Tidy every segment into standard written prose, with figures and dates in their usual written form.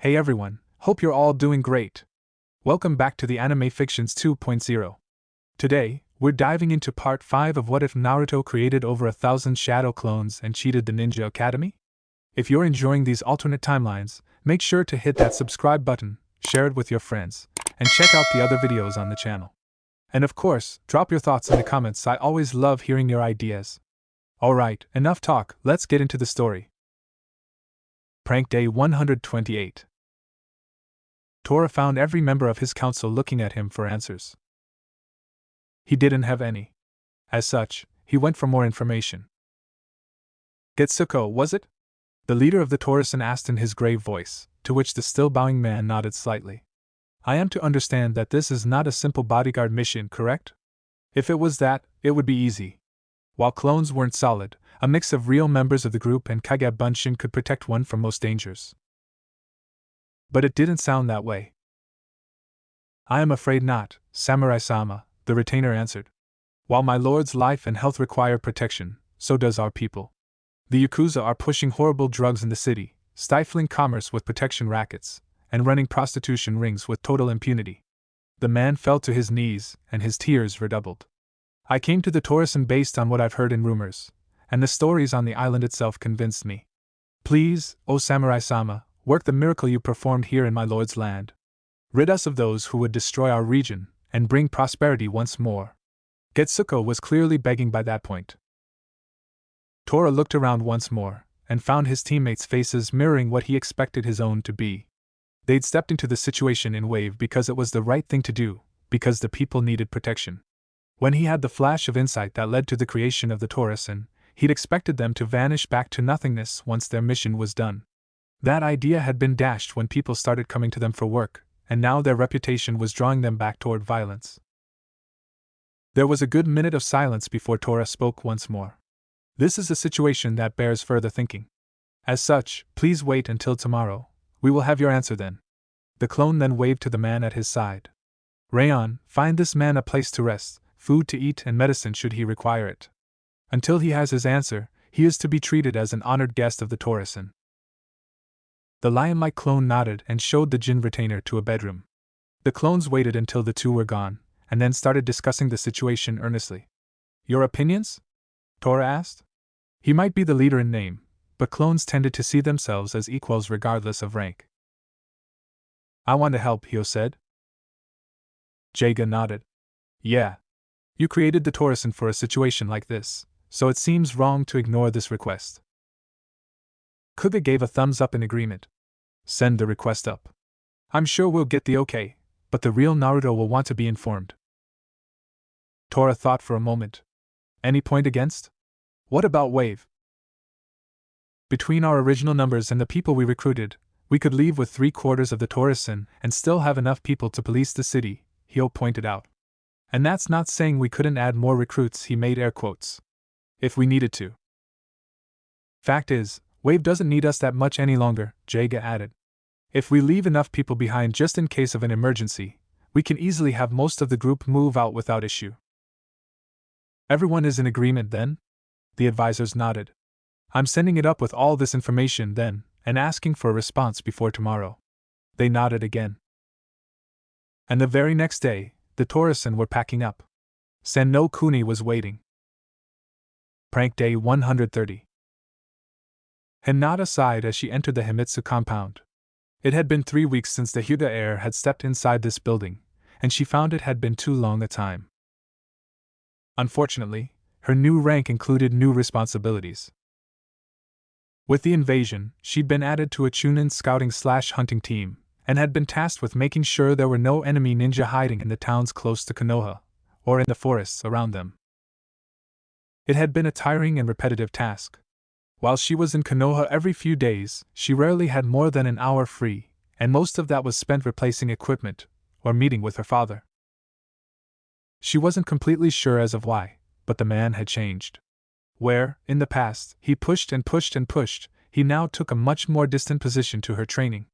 Hey everyone, hope you're all doing great. Welcome back to the Anime Fictions 2.0. Today, we're diving into part 5 of What If Naruto created over 1,000 shadow clones and cheated the Ninja Academy? If you're enjoying these alternate timelines, make sure to hit that subscribe button, share it with your friends, and check out the other videos on the channel. And of course, drop your thoughts in the comments. I always love hearing your ideas. Alright, enough talk, let's get into the story. Prank Day 128. Tora found every member of his council looking at him for answers. He didn't have any. As such, he went for more information. Getsuko, was it? The leader of the Torasan asked in his grave voice, to which the still bowing man nodded slightly. I am to understand that this is not a simple bodyguard mission, correct? If it was that, it would be easy. While clones weren't solid, a mix of real members of the group and Kage Bunshin could protect one from most dangers. But it didn't sound that way. I am afraid not, Samurai-sama, the retainer answered. While my lord's life and health require protection, so does our people. The Yakuza are pushing horrible drugs in the city, stifling commerce with protection rackets, and running prostitution rings with total impunity. The man fell to his knees, and his tears redoubled. I came to the Torasan based on what I've heard in rumors, and the stories on the island itself convinced me. Please, O Samurai-sama, work the miracle you performed here in my lord's land. Rid us of those who would destroy our region, and bring prosperity once more. Getsuko was clearly begging by that point. Tora looked around once more, and found his teammates' faces mirroring what he expected his own to be. They'd stepped into the situation in wave because it was the right thing to do, because the people needed protection. When he had the flash of insight that led to the creation of the Torasan, he'd expected them to vanish back to nothingness once their mission was done. That idea had been dashed when people started coming to them for work, and now their reputation was drawing them back toward violence. There was a good minute of silence before Tora spoke once more. This is a situation that bears further thinking. As such, please wait until tomorrow. We will have your answer then. The clone then waved to the man at his side. Rayon, find this man a place to rest, food to eat and medicine should he require it. Until he has his answer, he is to be treated as an honored guest of the Torasan. The lion-like clone nodded and showed the Jin retainer to a bedroom. The clones waited until the two were gone, and then started discussing the situation earnestly. Your opinions? Tora asked. He might be the leader in name, but clones tended to see themselves as equals regardless of rank. I want to help, Hyo said. Jaga nodded. Yeah. You created the Torasan for a situation like this, so it seems wrong to ignore this request. Kuga gave a thumbs up in agreement. Send the request up. I'm sure we'll get the okay, but the real Naruto will want to be informed. Tora thought for a moment. Any point against? What about Wave? Between our original numbers and the people we recruited, we could leave with 3/4 of the Torasan and still have enough people to police the city, Hyo pointed out. And that's not saying we couldn't add more recruits, he made air quotes. If we needed to. Fact is, Wave doesn't need us that much any longer, Jaga added. If we leave enough people behind just in case of an emergency, we can easily have most of the group move out without issue. Everyone is in agreement then? The advisors nodded. I'm sending it up with all this information then, and asking for a response before tomorrow. They nodded again. And the very next day, the Torasan were packing up. Senno Kuni was waiting. Prank Day 130. Hinata sighed as she entered the Himitsu compound. It had been 3 weeks since the Hyuga heir had stepped inside this building, and she found it had been too long a time. Unfortunately, her new rank included new responsibilities. With the invasion, she'd been added to a Chunin scouting/hunting team, and had been tasked with making sure there were no enemy ninja hiding in the towns close to Konoha, or in the forests around them. It had been a tiring and repetitive task. While she was in Konoha every few days, she rarely had more than an hour free, and most of that was spent replacing equipment, or meeting with her father. She wasn't completely sure as of why, but the man had changed. Where, in the past, he pushed and pushed and pushed, he now took a much more distant position to her training.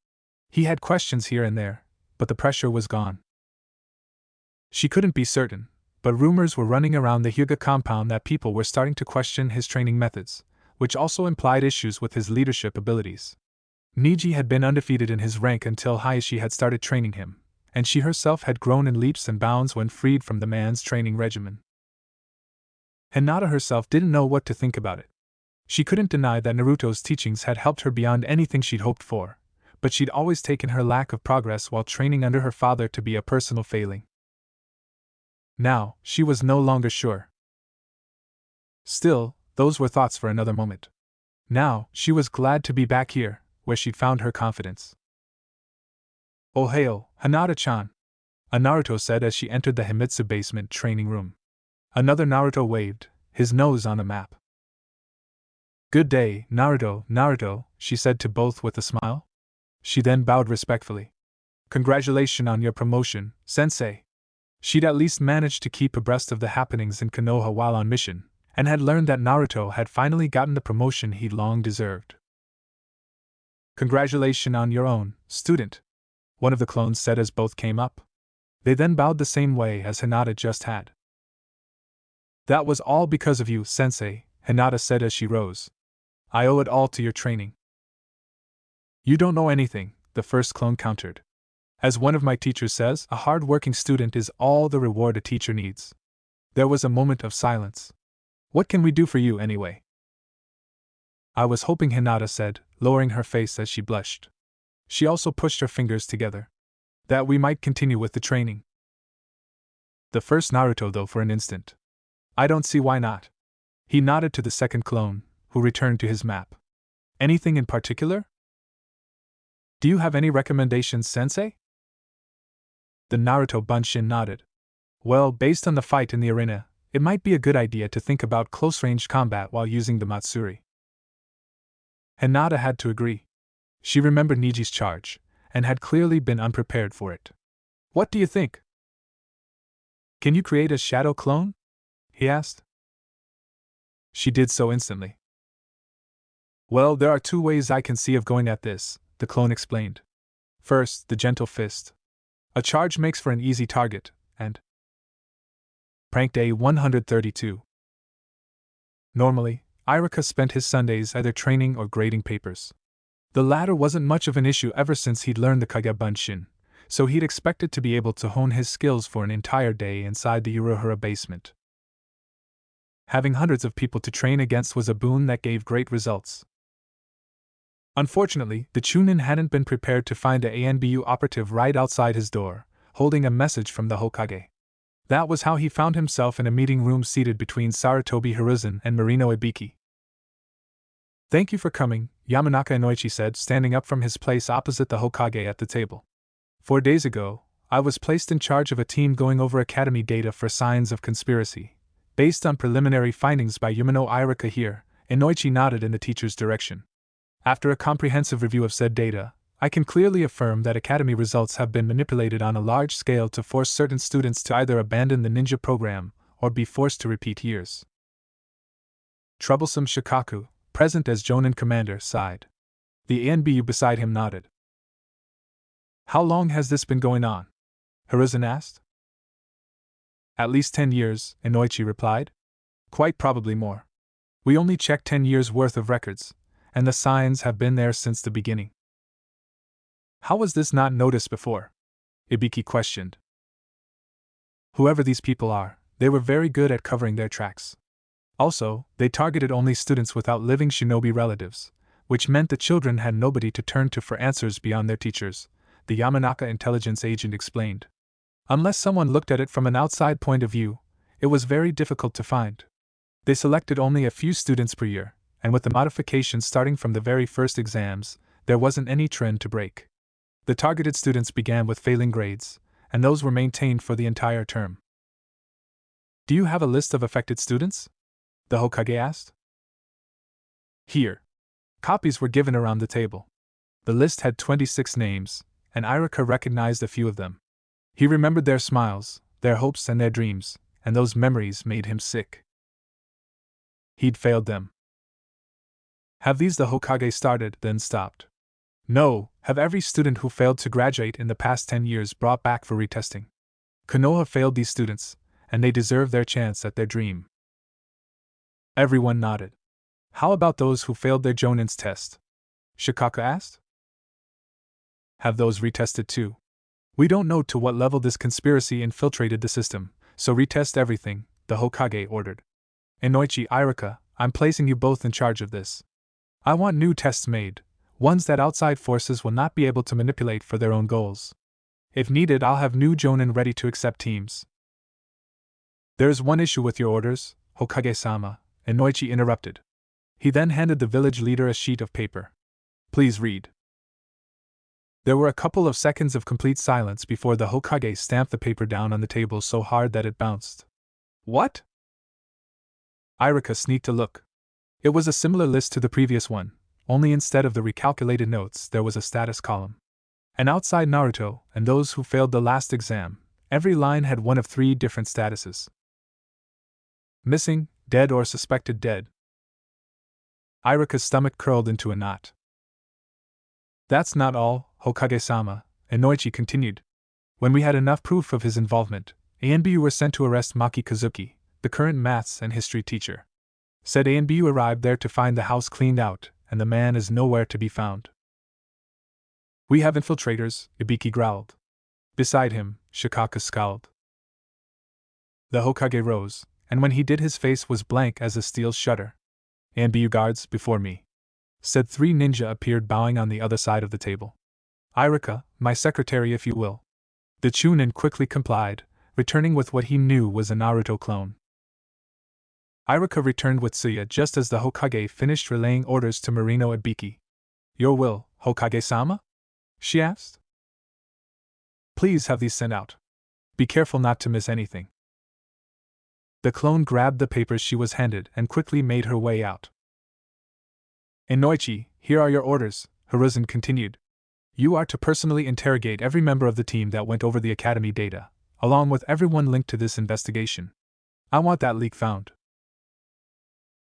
He had questions here and there, but the pressure was gone. She couldn't be certain, but rumors were running around the Hyuga compound that people were starting to question his training methods, which also implied issues with his leadership abilities. Niji had been undefeated in his rank until Hayashi had started training him, and she herself had grown in leaps and bounds when freed from the man's training regimen. Hinata herself didn't know what to think about it. She couldn't deny that Naruto's teachings had helped her beyond anything she'd hoped for, but she'd always taken her lack of progress while training under her father to be a personal failing. Now, she was no longer sure. Still, those were thoughts for another moment. Now, she was glad to be back here, where she'd found her confidence. "Ohio, Hinata-chan," a Naruto said as she entered the Himitsu basement training room. Another Naruto waved, his nose on a map. "Good day, Naruto," she said to both with a smile. She then bowed respectfully. "Congratulations on your promotion, sensei." She'd at least managed to keep abreast of the happenings in Konoha while on mission, and had learned that Naruto had finally gotten the promotion he'd long deserved. "Congratulations on your own, student," one of the clones said as both came up. They then bowed the same way as Hinata just had. "That was all because of you, sensei," Hinata said as she rose. "I owe it all to your training." "You don't know anything," the first clone countered. "As one of my teachers says, a hard-working student is all the reward a teacher needs." There was a moment of silence. "What can we do for you, anyway?" "I was hoping," Hinata said, lowering her face as she blushed. She also pushed her fingers together. "That we might continue with the training." The first Naruto though for an instant. "I don't see why not." He nodded to the second clone, who returned to his map. "Anything in particular? Do you have any recommendations, sensei?" The Naruto Bunshin nodded. "Well, based on the fight in the arena, it might be a good idea to think about close-range combat while using the Matsuri." Hinata had to agree. She remembered Niji's charge, and had clearly been unprepared for it. "What do you think?" "Can you create a shadow clone?" he asked. She did so instantly. "Well, there are two ways I can see of going at this," the clone explained. "First, the gentle fist. A charge makes for an easy target, and Prank Day 132. Normally, Iruka spent his Sundays either training or grading papers. The latter wasn't much of an issue ever since he'd learned the Kage Bunshin, so he'd expected to be able to hone his skills for an entire day inside the Uruhara basement. Having hundreds of people to train against was a boon that gave great results. Unfortunately, the Chunin hadn't been prepared to find a ANBU operative right outside his door, holding a message from the Hokage. That was how he found himself in a meeting room seated between Sarutobi Hiruzen and Marino Ibiki. "Thank you for coming," Yamanaka Inoichi said, standing up from his place opposite the Hokage at the table. 4 days ago, I was placed in charge of a team going over academy data for signs of conspiracy. Based on preliminary findings by Yumino Iruka here, Inoichi nodded in the teacher's direction. After a comprehensive review of said data, I can clearly affirm that academy results have been manipulated on a large scale to force certain students to either abandon the ninja program or be forced to repeat years. Troublesome Shikaku, present as Jonin commander, sighed. The ANBU beside him nodded. "How long has this been going on?" Hiruzen asked. "At least 10 years, Inoichi replied. "Quite probably more. We only checked 10 years' worth of records, and the signs have been there since the beginning." "How was this not noticed before?" Ibiki questioned. "Whoever these people are, they were very good at covering their tracks. Also, they targeted only students without living shinobi relatives, which meant the children had nobody to turn to for answers beyond their teachers," the Yamanaka intelligence agent explained. "Unless someone looked at it from an outside point of view, it was very difficult to find. They selected only a few students per year, and with the modifications starting from the very first exams, there wasn't any trend to break. The targeted students began with failing grades, and those were maintained for the entire term." "Do you have a list of affected students?" the Hokage asked. "Here." Copies were given around the table. The list had 26 names, and Iruka recognized a few of them. He remembered their smiles, their hopes, and their dreams, and those memories made him sick. He'd failed them. "Have these," the Hokage started, then stopped. "No, have every student who failed to graduate in the past 10 years brought back for retesting. Konoha failed these students, and they deserve their chance at their dream." Everyone nodded. "How about those who failed their Jonin's test?" Shikaku asked. Have those retested too. We don't know to what level this conspiracy infiltrated the system, so retest everything, the Hokage ordered. Inoichi, Irika, I'm placing you both in charge of this. I want new tests made, ones that outside forces will not be able to manipulate for their own goals. If needed, I'll have new Jonin ready to accept teams. There's one issue with your orders, Hokage-sama, Inoichi interrupted. He then handed the village leader a sheet of paper. Please read. There were a couple of seconds of complete silence before the Hokage stamped the paper down on the table so hard that it bounced. What? Irika sneaked a look. It was a similar list to the previous one, only instead of the recalculated notes there was a status column. And outside Naruto and those who failed the last exam, every line had one of 3 different statuses. Missing, dead or suspected dead. Irika's stomach curled into a knot. That's not all, Hokage-sama, Inoichi continued. When we had enough proof of his involvement, ANBU were sent to arrest Maki Kazuki, the current maths and history teacher. Said ANBU arrived there to find the house cleaned out, and the man is nowhere to be found. We have infiltrators, Ibiki growled. Beside him, Shikaka scowled. The Hokage rose, and when he did his face was blank as a steel shutter. ANBU guards before me. Said 3 ninja appeared bowing on the other side of the table. Irika, my secretary if you will. The Chunin quickly complied, returning with what he knew was a Naruto clone. Irika returned with Tsuya just as the Hokage finished relaying orders to Marino Ibiki. Your will, Hokage-sama? She asked. Please have these sent out. Be careful not to miss anything. The clone grabbed the papers she was handed and quickly made her way out. Inoichi, here are your orders, Hiruzen continued. You are to personally interrogate every member of the team that went over the academy data, along with everyone linked to this investigation. I want that leak found.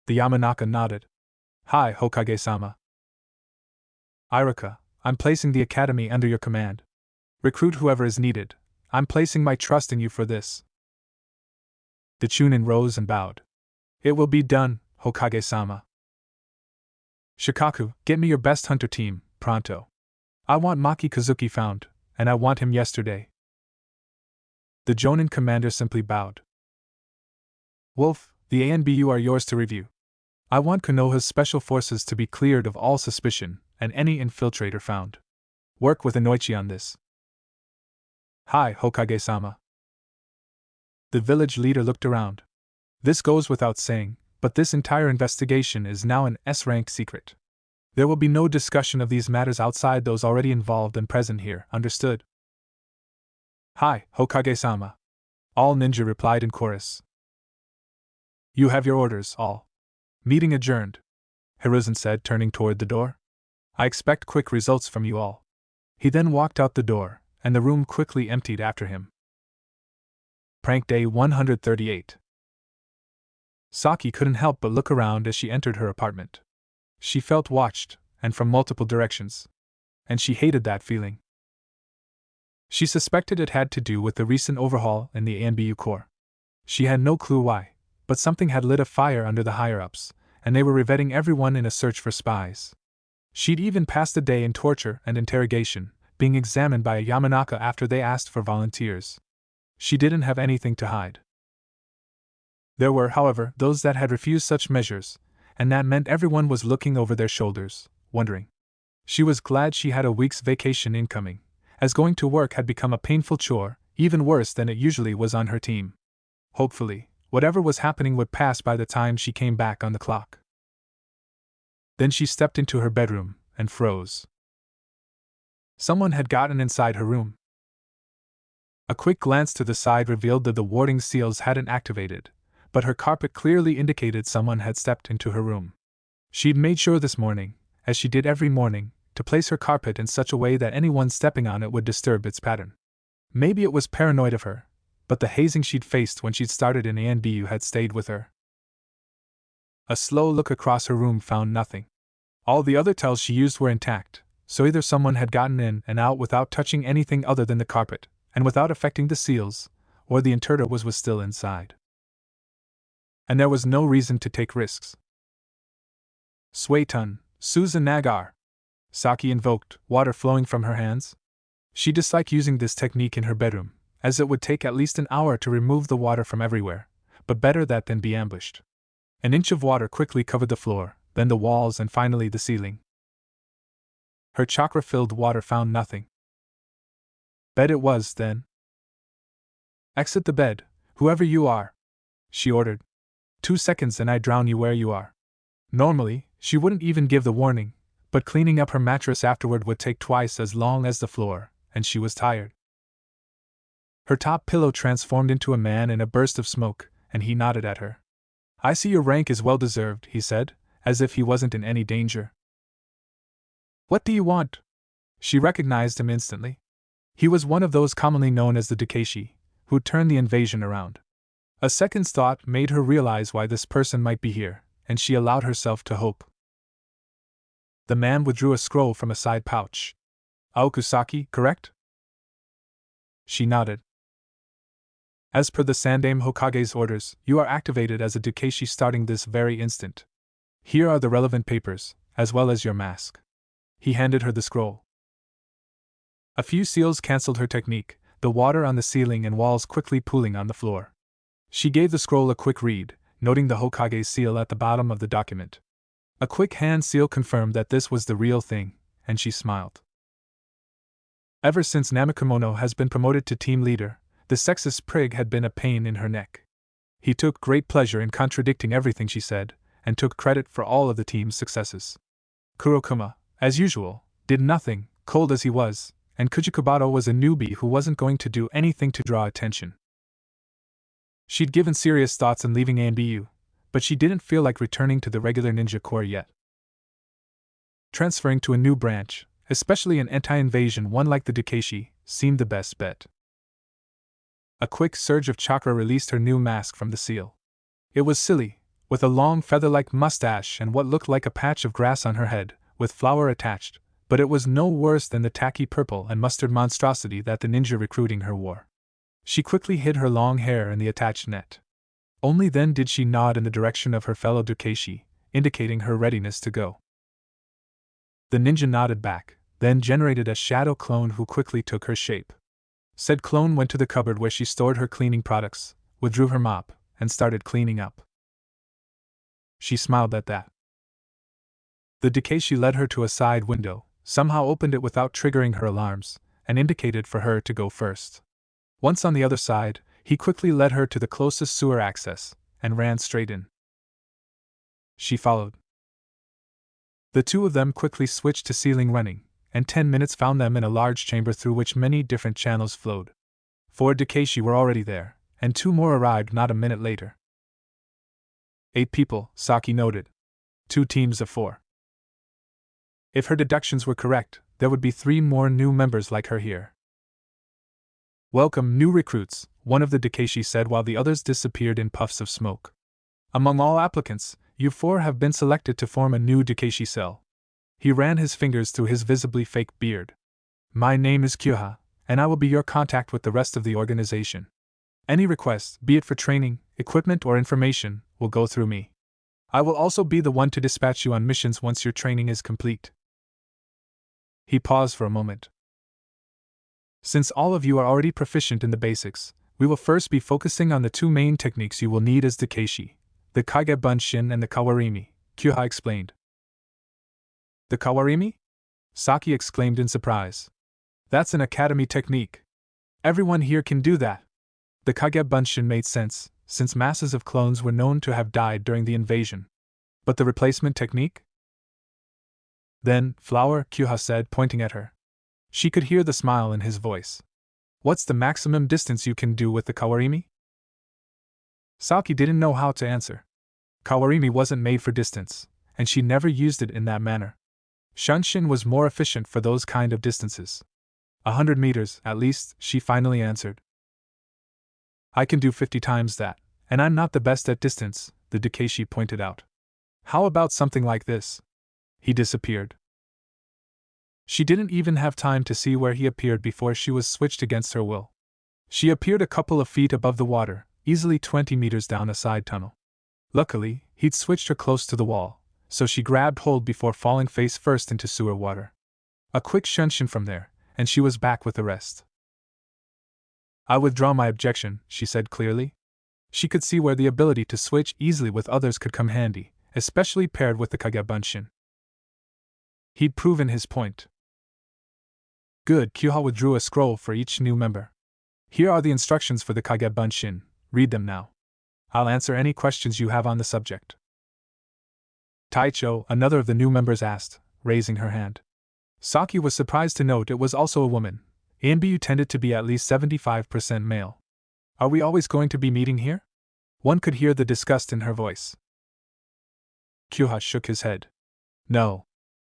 The Yamanaka nodded. Hi, Hokage-sama. Irika, I'm placing the academy under your command. Recruit whoever is needed. I'm placing my trust in you for this. The Chunin rose and bowed. It will be done, Hokage-sama. Shikaku, get me your best hunter team, pronto. I want Maki Kazuki found, and I want him yesterday. The Jonin commander simply bowed. Wolf, the ANBU are yours to review. I want Konoha's special forces to be cleared of all suspicion, and any infiltrator found. Work with Inoichi on this. Hi, Hokage-sama. The village leader looked around. This goes without saying, but this entire investigation is now an S-rank secret. There will be no discussion of these matters outside those already involved and present here, understood? Hi, Hokage-sama. All ninja replied in chorus. You have your orders, all. Meeting adjourned, Hiruzen said, turning toward the door. I expect quick results from you all. He then walked out the door, and the room quickly emptied after him. Prank Day 138. Saki couldn't help but look around as she entered her apartment. She felt watched, and from multiple directions. And she hated that feeling. She suspected it had to do with the recent overhaul in the ANBU Corps. She had no clue why, but something had lit a fire under the higher-ups, and they were revetting everyone in a search for spies. She'd even passed the day in torture and interrogation, being examined by a Yamanaka after they asked for volunteers. She didn't have anything to hide. There were, however, those that had refused such measures, and that meant everyone was looking over their shoulders, wondering. She was glad she had a week's vacation incoming, as going to work had become a painful chore, even worse than it usually was on her team. Hopefully, whatever was happening would pass by the time she came back on the clock. Then she stepped into her bedroom, and froze. Someone had gotten inside her room. A quick glance to the side revealed that the warding seals hadn't activated, but her carpet clearly indicated someone had stepped into her room. She'd made sure this morning, as she did every morning, to place her carpet in such a way that anyone stepping on it would disturb its pattern. Maybe it was paranoid of her, but the hazing she'd faced when she'd started in ANBU had stayed with her. A slow look across her room found nothing. All the other tells she used were intact, so either someone had gotten in and out without touching anything other than the carpet, and without affecting the seals, or the intruder was still inside. And there was no reason to take risks. Suetun, Susan Nagar! Saki invoked, water flowing from her hands. She disliked using this technique in her bedroom, as it would take at least an hour to remove the water from everywhere, but better that than be ambushed. An inch of water quickly covered the floor, then the walls, and finally the ceiling. Her chakra-filled water found nothing. Bed it was, then. Exit the bed, whoever you are, she ordered. 2 seconds and I drown you where you are. Normally, she wouldn't even give the warning, but cleaning up her mattress afterward would take twice as long as the floor, and she was tired. Her top pillow transformed into a man in a burst of smoke, and he nodded at her. I see your rank is well deserved, he said, as if he wasn't in any danger. What do you want? She recognized him instantly. He was one of those commonly known as the Dakeshi, who'd turned the invasion around. A second's thought made her realize why this person might be here, and she allowed herself to hope. The man withdrew a scroll from a side pouch. Aokusaki, correct? She nodded. As per the Sandaime Hokage's orders, you are activated as a Dakeshi starting this very instant. Here are the relevant papers, as well as your mask. He handed her the scroll. A few seals cancelled her technique, the water on the ceiling and walls quickly pooling on the floor. She gave the scroll a quick read, noting the Hokage's seal at the bottom of the document. A quick hand seal confirmed that this was the real thing, and she smiled. Ever since Namikamono has been promoted to team leader, the sexist prig had been a pain in her neck. He took great pleasure in contradicting everything she said, and took credit for all of the team's successes. Kurokuma, as usual, did nothing, cold as he was, and Kujikubato was a newbie who wasn't going to do anything to draw attention. She'd given serious thoughts on leaving ANBU, but she didn't feel like returning to the regular ninja corps yet. Transferring to a new branch, especially an anti-invasion one like the Dakeshi, seemed the best bet. A quick surge of chakra released her new mask from the seal. It was silly, with a long feather-like mustache and what looked like a patch of grass on her head, with flower attached, but it was no worse than the tacky purple and mustard monstrosity that the ninja recruiting her wore. She quickly hid her long hair in the attached net. Only then did she nod in the direction of her fellow Dakeshi, indicating her readiness to go. The ninja nodded back, then generated a shadow clone who quickly took her shape. Said clone went to the cupboard where she stored her cleaning products, withdrew her mop, and started cleaning up. She smiled at that. The Dakeshi led her to a side window, somehow opened it without triggering her alarms, and indicated for her to go first. Once on the other side, he quickly led her to the closest sewer access, and ran straight in. She followed. The two of them quickly switched to ceiling running, and 10 minutes found them in a large chamber through which many different channels flowed. 4 Dakeshi were already there, and 2 more arrived not a minute later. 8 people, Saki noted. 2 teams of 4. If her deductions were correct, there would be 3 more new members like her here. Welcome, new recruits, one of the Dakeshi said while the others disappeared in puffs of smoke. Among all applicants, you 4 have been selected to form a new Dakeshi cell. He ran his fingers through his visibly fake beard. My name is Kyoha, and I will be your contact with the rest of the organization. Any requests, be it for training, equipment, or information, will go through me. I will also be the one to dispatch you on missions once your training is complete. He paused for a moment. Since all of you are already proficient in the basics, we will first be focusing on the 2 main techniques you will need as Dakeshi, the Kage Bunshin and the Kawarimi, Kyoha explained. The Kawarimi? Saki exclaimed in surprise. That's an academy technique. Everyone here can do that. The Kage Bunshin made sense, since masses of clones were known to have died during the invasion. But the replacement technique? Then, flower, Kyoha said, pointing at her. She could hear the smile in his voice. What's the maximum distance you can do with the Kawarimi? Saki didn't know how to answer. Kawarimi wasn't made for distance, and she never used it in that manner. Shunshin was more efficient for those kind of distances. 100 meters, at least, she finally answered. I can do 50 times that, and I'm not the best at distance, the Dakeshi pointed out. How about something like this? He disappeared. She didn't even have time to see where he appeared before she was switched against her will. She appeared a couple of feet above the water, easily 20 meters down a side tunnel. Luckily, he'd switched her close to the wall, so she grabbed hold before falling face first into sewer water. A quick shunshin from there, and she was back with the rest. I withdraw my objection, she said clearly. She could see where the ability to switch easily with others could come handy, especially paired with the Kagebunshin. He'd proven his point. Good. Kyuha withdrew a scroll for each new member. Here are the instructions for the Kagebunshin. Read them now. I'll answer any questions you have on the subject. Taicho, another of the new members, asked, raising her hand. Saki was surprised to note it was also a woman. ANBU tended to be at least 75% male. Are we always going to be meeting here? One could hear the disgust in her voice. Kyuha shook his head. No.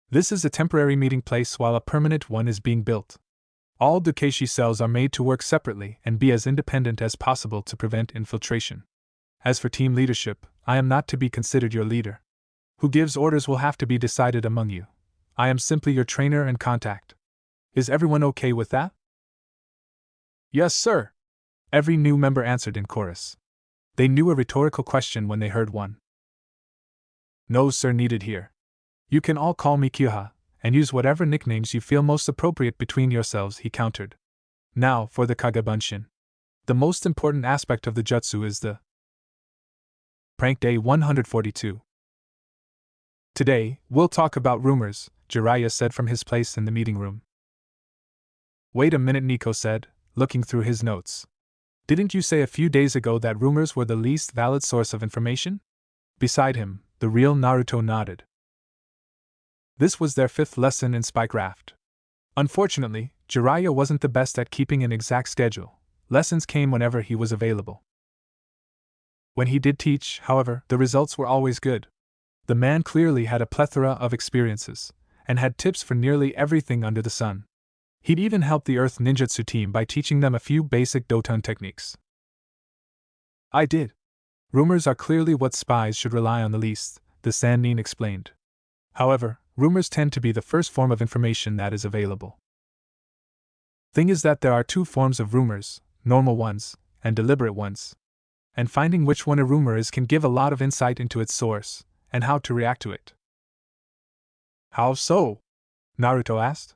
This is a temporary meeting place while a permanent one is being built. All Dokeishi cells are made to work separately and be as independent as possible to prevent infiltration. As for team leadership, I am not to be considered your leader. Who gives orders will have to be decided among you. I am simply your trainer and contact. Is everyone okay with that? Yes, sir. Every new member answered in chorus. They knew a rhetorical question when they heard one. No sir needed here. You can all call me Kyuha, and use whatever nicknames you feel most appropriate between yourselves, he countered. Now, for the Kagebunshin. The most important aspect of the jutsu is the Prank Day 142. Today, we'll talk about rumors, Jiraiya said from his place in the meeting room. Wait a minute, Nico said, looking through his notes. Didn't you say a few days ago that rumors were the least valid source of information? Beside him, the real Naruto nodded. This was their 5th lesson in Spycraft. Unfortunately, Jiraiya wasn't the best at keeping an exact schedule. Lessons came whenever he was available. When he did teach, however, the results were always good. The man clearly had a plethora of experiences, and had tips for nearly everything under the sun. He'd even helped the Earth Ninjutsu team by teaching them a few basic Doton techniques. I did. Rumors are clearly what spies should rely on the least, the Sannin explained. However, rumors tend to be the first form of information that is available. Thing is that there are 2 forms of rumors, normal ones, and deliberate ones. And finding which one a rumor is can give a lot of insight into its source, and how to react to it. How so? Naruto asked.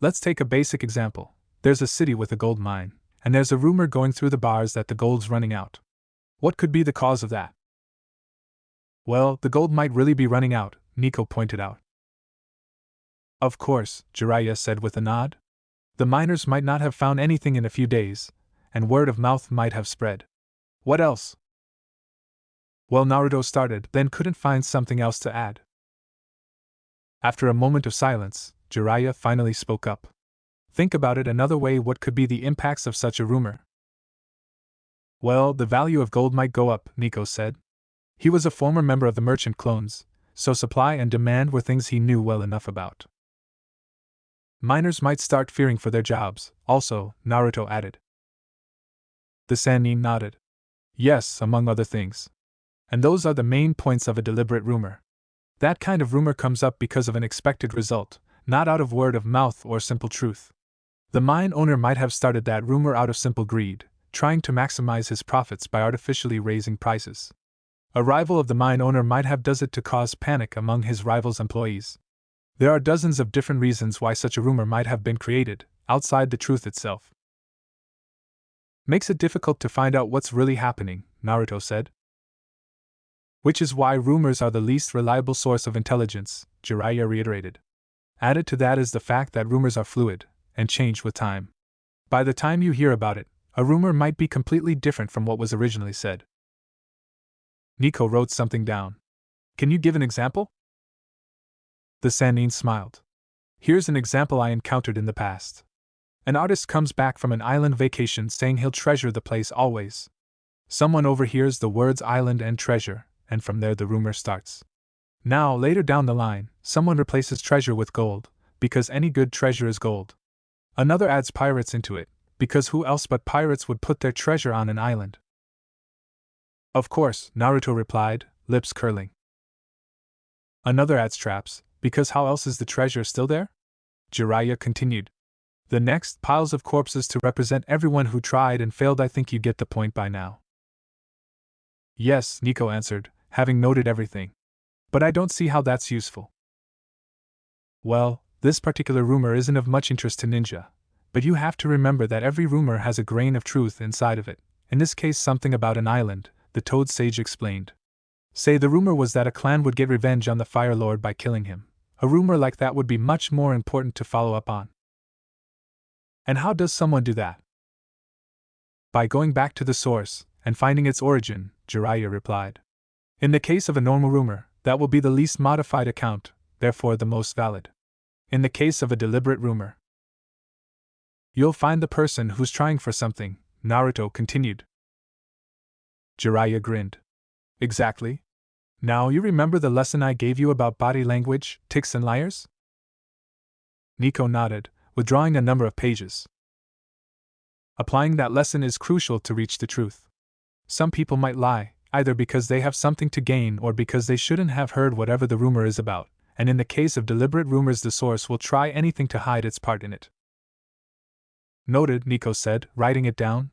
Let's take a basic example. There's a city with a gold mine, and there's a rumor going through the bars that the gold's running out. What could be the cause of that? Well, the gold might really be running out, Nico pointed out. Of course, Jiraiya said with a nod. The miners might not have found anything in a few days, and word of mouth might have spread. What else? Well, Naruto started, then couldn't find something else to add. After a moment of silence, Jiraiya finally spoke up. Think about it another way, what could be the impacts of such a rumor? Well, the value of gold might go up, Nico said. He was a former member of the merchant clones, so supply and demand were things he knew well enough about. Miners might start fearing for their jobs, also, Naruto added. The Sannin nodded. Yes, among other things. And those are the main points of a deliberate rumor. That kind of rumor comes up because of an expected result, not out of word of mouth or simple truth. The mine owner might have started that rumor out of simple greed, trying to maximize his profits by artificially raising prices. A rival of the mine owner might have does it to cause panic among his rival's employees. There are dozens of different reasons why such a rumor might have been created, outside the truth itself. Makes it difficult to find out what's really happening, Naruto said. Which is why rumors are the least reliable source of intelligence, Jiraiya reiterated. Added to that is the fact that rumors are fluid, and change with time. By the time you hear about it, a rumor might be completely different from what was originally said. Nico wrote something down. Can you give an example? The Sannin smiled. Here's an example I encountered in the past. An artist comes back from an island vacation saying he'll treasure the place always. Someone overhears the words island and treasure, and from there the rumor starts. Now, later down the line, someone replaces treasure with gold, because any good treasure is gold. Another adds pirates into it, because who else but pirates would put their treasure on an island? Of course, Naruto replied, lips curling. Another adds traps, because how else is the treasure still there? Jiraiya continued. The next, piles of corpses to represent everyone who tried and failed. I think you get the point by now. Yes, Nico answered, having noted everything. But I don't see how that's useful. Well, This particular rumor isn't of much interest to Ninja, but you have to remember that every rumor has a grain of truth inside of it, in this case something about an island, the Toad Sage explained. Say the rumor was that a clan would get revenge on the Fire Lord by killing him. A rumor like that would be much more important to follow up on. And how does someone do that? By going back to the source and finding its origin, Jiraiya replied. In the case of a normal rumor, that will be the least modified account, therefore the most valid. In the case of a deliberate rumor, you'll find the person who's trying for something, Naruto continued. Jiraiya grinned. Exactly. Now you remember the lesson I gave you about body language, tics and liars? Nico nodded, withdrawing a number of pages. Applying that lesson is crucial to reach the truth. Some people might lie, either because they have something to gain or because they shouldn't have heard whatever the rumor is about, and in the case of deliberate rumors the source will try anything to hide its part in it. Noted, Nico said, writing it down.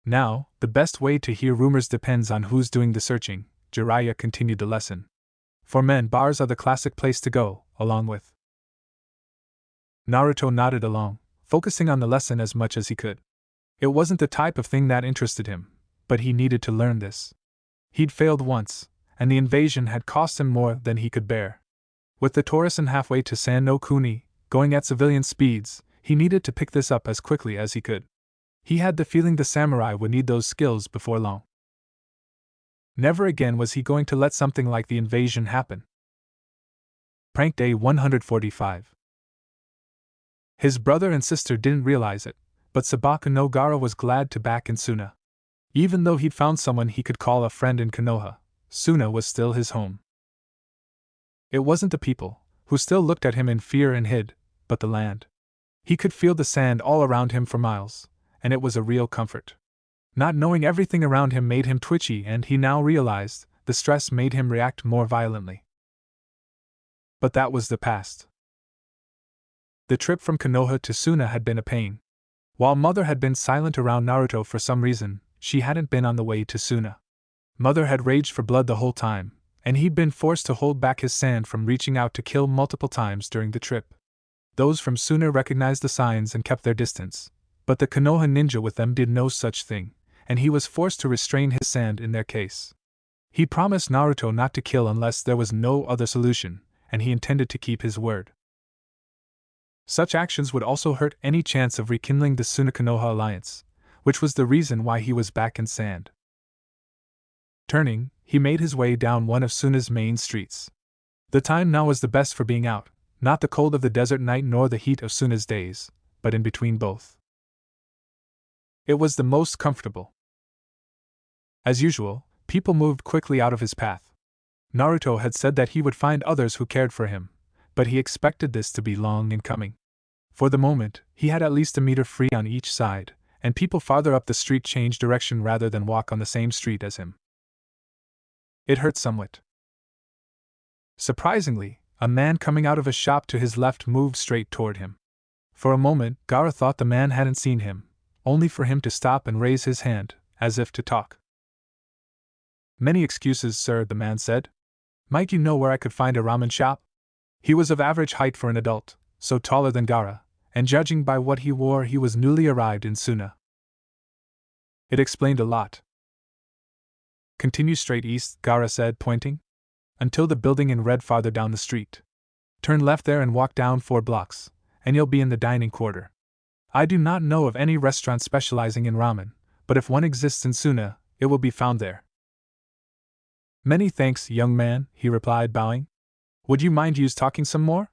Now, the best way to hear rumors depends on who's doing the searching, Jiraiya continued the lesson. For men, bars are the classic place to go, along with. Naruto nodded along, focusing on the lesson as much as he could. It wasn't the type of thing that interested him, but he needed to learn this. He'd failed once, and the invasion had cost him more than he could bear. With the Torison halfway to San no Kuni, going at civilian speeds, he needed to pick this up as quickly as he could. He had the feeling the samurai would need those skills before long. Never again was he going to let something like the invasion happen. Prank Day 145. His brother and sister didn't realize it, but Sabaku no Gaara was glad to back in Suna. Even though he'd found someone he could call a friend in Konoha, Suna was still his home. It wasn't the people, who still looked at him in fear and hid, but the land. He could feel the sand all around him for miles, and it was a real comfort. Not knowing everything around him made him twitchy, and he now realized the stress made him react more violently. But that was the past. The trip from Konoha to Suna had been a pain. While Mother had been silent around Naruto for some reason, she hadn't been on the way to Suna. Mother had raged for blood the whole time, and he'd been forced to hold back his sand from reaching out to kill multiple times during the trip. Those from Suna recognized the signs and kept their distance, but the Konoha ninja with them did no such thing, and he was forced to restrain his sand in their case. He promised Naruto not to kill unless there was no other solution, and he intended to keep his word. Such actions would also hurt any chance of rekindling the Suna-Konoha alliance, which was the reason why he was back in sand. Turning, he made his way down one of Suna's main streets. The time now was the best for being out, not the cold of the desert night nor the heat of Suna's days, but in between both. It was the most comfortable. As usual, people moved quickly out of his path. Naruto had said that he would find others who cared for him, but he expected this to be long in coming. For the moment, he had at least a meter free on each side, and people farther up the street changed direction rather than walk on the same street as him. It hurt somewhat. Surprisingly, a man coming out of a shop to his left moved straight toward him. For a moment, Gaara thought the man hadn't seen him, only for him to stop and raise his hand, as if to talk. "Many excuses, sir," the man said. "Might you know where I could find a ramen shop?" He was of average height for an adult, so taller than Gaara, and judging by what he wore he was newly arrived in Suna. It explained a lot. "Continue straight east," Gaara said, pointing, "until the building in red farther down the street. Turn left there and walk down 4 blocks, and you'll be in the dining quarter. I do not know of any restaurant specializing in ramen, but if one exists in Suna, it will be found there." "Many thanks, young man," he replied, bowing. "Would you mind us talking some more?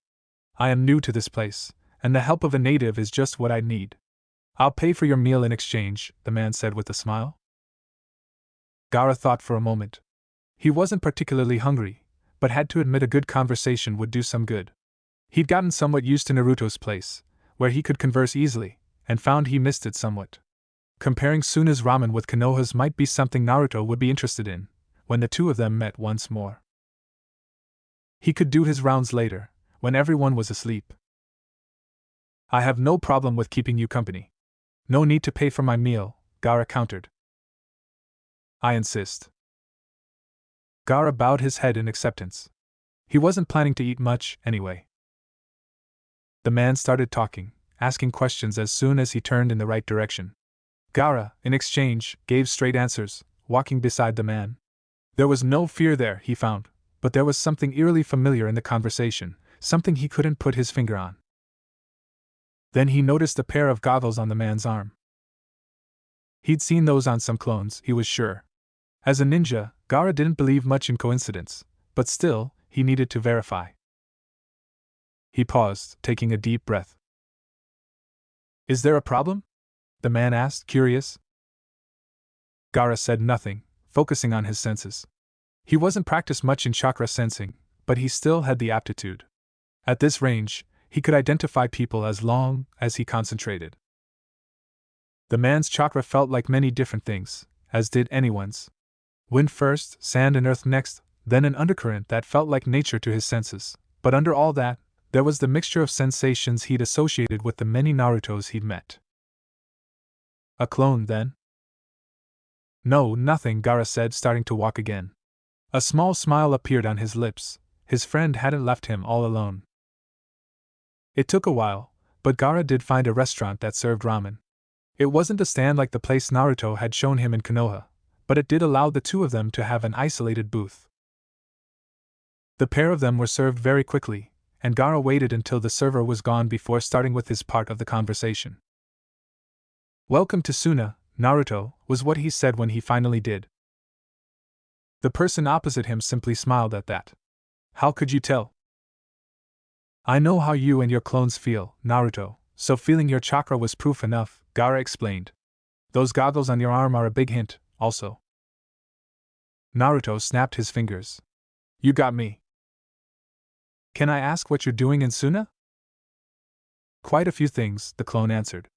I am new to this place, and the help of a native is just what I need." "I'll pay for your meal in exchange," the man said with a smile. Gaara thought for a moment. He wasn't particularly hungry, but had to admit a good conversation would do some good. He'd gotten somewhat used to Naruto's place, where he could converse easily, and found he missed it somewhat. Comparing Suna's ramen with Konoha's might be something Naruto would be interested in, when the two of them met once more. He could do his rounds later, when everyone was asleep. "I have no problem with keeping you company. No need to pay for my meal," Gaara countered. "I insist." Gaara bowed his head in acceptance. He wasn't planning to eat much, anyway. The man started talking, asking questions as soon as he turned in the right direction. Gaara, in exchange, gave straight answers, walking beside the man. There was no fear there, he found, but there was something eerily familiar in the conversation, something he couldn't put his finger on. Then he noticed a pair of goggles on the man's arm. He'd seen those on some clones, he was sure. As a ninja, Gaara didn't believe much in coincidence, but still, he needed to verify. He paused, taking a deep breath. Is there a problem? The man asked, curious. Gaara said nothing, focusing on his senses. He wasn't practiced much in chakra sensing, but he still had the aptitude. At this range, he could identify people as long as he concentrated. The man's chakra felt like many different things, as did anyone's. Wind first, sand and earth next, then an undercurrent that felt like nature to his senses, but under all that, there was the mixture of sensations he'd associated with the many Narutos he'd met. A clone, then? No, nothing, Gaara said, starting to walk again. A small smile appeared on his lips. His friend hadn't left him all alone. It took a while, but Gaara did find a restaurant that served ramen. It wasn't a stand like the place Naruto had shown him in Konoha, but it did allow the two of them to have an isolated booth. The pair of them were served very quickly, and Gaara waited until the server was gone before starting with his part of the conversation. Welcome to Suna, Naruto, was what he said when he finally did. The person opposite him simply smiled at that. How could you tell? I know how you and your clones feel, Naruto, so feeling your chakra was proof enough, Gaara explained. Those goggles on your arm are a big hint, also. Naruto snapped his fingers. You got me. Can I ask what you're doing in Suna? Quite a few things, the clone answered.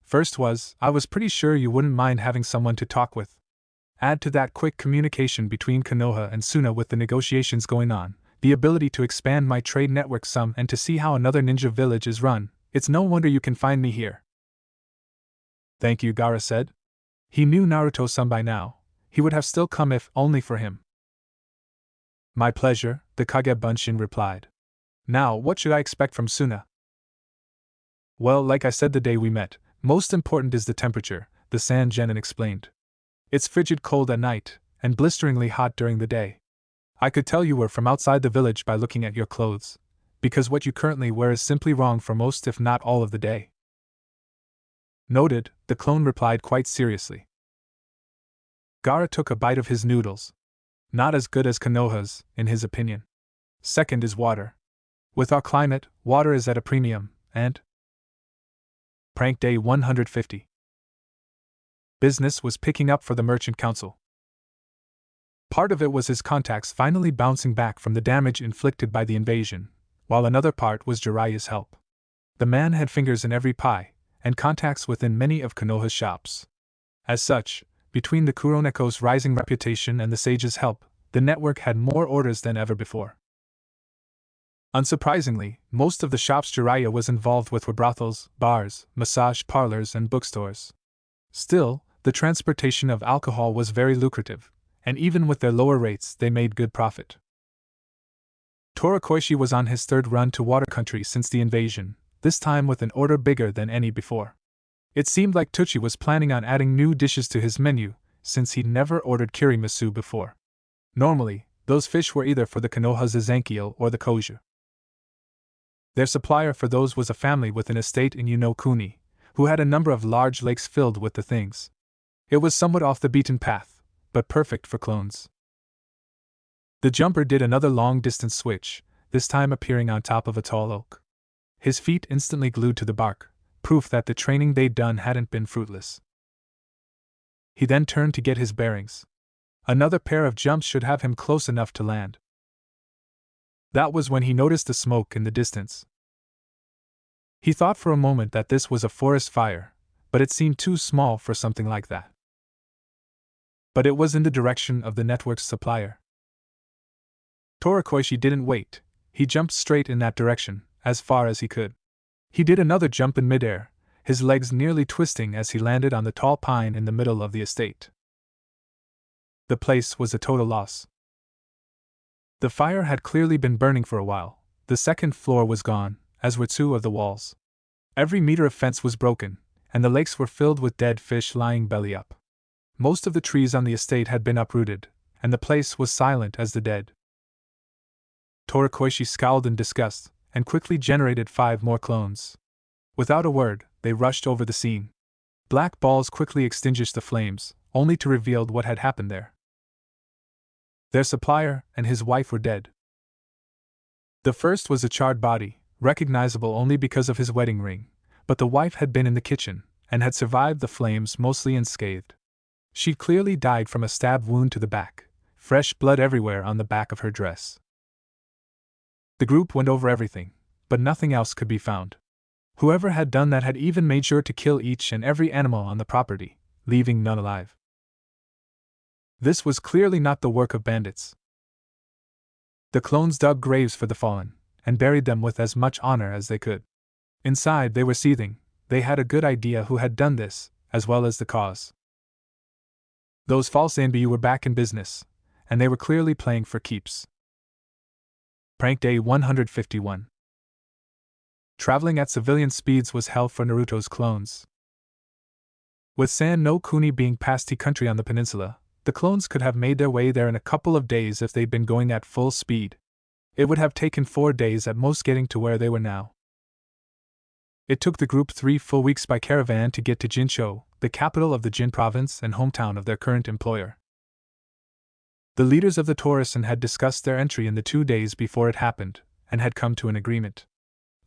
First was, I was pretty sure you wouldn't mind having someone to talk with. Add to that quick communication between Konoha and Suna with the negotiations going on, the ability to expand my trade network some and to see how another ninja village is run, it's no wonder you can find me here. Thank you, Gaara said. He knew Naruto-san by now. He would have still come if only for him. My pleasure, the Kage Bunshin replied. Now, what should I expect from Suna? Well, like I said the day we met, most important is the temperature, the Sand Genin explained. It's frigid cold at night, and blisteringly hot during the day. I could tell you were from outside the village by looking at your clothes, because what you currently wear is simply wrong for most if not all of the day. Noted, the clone replied quite seriously. Gaara took a bite of his noodles. Not as good as Konoha's, in his opinion. Second is water. With our climate, water is at a premium, and... Prank Day 150. Business was picking up for the Merchant Council. Part of it was his contacts finally bouncing back from the damage inflicted by the invasion, while another part was Jiraiya's help. The man had fingers in every pie, and contacts within many of Konoha's shops. As such, between the Kuroneko's rising reputation and the sage's help, the network had more orders than ever before. Unsurprisingly, most of the shops Jiraiya was involved with were brothels, bars, massage parlors, and bookstores. Still, the transportation of alcohol was very lucrative, and even with their lower rates they made good profit. Torikoishi was on his third run to water country since the invasion, this time with an order bigger than any before. It seemed like Tucci was planning on adding new dishes to his menu, since he'd never ordered kirimasu before. Normally, those fish were either for the Konoha Zazenkyo or the Koju. Their supplier for those was a family with an estate in Yunokuni, who had a number of large lakes filled with the things. It was somewhat off the beaten path, but perfect for clones. The jumper did another long-distance switch, this time appearing on top of a tall oak. His feet instantly glued to the bark, proof that the training they'd done hadn't been fruitless. He then turned to get his bearings. Another pair of jumps should have him close enough to land. That was when he noticed the smoke in the distance. He thought for a moment that this was a forest fire, but it seemed too small for something like that. But it was in the direction of the network's supplier. Torikoishi didn't wait, he jumped straight in that direction, as far as he could. He did another jump in midair, his legs nearly twisting as he landed on the tall pine in the middle of the estate. The place was a total loss. The fire had clearly been burning for a while, the second floor was gone, as were 2 of the walls. Every meter of fence was broken, and the lakes were filled with dead fish lying belly up. Most of the trees on the estate had been uprooted, and the place was silent as the dead. Torikoishi scowled in disgust, and quickly generated 5 more clones. Without a word, they rushed over the scene. Black balls quickly extinguished the flames, only to reveal what had happened there. Their supplier and his wife were dead. The first was a charred body, recognizable only because of his wedding ring, but the wife had been in the kitchen, and had survived the flames mostly unscathed. She clearly died from a stab wound to the back, fresh blood everywhere on the back of her dress. The group went over everything, but nothing else could be found. Whoever had done that had even made sure to kill each and every animal on the property, leaving none alive. This was clearly not the work of bandits. The clones dug graves for the fallen, and buried them with as much honor as they could. Inside they were seething. They had a good idea who had done this, as well as the cause. Those false NBU were back in business, and they were clearly playing for keeps. Prank Day 151. Traveling at civilian speeds was hell for Naruto's clones. With San no Kuni being past country on the peninsula, the clones could have made their way there in a couple of days if they'd been going at full speed. It would have taken 4 days at most getting to where they were now. It took the group 3 full weeks by caravan to get to Jincho, the capital of the Jin province and hometown of their current employer. The leaders of the Torison had discussed their entry in the 2 days before it happened, and had come to an agreement.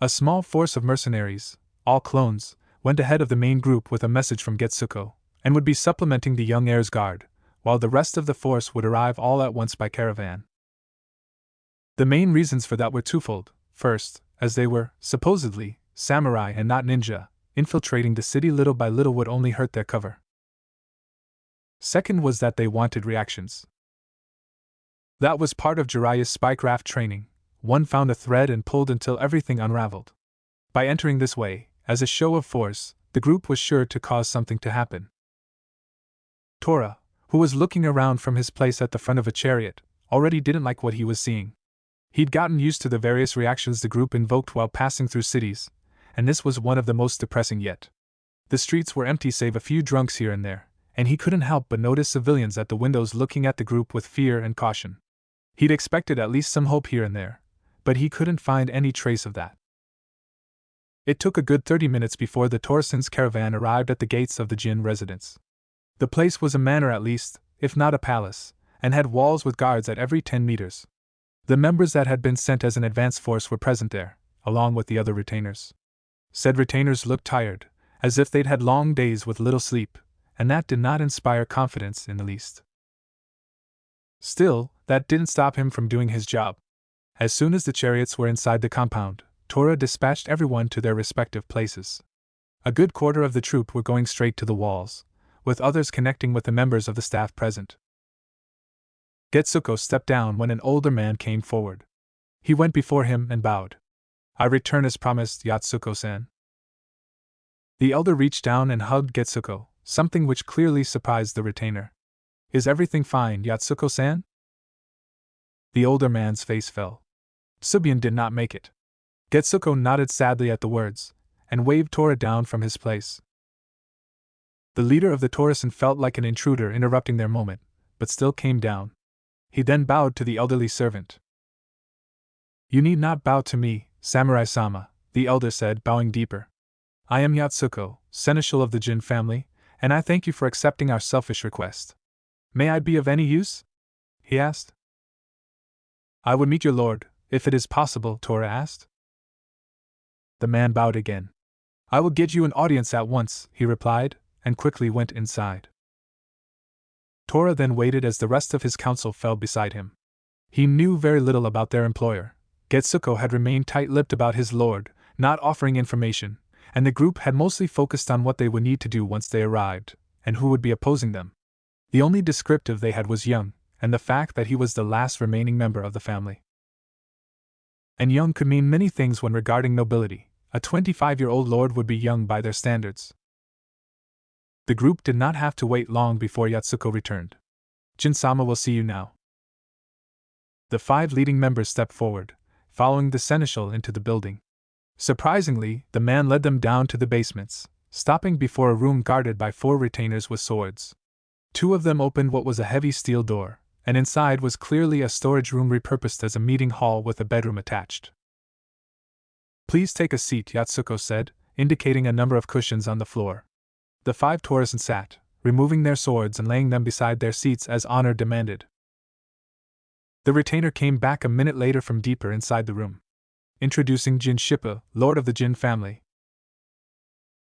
A small force of mercenaries, all clones, went ahead of the main group with a message from Getsuko, and would be supplementing the young heir's guard, while the rest of the force would arrive all at once by caravan. The main reasons for that were twofold. First, as they were, supposedly, samurai and not ninja, infiltrating the city little by little would only hurt their cover. Second was that they wanted reactions. That was part of Jiraiya's spycraft training. One found a thread and pulled until everything unraveled. By entering this way, as a show of force, the group was sure to cause something to happen. Tora, who was looking around from his place at the front of a chariot, already didn't like what he was seeing. He'd gotten used to the various reactions the group invoked while passing through cities, and this was one of the most depressing yet. The streets were empty save a few drunks here and there, and he couldn't help but notice civilians at the windows looking at the group with fear and caution. He'd expected at least some hope here and there, but he couldn't find any trace of that. It took a good 30 minutes before the Torison's caravan arrived at the gates of the Jin residence. The place was a manor at least, if not a palace, and had walls with guards at every 10 meters. The members that had been sent as an advance force were present there, along with the other retainers. Said retainers looked tired, as if they'd had long days with little sleep, and that did not inspire confidence in the least. Still, that didn't stop him from doing his job. As soon as the chariots were inside the compound, Tora dispatched everyone to their respective places. A good quarter of the troop were going straight to the walls, with others connecting with the members of the staff present. Getsuko stepped down when an older man came forward. He went before him and bowed. "I return as promised, Yatsuko-san." The elder reached down and hugged Getsuko, something which clearly surprised the retainer. "Is everything fine, Yatsuko-san?" The older man's face fell. Subion did not make it. Getsuko nodded sadly at the words, and waved Tora down from his place. The leader of the Torison felt like an intruder interrupting their moment, but still came down. He then bowed to the elderly servant. "You need not bow to me, Samurai-sama," the elder said, bowing deeper. "I am Yatsuko, seneschal of the Jin family, and I thank you for accepting our selfish request. May I be of any use?" he asked. "I would meet your lord, if it is possible," Tora asked. The man bowed again. "I will get you an audience at once," he replied, and quickly went inside. Tora then waited as the rest of his council fell beside him. He knew very little about their employer. Getsuko had remained tight-lipped about his lord, not offering information, and the group had mostly focused on what they would need to do once they arrived, and who would be opposing them. The only descriptive they had was young, and the fact that he was the last remaining member of the family. And young could mean many things when regarding nobility. A 25-year-old lord would be young by their standards. The group did not have to wait long before Yatsuko returned. "Jin-sama will see you now." The 5 leading members stepped forward, following the seneschal into the building. Surprisingly, the man led them down to the basements, stopping before a room guarded by 4 retainers with swords. 2 of them opened what was a heavy steel door, and inside was clearly a storage room repurposed as a meeting hall with a bedroom attached. "Please take a seat," Yatsuko said, indicating a number of cushions on the floor. The 5 Taurusans sat, removing their swords and laying them beside their seats as honor demanded. The retainer came back a minute later from deeper inside the room, introducing Jin Shippa, lord of the Jin family.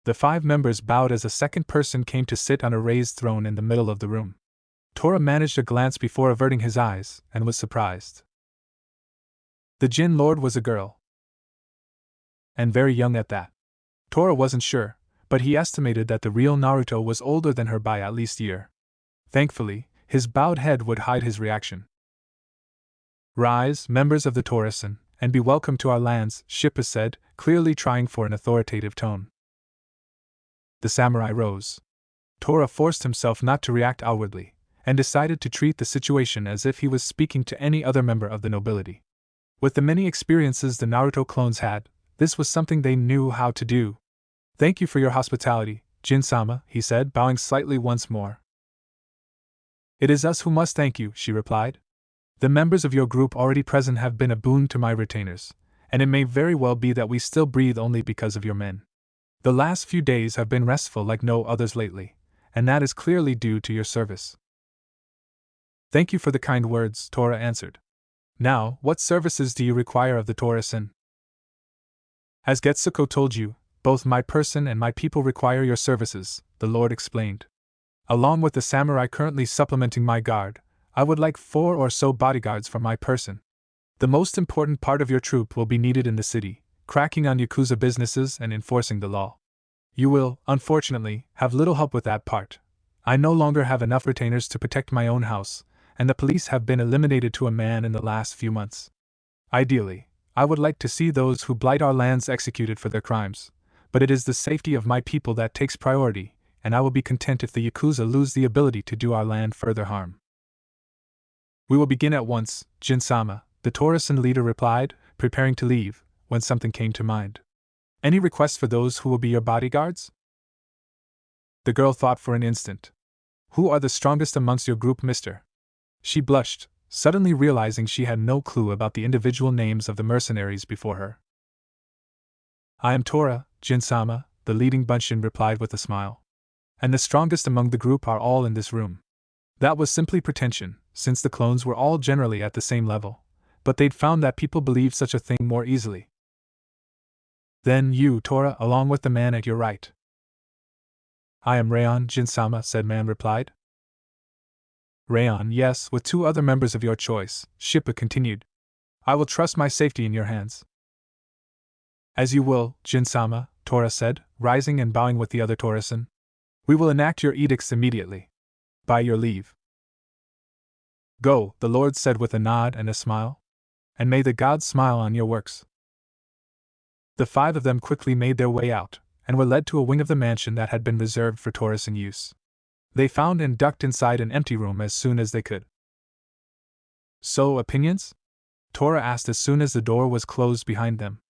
The 5 members bowed as a second person came to sit on a raised throne in the middle of the room. Tora managed a glance before averting his eyes, and was surprised. The Jin Lord was a girl. And very young at that. Tora wasn't sure, but he estimated that the real Naruto was older than her by at least a year. Thankfully, his bowed head would hide his reaction. "Rise, members of the Taurussan, and be welcome to our lands," Shippa said, clearly trying for an authoritative tone. The samurai rose. Tora forced himself not to react outwardly, and decided to treat the situation as if he was speaking to any other member of the nobility. With the many experiences the Naruto clones had, this was something they knew how to do. "Thank you for your hospitality, Jin-sama," he said, bowing slightly once more. "It is us who must thank you," she replied. "The members of your group already present have been a boon to my retainers, and it may very well be that we still breathe only because of your men. The last few days have been restful like no others lately, and that is clearly due to your service." "Thank you for the kind words," Tora answered. "Now, what services do you require of the Taurussan?" "As Getsuko told you, both my person and my people require your services," the Lord explained. "Along with the samurai currently supplementing my guard, I would like 4 or so bodyguards for my person. The most important part of your troop will be needed in the city, cracking on Yakuza businesses and enforcing the law. You will, unfortunately, have little help with that part. I no longer have enough retainers to protect my own house, and the police have been eliminated to a man in the last few months. Ideally, I would like to see those who blight our lands executed for their crimes, but it is the safety of my people that takes priority, and I will be content if the Yakuza lose the ability to do our land further harm." "We will begin at once, Jin-sama," the Taurussan leader replied, preparing to leave, when something came to mind. "Any requests for those who will be your bodyguards?" The girl thought for an instant. "Who are the strongest amongst your group, mister?" She blushed, suddenly realizing she had no clue about the individual names of the mercenaries before her. "I am Tora, Jin-sama," the leading bunshin replied with a smile. "And the strongest among the group are all in this room." That was simply pretension, since the clones were all generally at the same level, but they'd found that people believed such a thing more easily. "Then you, Tora, along with the man at your right." "I am Rayon, Jin-sama," said man replied. "Rayon, yes, with 2 other members of your choice," Shippa continued. "I will trust my safety in your hands." "As you will, Jin-sama," Tora said, rising and bowing with the other Taurussan. "We will enact your edicts immediately. By your leave." "Go," the Lord said with a nod and a smile. "And may the gods smile on your works." The 5 of them quickly made their way out, and were led to a wing of the mansion that had been reserved for Taurussan use. They found and ducked inside an empty room as soon as they could. "So, opinions?" Tora asked as soon as the door was closed behind them.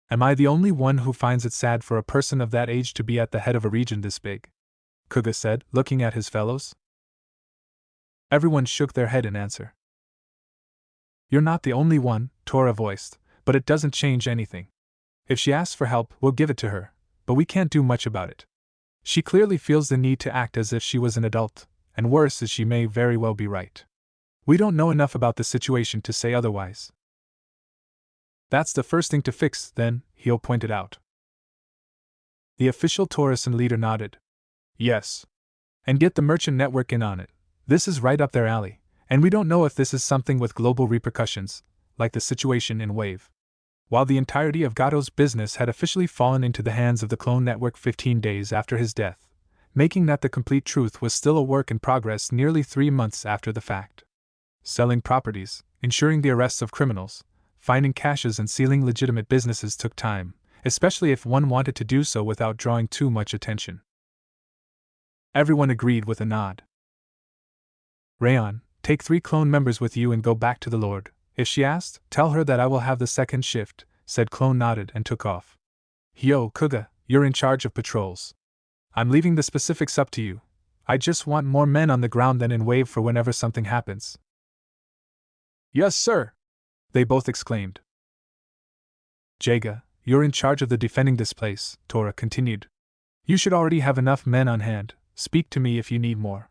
"Am I the only one who finds it sad for a person of that age to be at the head of a region this big?" Kuga said, looking at his fellows. Everyone shook their head in answer. "You're not the only one," Tora voiced, "but it doesn't change anything. If she asks for help, we'll give it to her, but we can't do much about it. She clearly feels the need to act as if she was an adult, and worse is she may very well be right. We don't know enough about the situation to say otherwise." "That's the first thing to fix, then," Hyo pointed out. The official Taurussan leader nodded. "Yes. And get the merchant network in on it. This is right up their alley, and we don't know if this is something with global repercussions, like the situation in Wave." While the entirety of Gato's business had officially fallen into the hands of the clone network 15 days after his death, making that the complete truth was still a work in progress nearly 3 months after the fact. Selling properties, ensuring the arrests of criminals, finding caches and sealing legitimate businesses took time, especially if one wanted to do so without drawing too much attention. Everyone agreed with a nod. "Rayon, take 3 clone members with you and go back to the Lord. If she asks, tell her that I will have the second shift, said Clone nodded and took off. Yo, Kuga, you're in charge of patrols. I'm leaving the specifics up to you. I just want more men on the ground than in wave for whenever something happens. Yes, sir! They both exclaimed. Jaga, you're in charge of the defending this place, Tora continued. You should already have enough men on hand. Speak to me if you need more.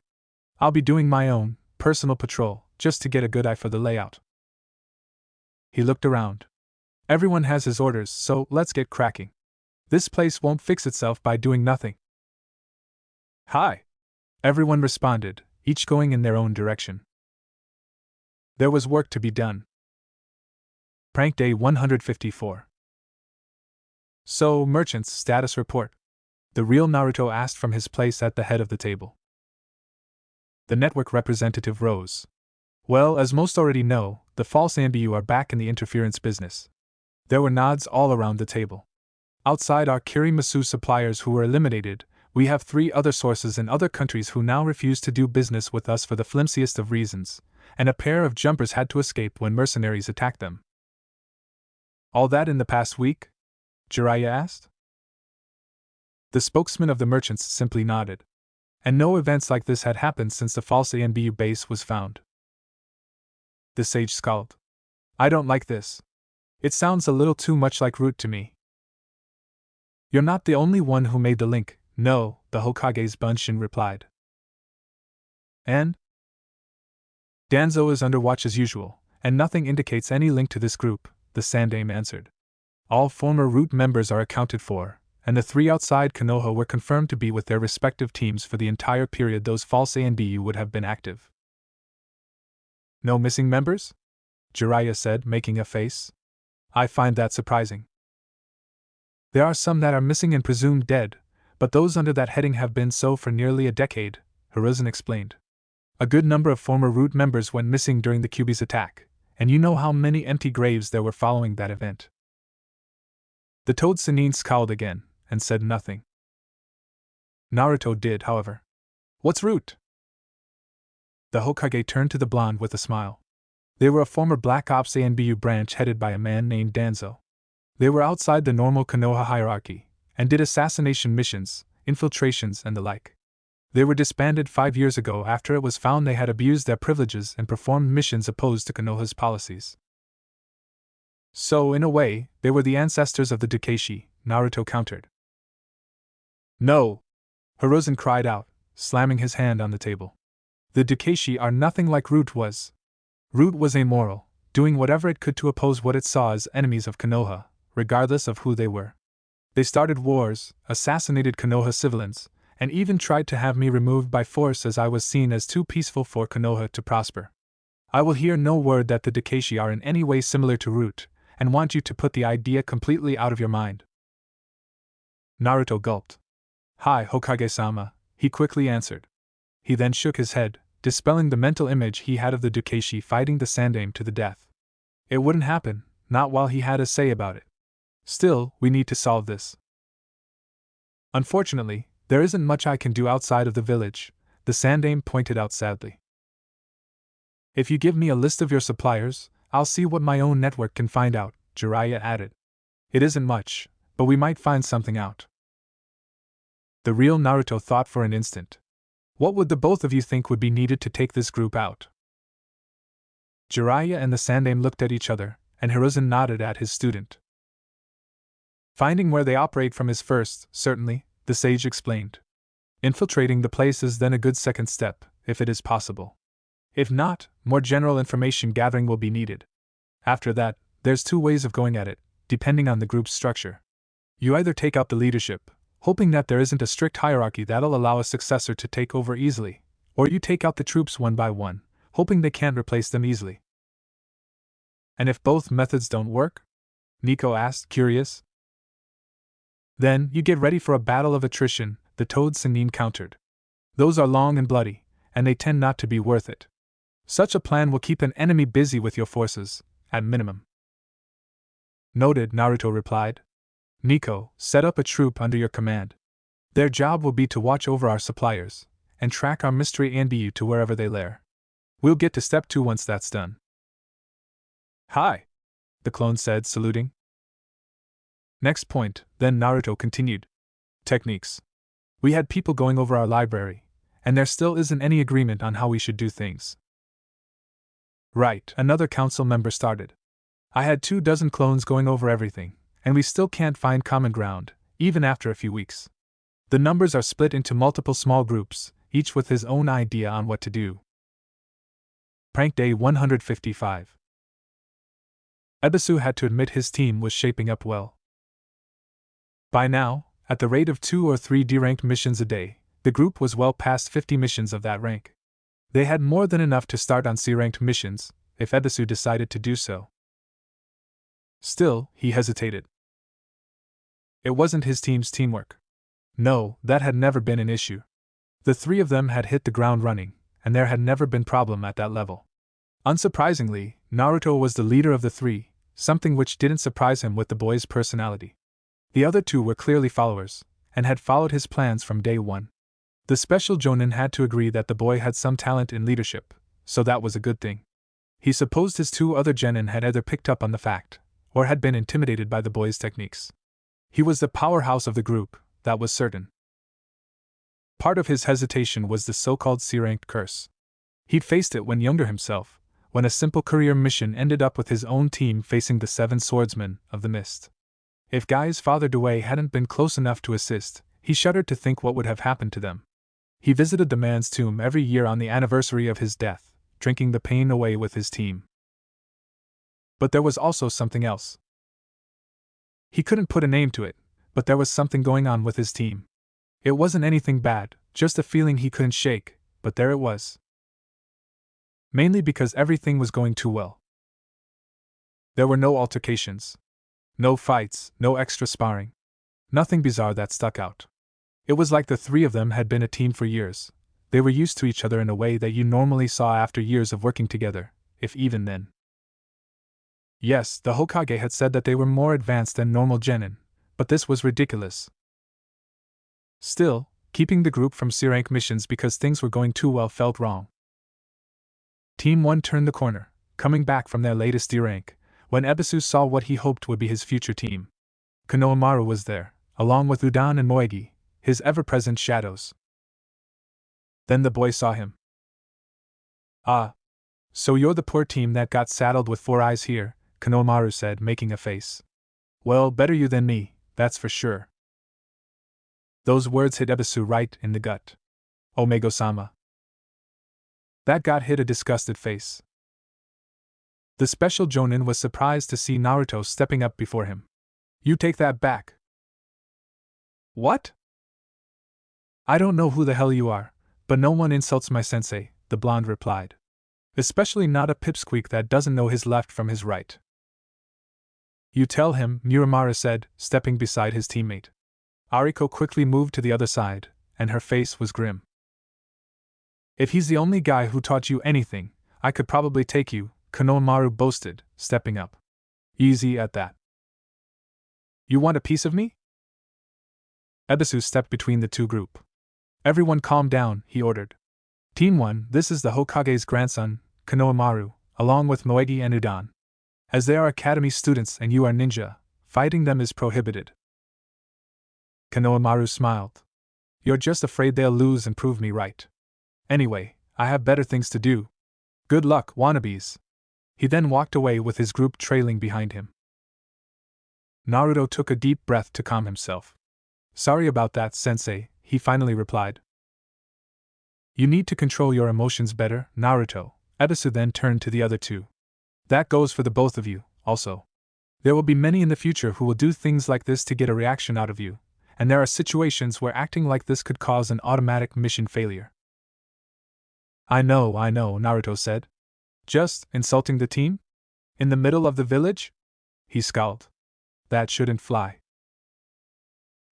I'll be doing my own personal patrol, just to get a good eye for the layout. He looked around. Everyone has his orders, so let's get cracking. This place won't fix itself by doing nothing. Hi! Everyone responded, each going in their own direction. There was work to be done. Prank Day 154. So, merchants, status report. The real Naruto asked from his place at the head of the table. The network representative rose. Well, as most already know, the false Anbu are back in the interference business. There were nods all around the table. Outside our Kirimasu suppliers who were eliminated, we have 3 other sources in other countries who now refuse to do business with us for the flimsiest of reasons, and a pair of jumpers had to escape when mercenaries attacked them. All that in the past week? Jiraiya asked. The spokesman of the merchants simply nodded. And no events like this had happened since the false ANBU base was found. The sage scowled. I don't like this. It sounds a little too much like Root to me. You're not the only one who made the link. No, the Hokage's Bunshin replied. And? Danzo is under watch as usual, and nothing indicates any link to this group, the Sandaime answered. All former Root members are accounted for, and the 3 outside Konoha were confirmed to be with their respective teams for the entire period those false ANBU would have been active. No missing members? Jiraiya said, making a face. I find that surprising. There are some that are missing and presumed dead, but those under that heading have been so for nearly a decade, Hiruzen explained. A good number of former Root members went missing during the Kyuubi's attack, and you know how many empty graves there were following that event. The Toad Sannin scowled again, and said nothing. Naruto did, however. What's Root? The Hokage turned to the blonde with a smile. They were a former Black Ops ANBU branch headed by a man named Danzo. They were outside the normal Konoha hierarchy, and did assassination missions, infiltrations, and the like. They were disbanded 5 years ago after it was found they had abused their privileges and performed missions opposed to Konoha's policies. So, in a way, they were the ancestors of the Dukeishi, Naruto countered. No! Hiruzen cried out, slamming his hand on the table. The Dukeishi are nothing like Root was. Root was amoral, doing whatever it could to oppose what it saw as enemies of Konoha, regardless of who they were. They started wars, assassinated Konoha civilians, and even tried to have me removed by force as I was seen as too peaceful for Konoha to prosper. I will hear no word that the Dukeishi are in any way similar to Root, and want you to put the idea completely out of your mind. Naruto gulped. Hi, Hokage-sama, he quickly answered. He then shook his head, dispelling the mental image he had of the Dukeishi fighting the Sandaime to the death. It wouldn't happen, not while he had a say about it. Still, we need to solve this. Unfortunately, there isn't much I can do outside of the village, the Sandaime pointed out sadly. If you give me a list of your suppliers, I'll see what my own network can find out, Jiraiya added. It isn't much, but we might find something out. The real Naruto thought for an instant. What would the both of you think would be needed to take this group out? Jiraiya and the Sandaime looked at each other, and Hiruzen nodded at his student. Finding where they operate from is first, certainly, the sage explained. Infiltrating the place is then a good second step, if it is possible. If not, more general information gathering will be needed. After that, there's 2 ways of going at it, depending on the group's structure. You either take out the leadership, hoping that there isn't a strict hierarchy that'll allow a successor to take over easily, or you take out the troops one by one, hoping they can't replace them easily. And if both methods don't work? Nico asked, curious. Then, you get ready for a battle of attrition, the Toad Sannin countered. Those are long and bloody, and they tend not to be worth it. Such a plan will keep an enemy busy with your forces, at minimum. Noted, Naruto replied. Nico, set up a troop under your command. Their job will be to watch over our suppliers, and track our mystery ANBU to wherever they lair. We'll get to step 2 once that's done. Hi! The clone said, saluting. Next point, then Naruto continued. Techniques. We had people going over our library, and there still isn't any agreement on how we should do things. Right, another council member started. I had 24 clones going over everything, and we still can't find common ground, even after a few weeks. The numbers are split into multiple small groups, each with his own idea on what to do. Prank Day 155. Ebisu had to admit his team was shaping up well. By now, at the rate of 2 or 3 D-ranked missions a day, the group was well past 50 missions of that rank. They had more than enough to start on C-ranked missions, if Ebisu decided to do so. Still, he hesitated. It wasn't his team's teamwork. No, that had never been an issue. The 3 of them had hit the ground running, and there had never been problem at that level. Unsurprisingly, Naruto was the leader of the 3, something which didn't surprise him with the boy's personality. The other 2 were clearly followers, and had followed his plans from day 1. The special Jonin had to agree that the boy had some talent in leadership, so that was a good thing. He supposed his 2 other genin had either picked up on the fact, or had been intimidated by the boy's techniques. He was the powerhouse of the group, that was certain. Part of his hesitation was the so-called C-ranked curse. He'd faced it when younger himself, when a simple career mission ended up with his own team facing the 7 swordsmen of the mist. If Guy's father Dewey hadn't been close enough to assist, he shuddered to think what would have happened to them. He visited the man's tomb every year on the anniversary of his death, drinking the pain away with his team. But there was also something else. He couldn't put a name to it, but there was something going on with his team. It wasn't anything bad, just a feeling he couldn't shake, but there it was. Mainly because everything was going too well. There were no altercations. No fights, no extra sparring. Nothing bizarre that stuck out. It was like the 3 of them had been a team for years. They were used to each other in a way that you normally saw after years of working together, if even then. Yes, the Hokage had said that they were more advanced than normal genin, but this was ridiculous. Still, keeping the group from C-rank missions because things were going too well felt wrong. Team 1 turned the corner, coming back from their latest D-rank, when Ebisu saw what he hoped would be his future team. Konohamaru was there, along with Udan and Moegi, his ever-present shadows. Then the boy saw him. Ah. So you're the poor team that got saddled with 4 eyes here, Konohamaru said, making a face. Well, better you than me, that's for sure. Those words hit Ebisu right in the gut. Omego-sama. That got hit a disgusted face. The special Jonin was surprised to see Naruto stepping up before him. You take that back. What? I don't know who the hell you are, but no one insults my sensei, the blonde replied. Especially not a pipsqueak that doesn't know his left from his right. You tell him, Muramura said, stepping beside his teammate. Ariko quickly moved to the other side, and her face was grim. If he's the only guy who taught you anything, I could probably take you, Konohamaru boasted, stepping up. Easy at that. You want a piece of me? Ebisu stepped between the 2 group. Everyone calm down, he ordered. Team 1, this is the Hokage's grandson, Konohamaru, along with Moegi and Udan. As they are academy students and you are ninja, fighting them is prohibited. Konohamaru smiled. You're just afraid they'll lose and prove me right. Anyway, I have better things to do. Good luck, wannabes. He then walked away with his group trailing behind him. Naruto took a deep breath to calm himself. Sorry about that, sensei, he finally replied. You need to control your emotions better, Naruto. Ebisu then turned to the other 2. That goes for the both of you, also. There will be many in the future who will do things like this to get a reaction out of you, and there are situations where acting like this could cause an automatic mission failure. I know, Naruto said. Just insulting the team? In the middle of the village? He scowled. That shouldn't fly.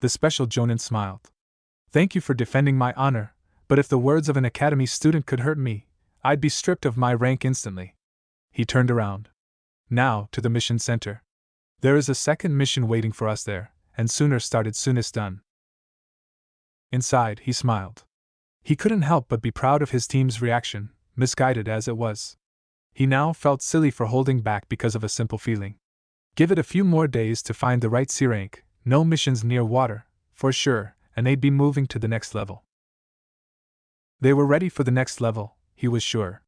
The special Jonin smiled. Thank you for defending my honor, but if the words of an academy student could hurt me, I'd be stripped of my rank instantly. He turned around. Now, to the mission center. There is a second mission waiting for us there, and sooner started soonest done. Inside, he smiled. He couldn't help but be proud of his team's reaction, misguided as it was. He now felt silly for holding back because of a simple feeling. Give it a few more days to find the right sea rank, no missions near water, for sure, and they'd be moving to the next level. They were ready for the next level, he was sure.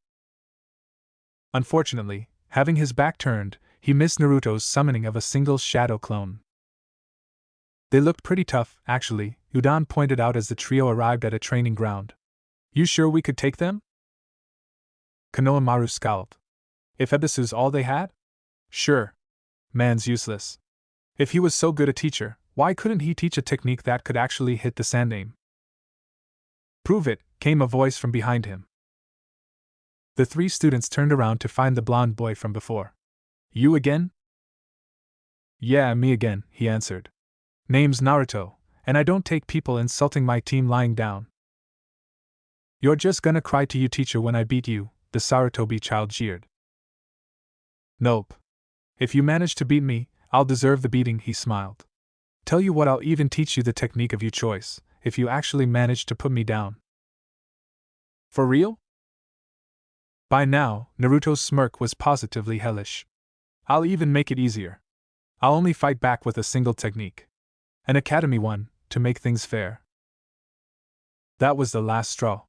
Unfortunately, having his back turned, he missed Naruto's summoning of a single shadow clone. They looked pretty tough, actually, Udon pointed out as the trio arrived at a training ground. You sure we could take them? Konohamaru scowled. If Ebisu's all they had? Sure. Man's useless. If he was so good a teacher, why couldn't he teach a technique that could actually hit the sand aim? Prove it, came a voice from behind him. The three students turned around to find the blonde boy from before. You again? Yeah, me again, he answered. Name's Naruto, and I don't take people insulting my team lying down. You're just gonna cry to you teacher when I beat you, the Sarutobi child jeered. Nope. If you manage to beat me, I'll deserve the beating, he smiled. Tell you what, I'll even teach you the technique of your choice, if you actually manage to put me down. For real? By now, Naruto's smirk was positively hellish. I'll even make it easier. I'll only fight back with a single technique. An academy one, to make things fair. That was the last straw.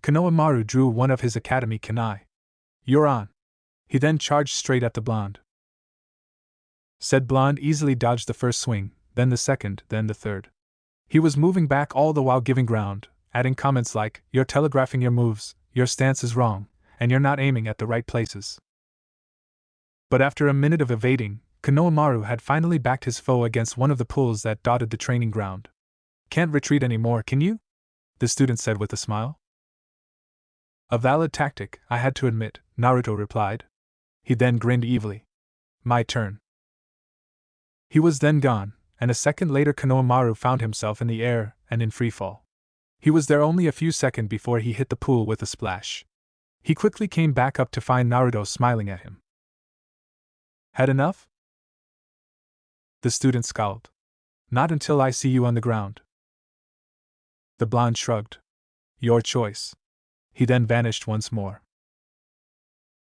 Konohamaru drew one of his academy kunai. You're on. He then charged straight at the blonde. Said blonde easily dodged the first swing, then the second, then the third. He was moving back all the while giving ground, adding comments like, you're telegraphing your moves, your stance is wrong, and you're not aiming at the right places. But after a minute of evading, Konohamaru had finally backed his foe against one of the pools that dotted the training ground. Can't retreat anymore, can you? The student said with a smile. A valid tactic, I had to admit, Naruto replied. He then grinned evilly. My turn. He was then gone, and a second later Konohamaru found himself in the air and in freefall. He was there only a few seconds before he hit the pool with a splash. He quickly came back up to find Naruto smiling at him. Had enough? The student scowled. Not until I see you on the ground. The blonde shrugged. Your choice. He then vanished once more.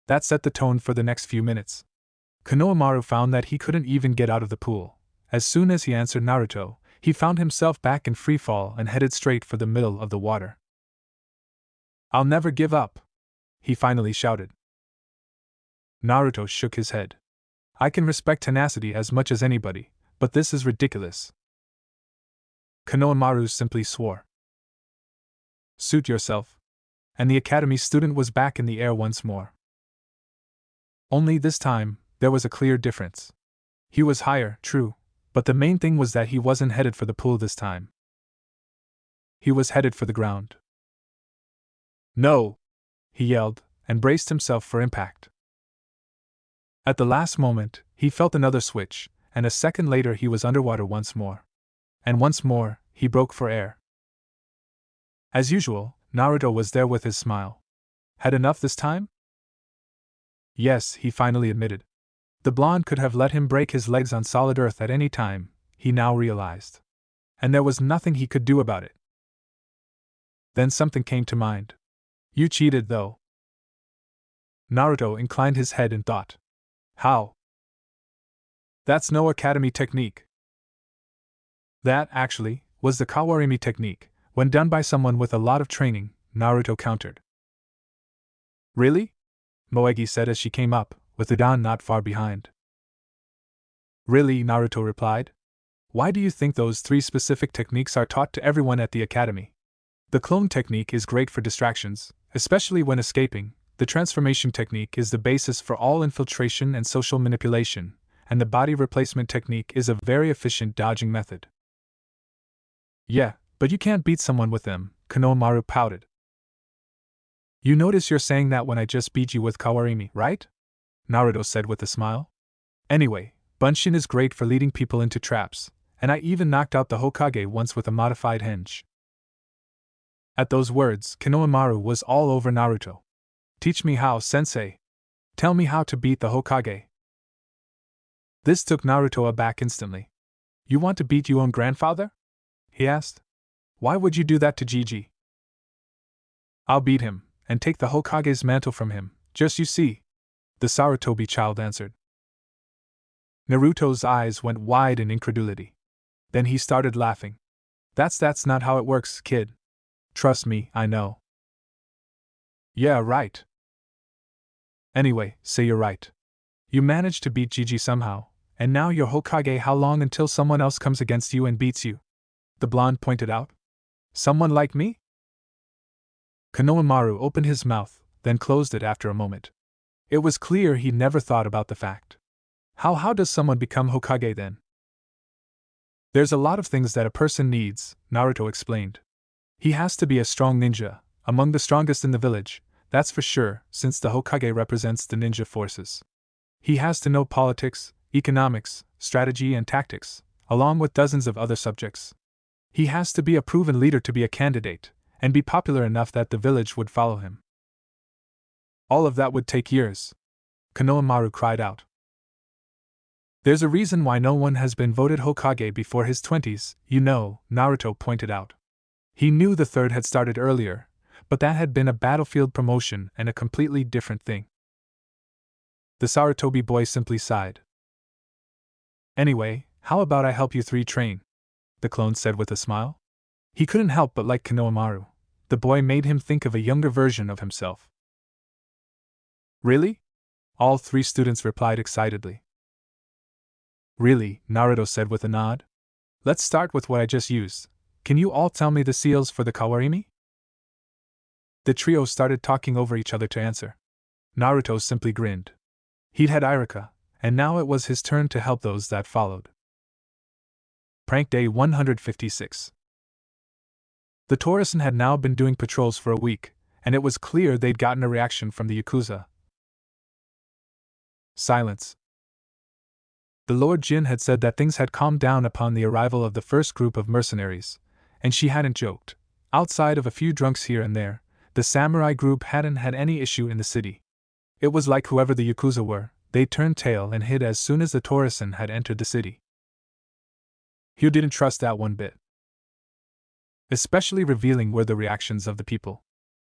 That set the tone for the next few minutes. Konohamaru found that he couldn't even get out of the pool. As soon as he answered Naruto, he found himself back in freefall and headed straight for the middle of the water. I'll never give up, he finally shouted. Naruto shook his head. I can respect tenacity as much as anybody, but this is ridiculous. Konohamaru simply swore. Suit yourself. And the academy student was back in the air once more. Only this time, there was a clear difference. He was higher, true, but the main thing was that he wasn't headed for the pool this time. He was headed for the ground. No! He yelled, and braced himself for impact. At the last moment, he felt another switch, and a second later he was underwater once more. And once more, he broke for air. As usual, Naruto was there with his smile. Had enough this time? Yes, he finally admitted. The blonde could have let him break his legs on solid earth at any time, he now realized. And there was nothing he could do about it. Then something came to mind. You cheated, though. Naruto inclined his head in thought. How? That's no academy technique. That, actually, was the Kawarimi technique, when done by someone with a lot of training, Naruto countered. Really? Moegi said as she came up, with Udon not far behind. Really, Naruto replied. Why do you think those 3 specific techniques are taught to everyone at the academy? The clone technique is great for distractions, especially when escaping. The transformation technique is the basis for all infiltration and social manipulation, and the body replacement technique is a very efficient dodging method. Yeah, but you can't beat someone with them, Konohamaru pouted. You notice you're saying that when I just beat you with Kawarimi, right? Naruto said with a smile. Anyway, Bunshin is great for leading people into traps, and I even knocked out the Hokage once with a modified henge. At those words, Konohamaru was all over Naruto. Teach me how, sensei. Tell me how to beat the Hokage. This took Naruto aback instantly. You want to beat your own grandfather? He asked. Why would you do that to Gigi? I'll beat him, and take the Hokage's mantle from him, just you see, the Sarutobi child answered. Naruto's eyes went wide in incredulity. Then he started laughing. That's not how it works, kid. Trust me, I know. Yeah, right. Anyway, say you're right. You managed to beat Gigi somehow, and now you're Hokage. How long until someone else comes against you and beats you? The blonde pointed out. Someone like me? Konohamaru opened his mouth, then closed it after a moment. It was clear he never thought about the fact. How does someone become Hokage then? There's a lot of things that a person needs, Naruto explained. He has to be a strong ninja, among the strongest in the village, that's for sure, since the Hokage represents the ninja forces. He has to know politics, economics, strategy and tactics, along with dozens of other subjects. He has to be a proven leader to be a candidate, and be popular enough that the village would follow him. All of that would take years. Konohamaru cried out. There's a reason why no one has been voted Hokage before his 20s, you know, Naruto pointed out. He knew the third had started earlier, but that had been a battlefield promotion and a completely different thing. The Sarutobi boy simply sighed. Anyway, how about I help you three train? The clone said with a smile. He couldn't help but like Konohamaru. The boy made him think of a younger version of himself. Really? All three students replied excitedly. Really, Naruto said with a nod. Let's start with what I just used. Can you all tell me the seals for the Kawarimi? The trio started talking over each other to answer. Naruto simply grinned. He'd had Iruka, and now it was his turn to help those that followed. Prank Day 156. The Tourisan had now been doing patrols for a week, and it was clear they'd gotten a reaction from the Yakuza. Silence. The Lord Jin had said that things had calmed down upon the arrival of the first group of mercenaries, and she hadn't joked. Outside of a few drunks here and there, the samurai group hadn't had any issue in the city. It was like whoever the Yakuza were, they turned tail and hid as soon as the Tourisan had entered the city. Hugh didn't trust that one bit. Especially revealing were the reactions of the people.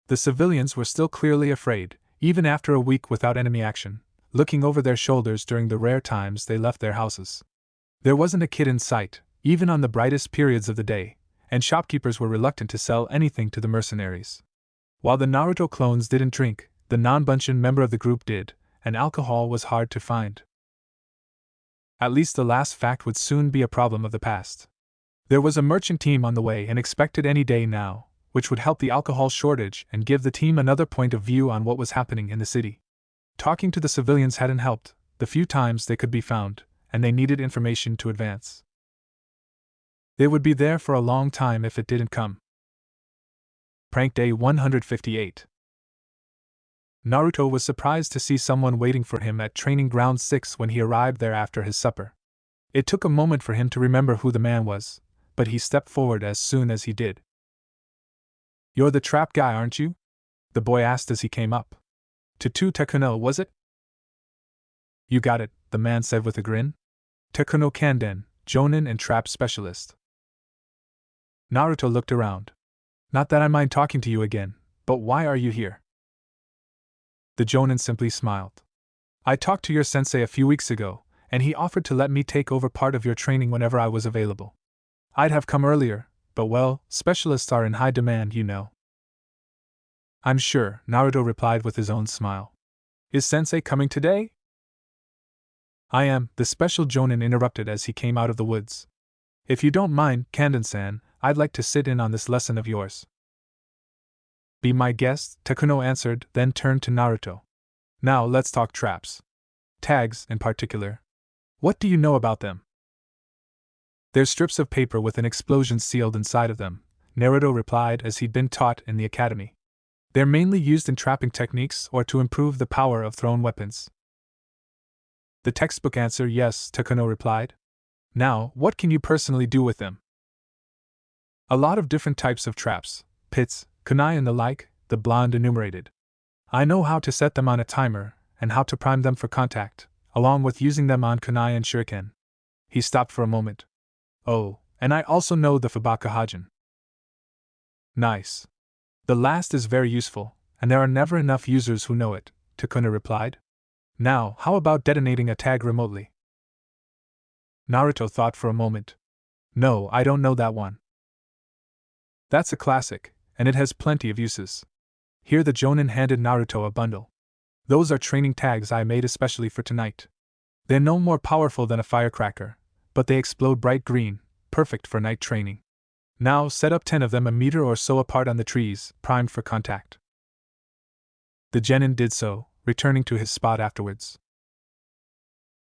The civilians were still clearly afraid, even after a week without enemy action, looking over their shoulders during the rare times they left their houses. There wasn't a kid in sight, even on the brightest periods of the day, and shopkeepers were reluctant to sell anything to the mercenaries. While the Naruto clones didn't drink, the non-Bunshin member of the group did, and alcohol was hard to find. At least the last fact would soon be a problem of the past. There was a merchant team on the way and expected any day now, which would help the alcohol shortage and give the team another point of view on what was happening in the city. Talking to the civilians hadn't helped, the few times they could be found, and they needed information to advance. They would be there for a long time if it didn't come. Prank Day 158. Naruto was surprised to see someone waiting for him at Training Ground 6 when he arrived there after his supper. It took a moment for him to remember who the man was, but he stepped forward as soon as he did. You're the trap guy, aren't you? The boy asked as he came up. To Tekuno, was it? You got it, the man said with a grin. Tekuno Kanden, Jonin and trap specialist. Naruto looked around. Not that I mind talking to you again, but why are you here? The Jonin simply smiled. I talked to your sensei a few weeks ago, and he offered to let me take over part of your training whenever I was available. I'd have come earlier, but well, specialists are in high demand, you know. I'm sure, Naruto replied with his own smile. Is sensei coming today? I am, the special Jonin interrupted as he came out of the woods. If you don't mind, Kanden-san, I'd like to sit in on this lesson of yours. Be my guest, Tekuno answered, then turned to Naruto. Now let's talk traps. Tags, in particular. What do you know about them? They're strips of paper with an explosion sealed inside of them, Naruto replied as he'd been taught in the academy. They're mainly used in trapping techniques or to improve the power of thrown weapons. The textbook answer, yes, Tekuno replied. Now, what can you personally do with them? A lot of different types of traps, pits, kunai and the like, the blonde enumerated. I know how to set them on a timer, and how to prime them for contact, along with using them on kunai and shuriken. He stopped for a moment. Oh, and I also know the Fubaka Hajin. Nice. The last is very useful, and there are never enough users who know it, Tekuno replied. Now, how about detonating a tag remotely? Naruto thought for a moment. No, I don't know that one. That's a classic, and it has plenty of uses. Here the Jonin handed Naruto a bundle. Those are training tags I made especially for tonight. They're no more powerful than a firecracker, but they explode bright green, perfect for night training. Now set up 10 of them a meter or so apart on the trees, primed for contact. The genin did so, returning to his spot afterwards.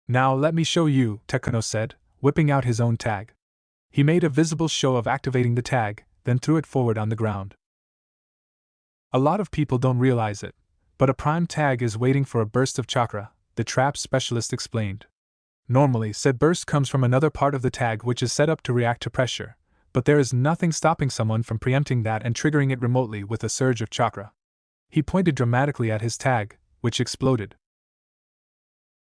Now let me show you, Takuno said, whipping out his own tag. He made a visible show of activating the tag, then threw it forward on the ground. A lot of people don't realize it, but a prime tag is waiting for a burst of chakra, the trap specialist explained. Normally, said burst comes from another part of the tag which is set up to react to pressure, but there is nothing stopping someone from preempting that and triggering it remotely with a surge of chakra. He pointed dramatically at his tag, which exploded.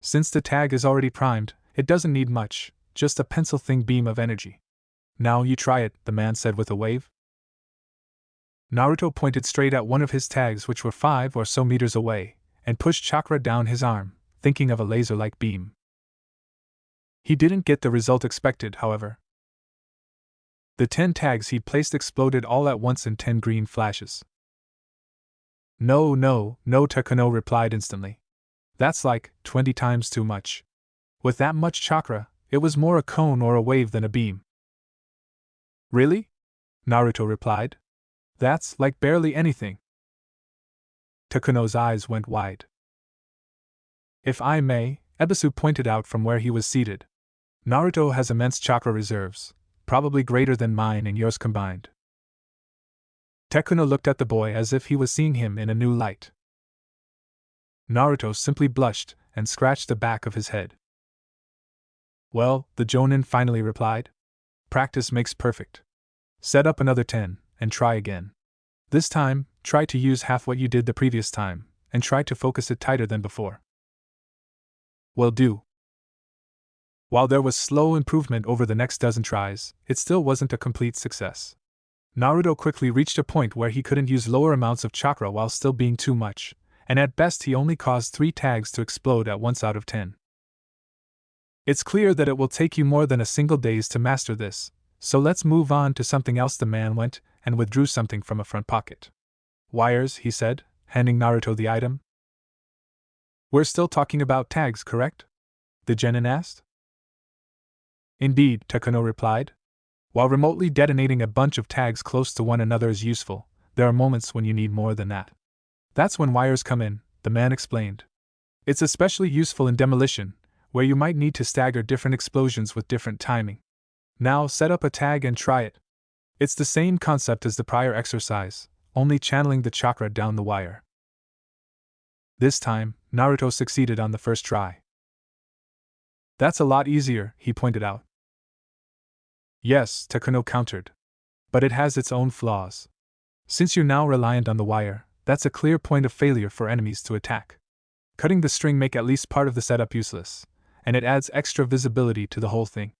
Since the tag is already primed, it doesn't need much, just a pencil-thin beam of energy. Now you try it, the man said with a wave. Naruto pointed straight at one of his tags which were 5 or so meters away, and pushed chakra down his arm, thinking of a laser-like beam. He didn't get the result expected, however. The 10 tags he placed exploded all at once in 10 green flashes. No, Takuno replied instantly. That's like 20 times too much. With that much chakra, it was more a cone or a wave than a beam. Really? Naruto replied. That's like barely anything. Takuno's eyes went wide. If I may, Ebisu pointed out from where he was seated. Naruto has immense chakra reserves, probably greater than mine and yours combined. Takuno looked at the boy as if he was seeing him in a new light. Naruto simply blushed and scratched the back of his head. Well, the Jonin finally replied. Practice makes perfect. Set up another 10, and try again. This time, try to use half what you did the previous time, and try to focus it tighter than before. Will do. While there was slow improvement over the next dozen tries, it still wasn't a complete success. Naruto quickly reached a point where he couldn't use lower amounts of chakra while still being too much, and at best he only caused 3 tags to explode at once out of 10. It's clear that it will take you more than a single days to master this, so let's move on to something else. The man went and withdrew something from a front pocket. Wires, he said, handing Naruto the item. We're still talking about tags, correct? The genin asked. Indeed, Takuno replied. While remotely detonating a bunch of tags close to one another is useful, there are moments when you need more than that. That's when wires come in, the man explained. It's especially useful in demolition, where you might need to stagger different explosions with different timing. Now set up a tag and try it. It's the same concept as the prior exercise, only channeling the chakra down the wire. This time, Naruto succeeded on the first try. That's a lot easier, he pointed out. Yes, Takuno countered. But it has its own flaws. Since you're now reliant on the wire, that's a clear point of failure for enemies to attack. Cutting the string makes at least part of the setup useless, and it adds extra visibility to the whole thing.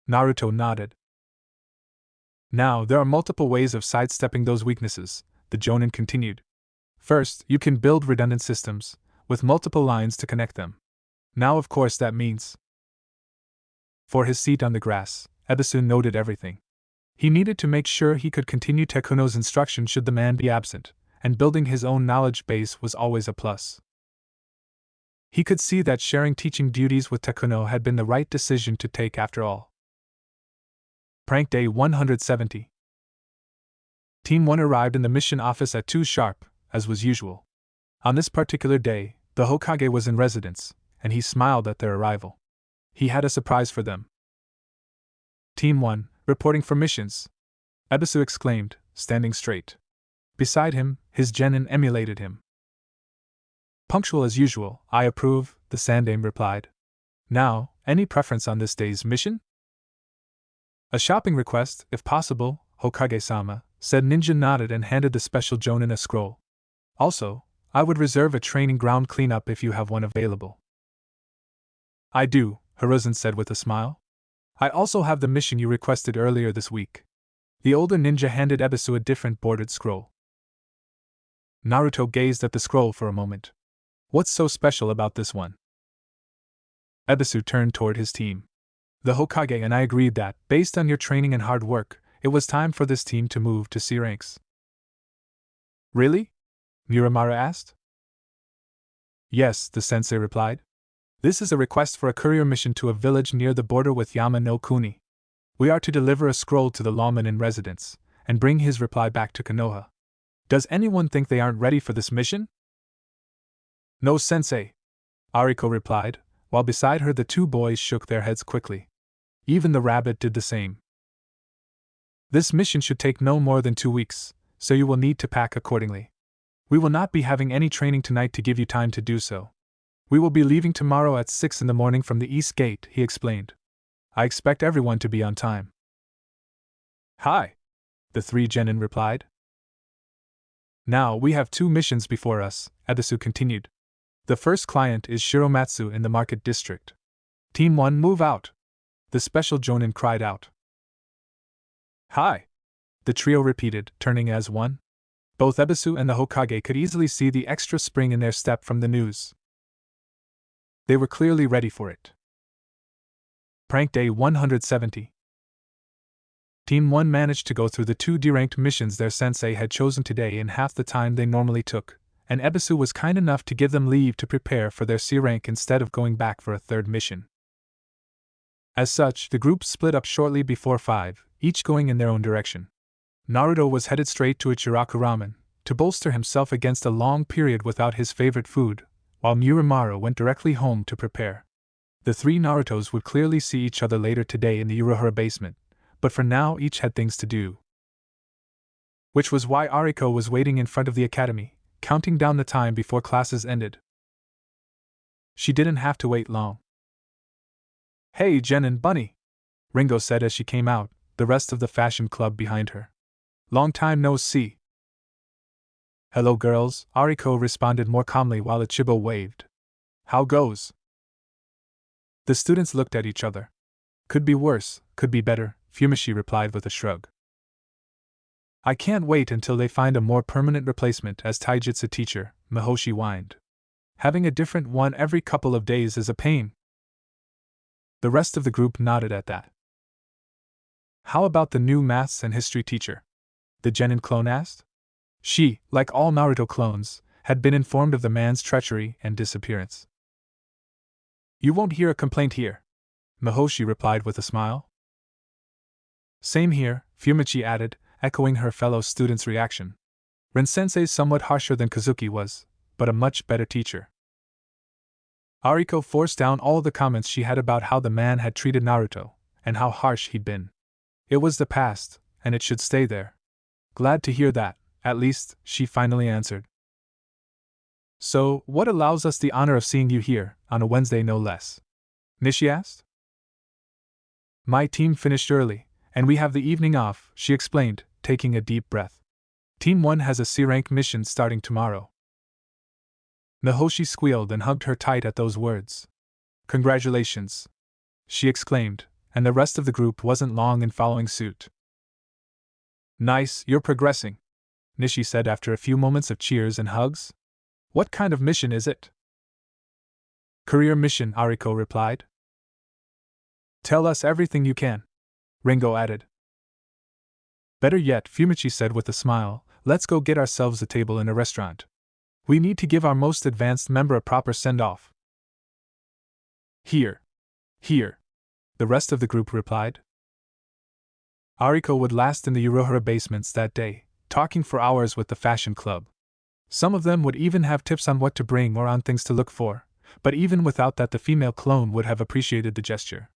Naruto nodded. Now, there are multiple ways of sidestepping those weaknesses, the Jonin continued. First, you can build redundant systems, with multiple lines to connect them. Now, of course, that means. For his seat on the grass, Ebisu noted everything. He needed to make sure he could continue Takuno's instruction should the man be absent, and building his own knowledge base was always a plus. He could see that sharing teaching duties with Takuno had been the right decision to take after all. Prank Day 170. Team 1 arrived in the mission office at 2 sharp, as was usual. On this particular day, the Hokage was in residence, and he smiled at their arrival. He had a surprise for them. Team 1, reporting for missions, Ebisu exclaimed, standing straight. Beside him, his genin emulated him. Punctual as usual, I approve, the Sandame replied. Now, any preference on this day's mission? A shopping request, if possible, Hokage-sama, said. Ninja nodded and handed the special jonin a scroll. Also, I would reserve a training ground cleanup if you have one available. I do, Hiruzen said with a smile. I also have the mission you requested earlier this week. The older ninja handed Ebisu a different bordered scroll. Naruto gazed at the scroll for a moment. What's so special about this one? Ebisu turned toward his team. The Hokage and I agreed that, based on your training and hard work, it was time for this team to move to C ranks. Really? Miramara asked. Yes, the sensei replied. This is a request for a courier mission to a village near the border with Yama no Kuni. We are to deliver a scroll to the lawman in residence, and bring his reply back to Konoha. Does anyone think they aren't ready for this mission? No, sensei, Ariko replied, while beside her the two boys shook their heads quickly. Even the rabbit did the same. This mission should take no more than 2 weeks, so you will need to pack accordingly. We will not be having any training tonight to give you time to do so. We will be leaving tomorrow at 6 in the morning from the East Gate, he explained. I expect everyone to be on time. Hi, the three genin replied. Now we have 2 missions before us, Ebisu continued. The first client is Shiromatsu in the market district. Team 1 move out. The special jonin cried out. Hi, the trio repeated, turning as one. Both Ebisu and the Hokage could easily see the extra spring in their step from the news. They were clearly ready for it. Prank Day 170. Team 1 managed to go through the 2 D-ranked missions their sensei had chosen today in half the time they normally took, and Ebisu was kind enough to give them leave to prepare for their C rank instead of going back for a 3rd mission. As such, the group split up shortly before 5, each going in their own direction. Naruto was headed straight to Ichiraku Ramen, to bolster himself against a long period without his favorite food, while Miramaro went directly home to prepare. The 3 Narutos would clearly see each other later today in the Uruhara basement, but for now each had things to do. Which was why Ariko was waiting in front of the academy, counting down the time before classes ended. She didn't have to wait long. Hey Jen and Bunny, Ringo said as she came out, the rest of the fashion club behind her. Long time no see. Hello girls, Ariko responded more calmly while Ichibo waved. How goes? The students looked at each other. Could be worse, could be better, Fumishi replied with a shrug. I can't wait until they find a more permanent replacement as taijutsu teacher, Mihoshi whined. Having a different one every couple of days is a pain. The rest of the group nodded at that. How about the new maths and history teacher? The genin clone asked. She, like all Naruto clones, had been informed of the man's treachery and disappearance. You won't hear a complaint here, Mihoshi replied with a smile. Same here, Fumichi added, echoing her fellow students' reaction. Ren-sensei's somewhat harsher than Kazuki was, but a much better teacher. Ariko forced down all the comments she had about how the man had treated Naruto, and how harsh he'd been. It was the past, and it should stay there. Glad to hear that, at least, she finally answered. So, what allows us the honor of seeing you here, on a Wednesday no less? Nishi asked. My team finished early, and we have the evening off, she explained, taking a deep breath. Team 1 has a C-rank mission starting tomorrow. Mihoshi squealed and hugged her tight at those words. Congratulations, she exclaimed, and the rest of the group wasn't long in following suit. Nice, you're progressing, Nishi said after a few moments of cheers and hugs. What kind of mission is it? Career mission, Ariko replied. Tell us everything you can, Ringo added. Better yet, Fumichi said with a smile, let's go get ourselves a table in a restaurant. We need to give our most advanced member a proper send-off. Here. The rest of the group replied. Ariko would last in the Uruhara basements that day, talking for hours with the fashion club. Some of them would even have tips on what to bring or on things to look for, but even without that the female clone would have appreciated the gesture.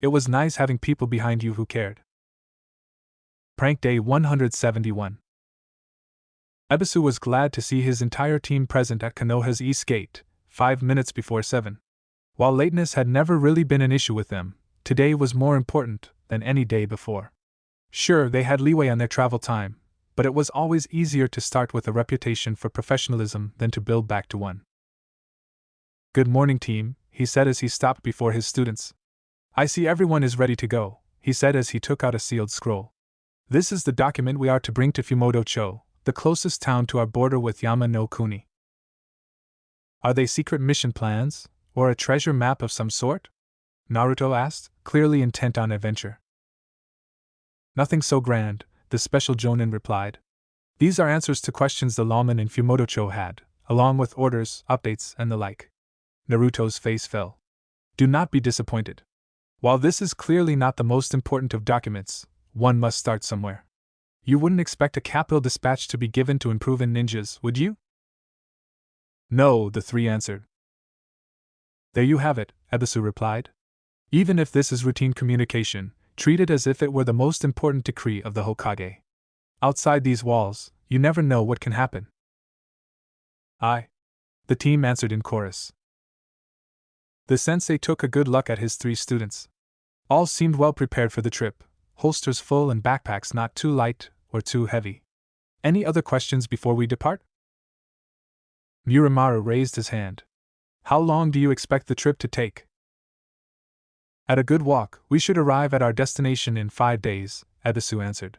It was nice having people behind you who cared. Prank Day 171. Ebisu was glad to see his entire team present at Konoha's East Gate, 5 minutes before 7. While lateness had never really been an issue with them, today was more important than any day before. Sure, they had leeway on their travel time, but it was always easier to start with a reputation for professionalism than to build back to one. Good morning, team, he said as he stopped before his students. I see everyone is ready to go, he said as he took out a sealed scroll. This is the document we are to bring to Fumoto-cho, the closest town to our border with Yama no Kuni. Are they secret mission plans, or a treasure map of some sort? Naruto asked, clearly intent on adventure. Nothing so grand, the special Jonin replied. These are answers to questions the lawman in Fumotocho had, along with orders, updates, and the like. Naruto's face fell. Do not be disappointed. While this is clearly not the most important of documents, one must start somewhere. You wouldn't expect a capital dispatch to be given to improve in ninjas, would you? No, the three answered. There you have it, Ebisu replied. Even if this is routine communication, treat it as if it were the most important decree of the Hokage. Outside these walls, you never know what can happen. Aye. The team answered in chorus. The sensei took a good look at his three students. All seemed well prepared for the trip, holsters full and backpacks not too light or too heavy. Any other questions before we depart? Muramaru raised his hand. How long do you expect the trip to take? At a good walk, we should arrive at our destination in 5 days, Ebisu answered.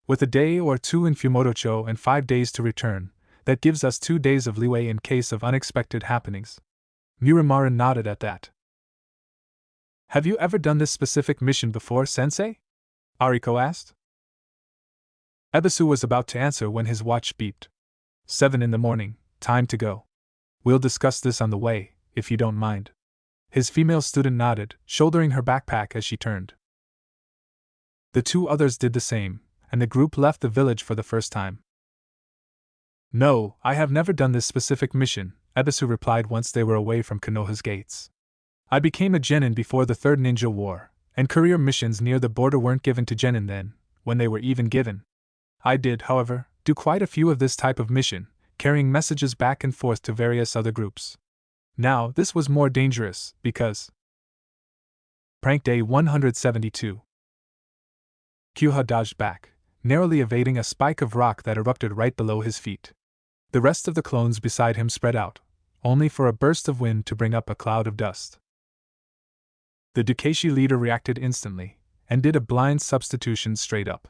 With a day or two in Fumotocho and 5 days to return, that gives us 2 days of leeway in case of unexpected happenings. Muramaru nodded at that. Have you ever done this specific mission before, Sensei? Ariko asked. Ebisu was about to answer when his watch beeped. 7 in the morning, time to go. We'll discuss this on the way, if you don't mind. His female student nodded, shouldering her backpack as she turned. The 2 others did the same, and the group left the village for the first time. No, I have never done this specific mission, Ebisu replied once they were away from Konoha's gates. I became a genin before the Third Ninja War, and career missions near the border weren't given to genin then, when they were even given. I did, however, do quite a few of this type of mission, carrying messages back and forth to various other groups. Now, this was more dangerous, because... Prank Day 172. Kyuha dodged back, narrowly evading a spike of rock that erupted right below his feet. The rest of the clones beside him spread out, only for a burst of wind to bring up a cloud of dust. The Dukashi leader reacted instantly, and did a blind substitution straight up.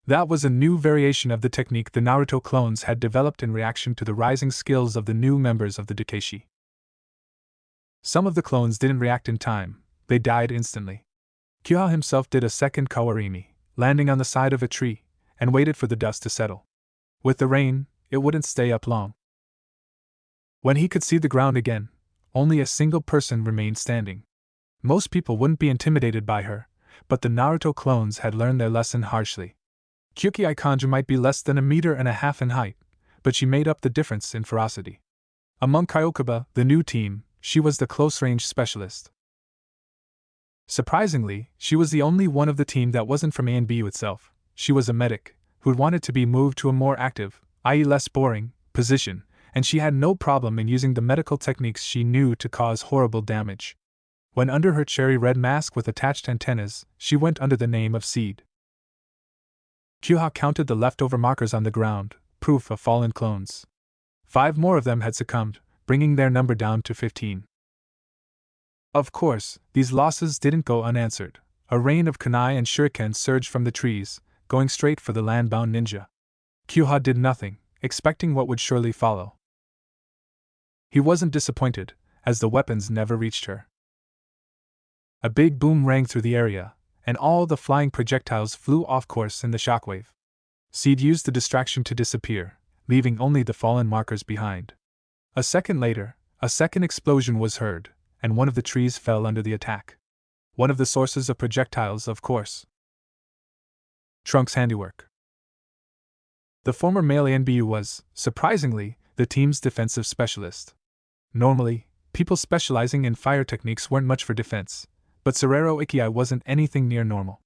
That was a new variation of the technique the Naruto clones had developed in reaction to the rising skills of the new members of the Dukashi. Some of the clones didn't react in time, they died instantly. Kyuha himself did a second kawarimi, landing on the side of a tree, and waited for the dust to settle. With the rain, it wouldn't stay up long. When he could see the ground again, only a single person remained standing. Most people wouldn't be intimidated by her, but the Naruto clones had learned their lesson harshly. Kyuki Ikonja might be less than 1.5 meters in height, but she made up the difference in ferocity. Among Kyokuba, the new team, she was the close-range specialist. Surprisingly, she was the only one of the team that wasn't from ANBU itself. She was a medic, who'd wanted to be moved to a more active, i.e. less boring, position, and she had no problem in using the medical techniques she knew to cause horrible damage. When under her cherry-red mask with attached antennas, she went under the name of Seed. Kyuha counted the leftover markers on the ground, proof of fallen clones. 5 more of them had succumbed, bringing their number down to 15. Of course, these losses didn't go unanswered. A rain of kunai and shuriken surged from the trees, going straight for the land-bound ninja. Kyuha did nothing, expecting what would surely follow. He wasn't disappointed, as the weapons never reached her. A big boom rang through the area, and all the flying projectiles flew off course in the shockwave. Seed used the distraction to disappear, leaving only the fallen markers behind. A second later, a second explosion was heard, and one of the trees fell under the attack. One of the sources of projectiles, of course. Trunk's handiwork. The former male NBU was, surprisingly, the team's defensive specialist. Normally, people specializing in fire techniques weren't much for defense, but Sorero Ikiai wasn't anything near normal.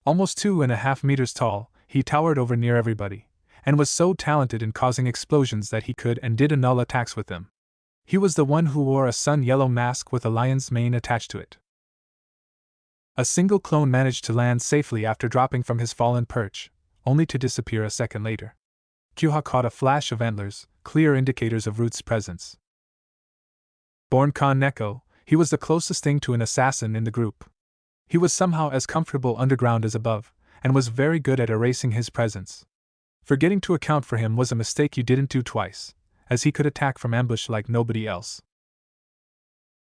Almost 2.5 meters tall, he towered over near everybody, and was so talented in causing explosions that he could and did annul attacks with them. He was the one who wore a sun-yellow mask with a lion's mane attached to it. A single clone managed to land safely after dropping from his fallen perch, only to disappear a second later. Kyuha caught a flash of antlers, clear indicators of Root's presence. Born Kan Neko, he was the closest thing to an assassin in the group. He was somehow as comfortable underground as above, and was very good at erasing his presence. Forgetting to account for him was a mistake you didn't do twice, as he could attack from ambush like nobody else.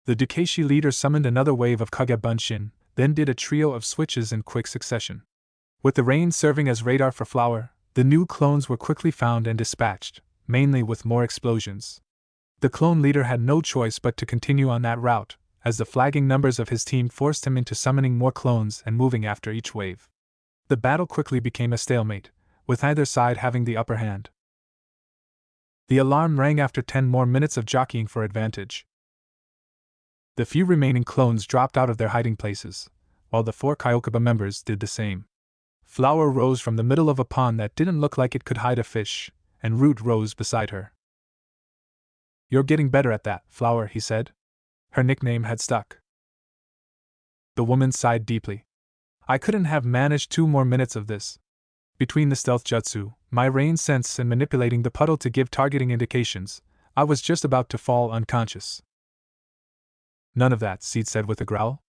The Dukeshi leader summoned another wave of Kagebunshin, then did a trio of switches in quick succession. With the rain serving as radar for Flower, the new clones were quickly found and dispatched, mainly with more explosions. The clone leader had no choice but to continue on that route, as the flagging numbers of his team forced him into summoning more clones and moving after each wave. The battle quickly became a stalemate, with either side having the upper hand. The alarm rang after 10 more minutes of jockeying for advantage. The few remaining clones dropped out of their hiding places, while the 4 Kyokuba members did the same. Flower rose from the middle of a pond that didn't look like it could hide a fish, and Root rose beside her. "You're getting better at that, Flower," he said. Her nickname had stuck. The woman sighed deeply. "I couldn't have managed 2 more minutes of this. Between the stealth jutsu, my rain sense, and manipulating the puddle to give targeting indications, I was just about to fall unconscious." "None of that," Seed said with a growl.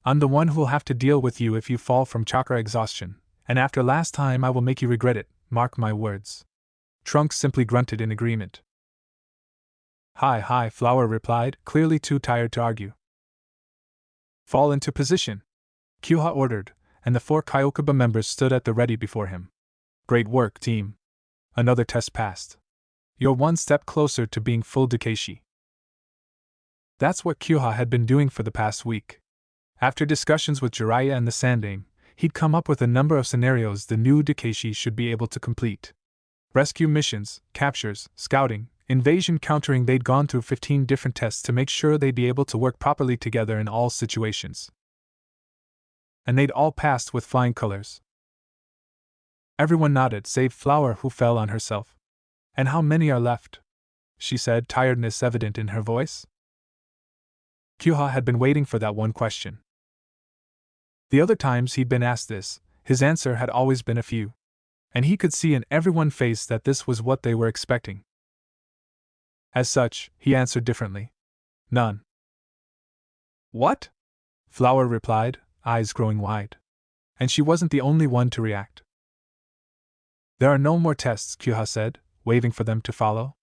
"I'm the one who'll have to deal with you if you fall from chakra exhaustion, and after last time I will make you regret it, mark my words." Trunks simply grunted in agreement. Hi, Flower replied, clearly too tired to argue. "Fall into position," Kyuha ordered, and the 4 Kyokuba members stood at the ready before him. "Great work, team." Another test passed. "You're one step closer to being full Dukeshi." That's what Kyuha had been doing for the past week. After discussions with Jiraiya and the Sandaime, he'd come up with a number of scenarios the new Dukeshi should be able to complete. Rescue missions, captures, scouting, invasion, countering. They'd gone through 15 different tests to make sure they'd be able to work properly together in all situations. And they'd all passed with flying colors. Everyone nodded, save Flower, who fell on herself. "And how many are left?" she said, tiredness evident in her voice. Kyuha had been waiting for that one question. The other times he'd been asked this, his answer had always been a few. And he could see in everyone's face that this was what they were expecting. As such, he answered differently. "None." "What?" Flower replied, eyes growing wide. And she wasn't the only one to react. "There are no more tests," Kyuha said, waving for them to follow.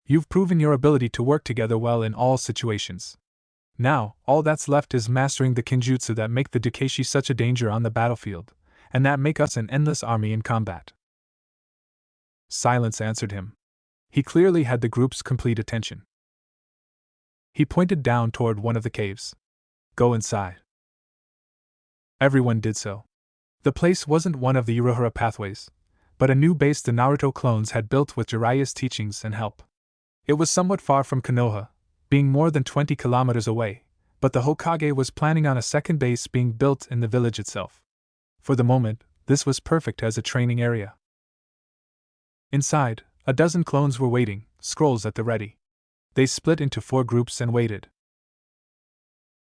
"You've proven your ability to work together well in all situations. Now, all that's left is mastering the kinjutsu that make the Dukeshi such a danger on the battlefield, and that make us an endless army in combat." Silence answered him. He clearly had the group's complete attention. He pointed down toward one of the caves. "Go inside." Everyone did so. The place wasn't one of the Uruhara pathways, but a new base the Naruto clones had built with Jiraiya's teachings and help. It was somewhat far from Konoha, being more than 20 kilometers away, but the Hokage was planning on a second base being built in the village itself. For the moment, this was perfect as a training area. Inside, a dozen clones were waiting, scrolls at the ready. They split into 4 groups and waited.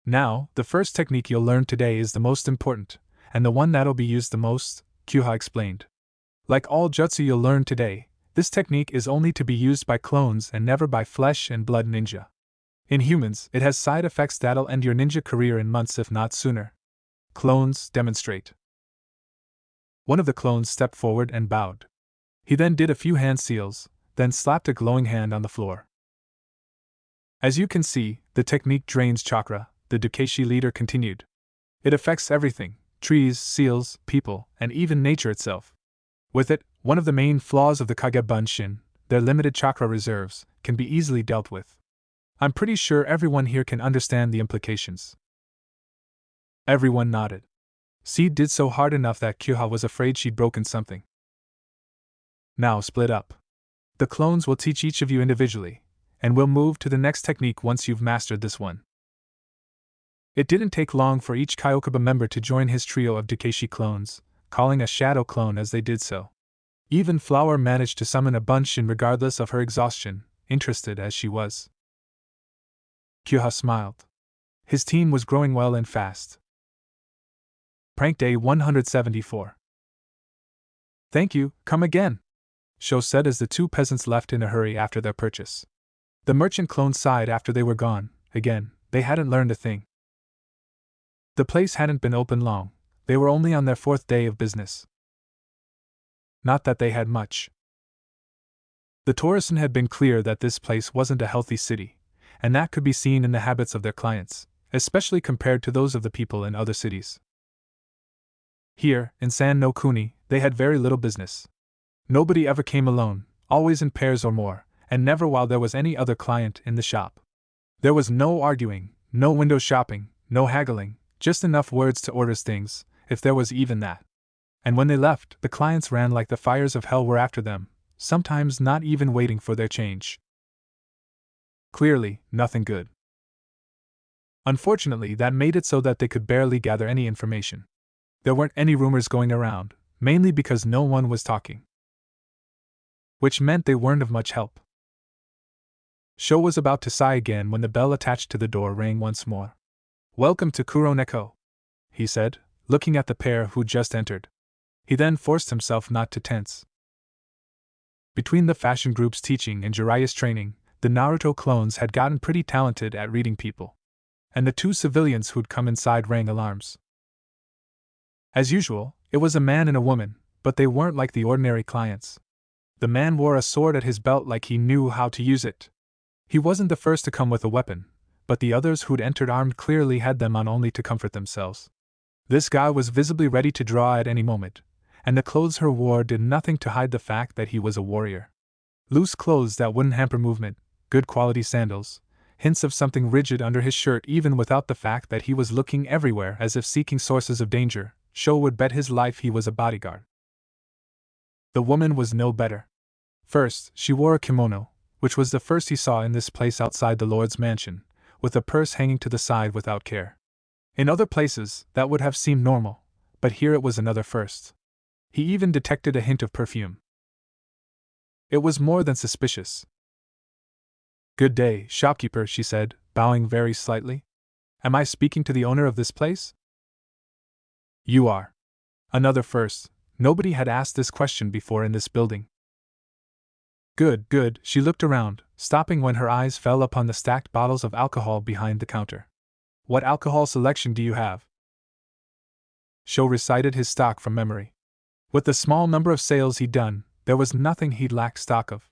"Now, the first technique you'll learn today is the most important, and the one that'll be used the most," Kyuha explained. "Like all jutsu you'll learn today, this technique is only to be used by clones and never by flesh and blood ninja. In humans, it has side effects that'll end your ninja career in months if not sooner. Clones, demonstrate." One of the clones stepped forward and bowed. He then did a few hand seals, then slapped a glowing hand on the floor. "As you can see, the technique drains chakra," the Dukeshi leader continued. "It affects everything: trees, seals, people, and even nature itself. With it, one of the main flaws of the Kagebunshin, their limited chakra reserves, can be easily dealt with. I'm pretty sure everyone here can understand the implications." Everyone nodded. Seed did so hard enough that Kyuha was afraid she'd broken something. "Now split up. The clones will teach each of you individually, and we'll move to the next technique once you've mastered this one." It didn't take long for each Kyokuba member to join his trio of Dukeshi clones, calling a shadow clone as they did so. Even Flower managed to summon a Bunshin regardless of her exhaustion, interested as she was. Kyuha smiled. His team was growing well and fast. Prank Day 174. "Thank you, come again," Sho said as the 2 peasants left in a hurry after their purchase. The merchant clone sighed after they were gone. Again, they hadn't learned a thing. The place hadn't been open long, they were only on their 4th day of business. Not that they had much. The Tourisan had been clear that this place wasn't a healthy city, and that could be seen in the habits of their clients, especially compared to those of the people in other cities. Here, in San no Kuni, they had very little business. Nobody ever came alone, always in pairs or more, and never while there was any other client in the shop. There was no arguing, no window shopping, no haggling, just enough words to order things, if there was even that. And when they left, the clients ran like the fires of hell were after them, sometimes not even waiting for their change. Clearly, nothing good. Unfortunately, that made it so that they could barely gather any information. There weren't any rumors going around, mainly because no one was talking. Which meant they weren't of much help. Sho was about to sigh again when the bell attached to the door rang once more. "Welcome to Kuroneko," he said, looking at the pair who just entered. He then forced himself not to tense. Between the fashion group's teaching and Jiraiya's training, the Naruto clones had gotten pretty talented at reading people. And the two civilians who'd come inside rang alarms. As usual, it was a man and a woman, but they weren't like the ordinary clients. The man wore a sword at his belt like he knew how to use it. He wasn't the first to come with a weapon, but the others who'd entered armed clearly had them on only to comfort themselves. This guy was visibly ready to draw at any moment, and the clothes he wore did nothing to hide the fact that he was a warrior. Loose clothes that wouldn't hamper movement, good quality sandals, hints of something rigid under his shirt even without the fact that he was looking everywhere as if seeking sources of danger. Sho would bet his life he was a bodyguard. The woman was no better. First, she wore a kimono, which was the first he saw in this place outside the Lord's mansion, with a purse hanging to the side without care. In other places, that would have seemed normal, but here it was another first. He even detected a hint of perfume. It was more than suspicious. "Good day, shopkeeper," she said, bowing very slightly. "Am I speaking to the owner of this place?" "You are." Another first. Nobody had asked this question before in this building. "Good, good," she looked around, stopping when her eyes fell upon the stacked bottles of alcohol behind the counter. "What alcohol selection do you have?" Sho recited his stock from memory. With the small number of sales he'd done, there was nothing he'd lack stock of.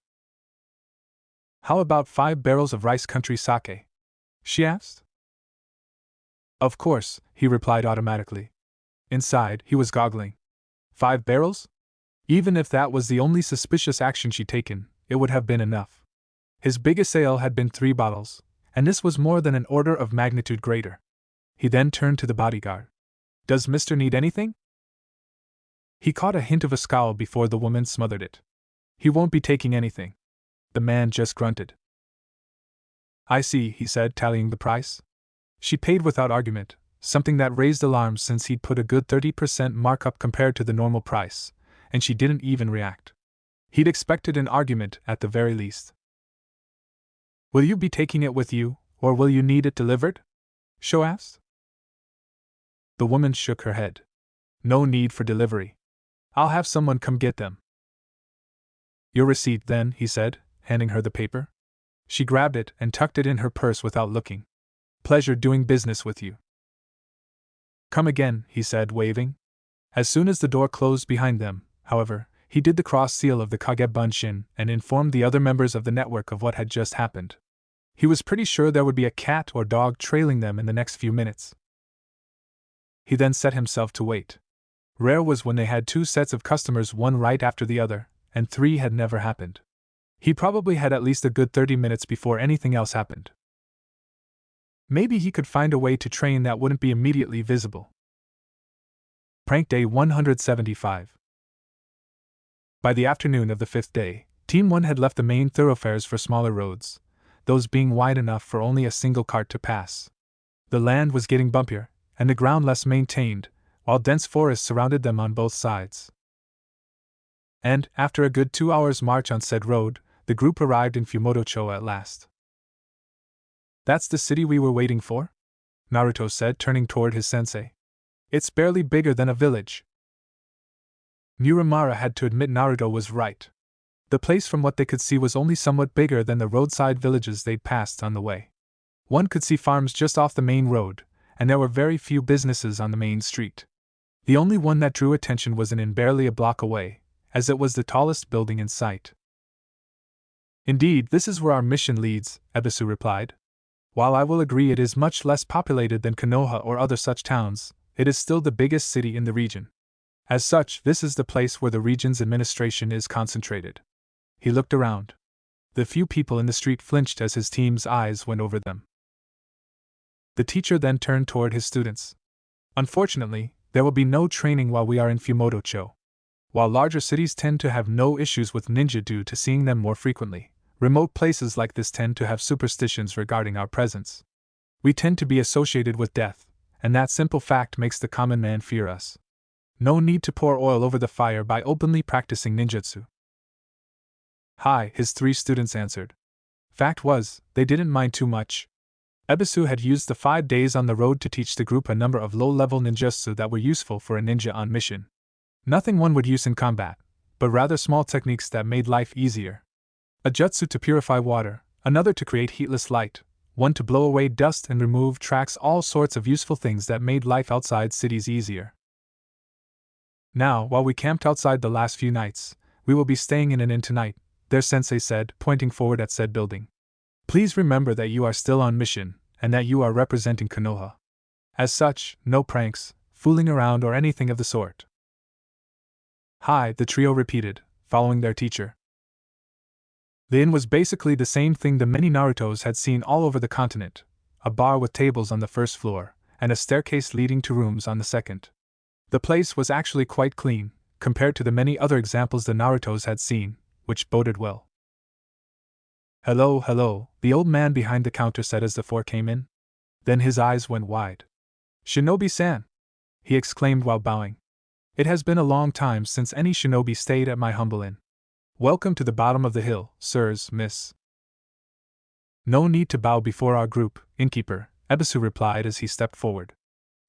"How about 5 barrels of rice country sake?" she asked. "Of course," he replied automatically. Inside, he was goggling. 5 barrels? Even if that was the only suspicious action she'd taken, it would have been enough. His biggest sale had been 3 bottles, and this was more than an order of magnitude greater. He then turned to the bodyguard. "Does Mr. need anything?" He caught a hint of a scowl before the woman smothered it. "He won't be taking anything." The man just grunted. "I see," he said, tallying the price. She paid without argument, something that raised alarms since he'd put a good 30% markup compared to the normal price, and she didn't even react. He'd expected an argument at the very least. "Will you be taking it with you, or will you need it delivered?" Sho asked. The woman shook her head. "No need for delivery. I'll have someone come get them." "Your receipt, then," he said, handing her the paper. She grabbed it and tucked it in her purse without looking. "Pleasure doing business with you." "Come again," he said, waving. As soon as the door closed behind them, however, he did the cross seal of the Kagebunshin and informed the other members of the network of what had just happened. He was pretty sure there would be a cat or dog trailing them in the next few minutes. He then set himself to wait. Rare was when they had 2 sets of customers, one right after the other, and 3 had never happened. He probably had at least a good 30 minutes before anything else happened. Maybe he could find a way to train that wouldn't be immediately visible. Prank Day 175. By the afternoon of the 5th day, Team 1 had left the main thoroughfares for smaller roads, those being wide enough for only a single cart to pass. The land was getting bumpier, and the ground less maintained, while dense forests surrounded them on both sides. And, after a good 2 hours' march on said road, the group arrived in Fumoto-cho at last. "That's the city we were waiting for?" Naruto said, turning toward his sensei. "It's barely bigger than a village." Muramura had to admit Naruto was right. The place from what they could see was only somewhat bigger than the roadside villages they'd passed on the way. One could see farms just off the main road, and there were very few businesses on the main street. The only one that drew attention was an inn barely a block away, as it was the tallest building in sight. "Indeed, this is where our mission leads," Ebisu replied. While I will agree it is much less populated than Konoha or other such towns, it is still the biggest city in the region. As such, this is the place where the region's administration is concentrated. He looked around. The few people in the street flinched as his team's eyes went over them. The teacher then turned toward his students. Unfortunately, there will be no training while we are in Fumoto-cho. While larger cities tend to have no issues with ninja due to seeing them more frequently, remote places like this tend to have superstitions regarding our presence. We tend to be associated with death, and that simple fact makes the common man fear us. No need to pour oil over the fire by openly practicing ninjutsu. Hi, his 3 students answered. Fact was, they didn't mind too much. Ebisu had used the 5 days on the road to teach the group a number of low-level ninjutsu that were useful for a ninja on mission. Nothing one would use in combat, but rather small techniques that made life easier. A jutsu to purify water, another to create heatless light, one to blow away dust and remove tracks, all sorts of useful things that made life outside cities easier. Now, while we camped outside the last few nights, we will be staying in an inn tonight, their sensei said, pointing forward at said building. Please remember that you are still on mission, and that you are representing Konoha. As such, no pranks, fooling around or anything of the sort. Hi, the trio repeated, following their teacher. The inn was basically the same thing the many Narutos had seen all over the continent, a bar with tables on the first floor, and a staircase leading to rooms on the second. The place was actually quite clean, compared to the many other examples the Narutos had seen, which boded well. Hello, hello, the old man behind the counter said as the 4 came in. Then his eyes went wide. Shinobi-san! He exclaimed while bowing. It has been a long time since any shinobi stayed at my humble inn. Welcome to the bottom of the hill, sirs, miss. No need to bow before our group, innkeeper, Ebisu replied as he stepped forward.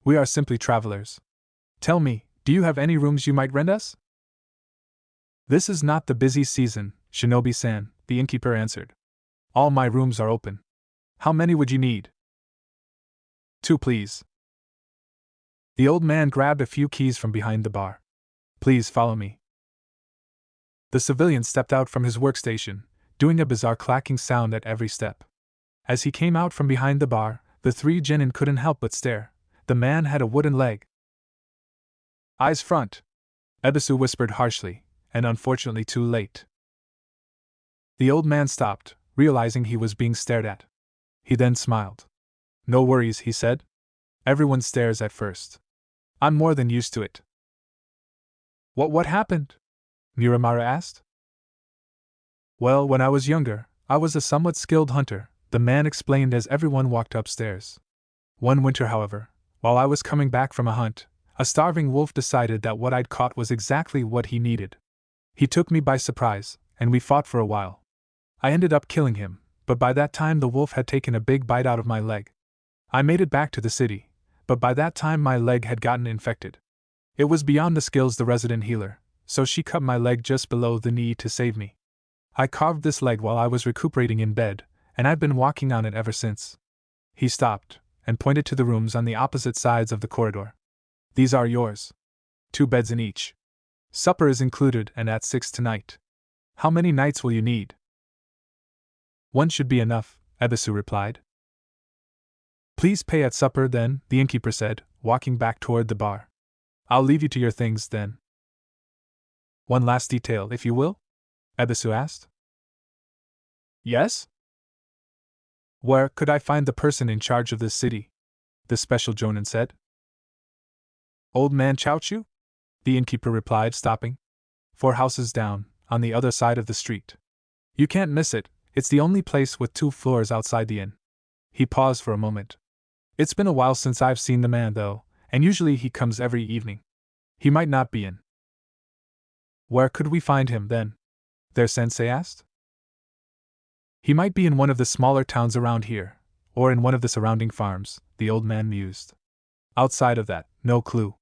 We are simply travelers. Tell me, do you have any rooms you might rent us? This is not the busy season, Shinobi-san, the innkeeper answered. All my rooms are open. How many would you need? 2, please. The old man grabbed a few keys from behind the bar. Please follow me. The civilian stepped out from his workstation, doing a bizarre clacking sound at every step. As he came out from behind the bar, the 3 genin couldn't help but stare. The man had a wooden leg. Eyes front, Ebisu whispered harshly, and unfortunately too late. The old man stopped, realizing he was being stared at. He then smiled. No worries, he said. Everyone stares at first. I'm more than used to it. What happened? Miramara asked. Well, when I was younger, I was a somewhat skilled hunter, the man explained as everyone walked upstairs. One winter, however, while I was coming back from a hunt, a starving wolf decided that what I'd caught was exactly what he needed. He took me by surprise, and we fought for a while. I ended up killing him, but by that time the wolf had taken a big bite out of my leg. I made it back to the city, but by that time my leg had gotten infected. It was beyond the skills the resident healer, so she cut my leg just below the knee to save me. I carved this leg while I was recuperating in bed, and I've been walking on it ever since. He stopped, and pointed to the rooms on the opposite sides of the corridor. These are yours. 2 beds in each. Supper is included and at 6 tonight. How many nights will you need? 1 should be enough, Ebisu replied. Please pay at supper then, the innkeeper said, walking back toward the bar. I'll leave you to your things then. One last detail, if you will? Ebisu asked. Yes? Where could I find the person in charge of this city? The special jonin said. Old man Chaochu? The innkeeper replied, stopping. 4 houses down, on the other side of the street. You can't miss it, it's the only place with 2 floors outside the inn. He paused for a moment. It's been a while since I've seen the man, though, and usually he comes every evening. He might not be in. Where could we find him, then? Their sensei asked. He might be in one of the smaller towns around here, or in one of the surrounding farms, the old man mused. Outside of that, no clue.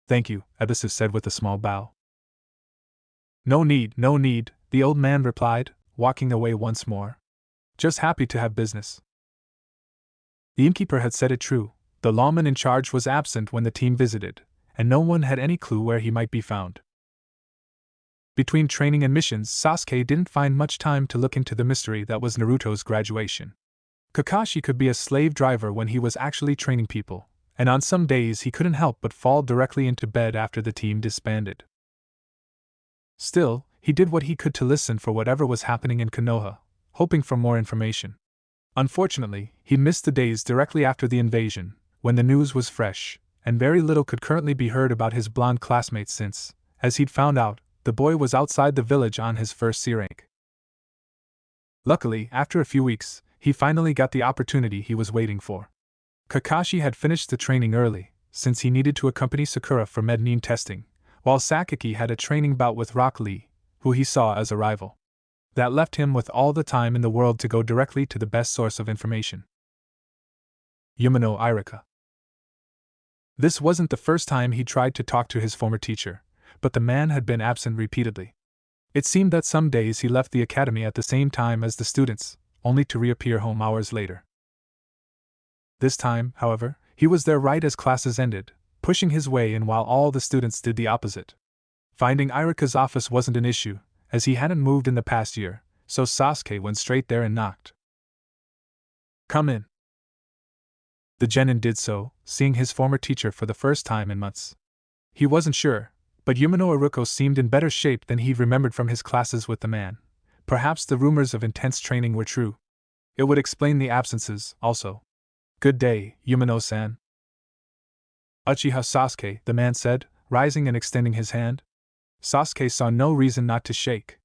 Thank you, Ebisu said with a small bow. No need, the old man replied, walking away once more. Just happy to have business. The innkeeper had said it true, the lawman in charge was absent when the team visited, and no one had any clue where he might be found. Between training and missions, Sasuke didn't find much time to look into the mystery that was Naruto's graduation. Kakashi could be a slave driver when he was actually training people, and on some days he couldn't help but fall directly into bed after the team disbanded. Still, he did what he could to listen for whatever was happening in Konoha, hoping for more information. Unfortunately, he missed the days directly after the invasion, when the news was fresh, and very little could currently be heard about his blonde classmate since, as he'd found out, the boy was outside the village on his first C rank. Luckily, after a few weeks, he finally got the opportunity he was waiting for. Kakashi had finished the training early, since he needed to accompany Sakura for Mednin testing, while Sakaki had a training bout with Rock Lee, who he saw as a rival. That left him with all the time in the world to go directly to the best source of information. Yumino Irika. This wasn't the first time he tried to talk to his former teacher, but the man had been absent repeatedly. It seemed that some days he left the academy at the same time as the students, only to reappear home hours later. This time, however, he was there right as classes ended, pushing his way in while all the students did the opposite. Finding Irika's office wasn't an issue, as he hadn't moved in the past year, so Sasuke went straight there and knocked. "Come in." The genin did so, seeing his former teacher for the first time in months. He wasn't sure, but Yumino Iruko seemed in better shape than he'd remembered from his classes with the man. Perhaps the rumors of intense training were true. It would explain the absences, also. "Good day, Yumino-san." "Uchiha Sasuke," the man said, rising and extending his hand. Sasuke saw no reason not to shake.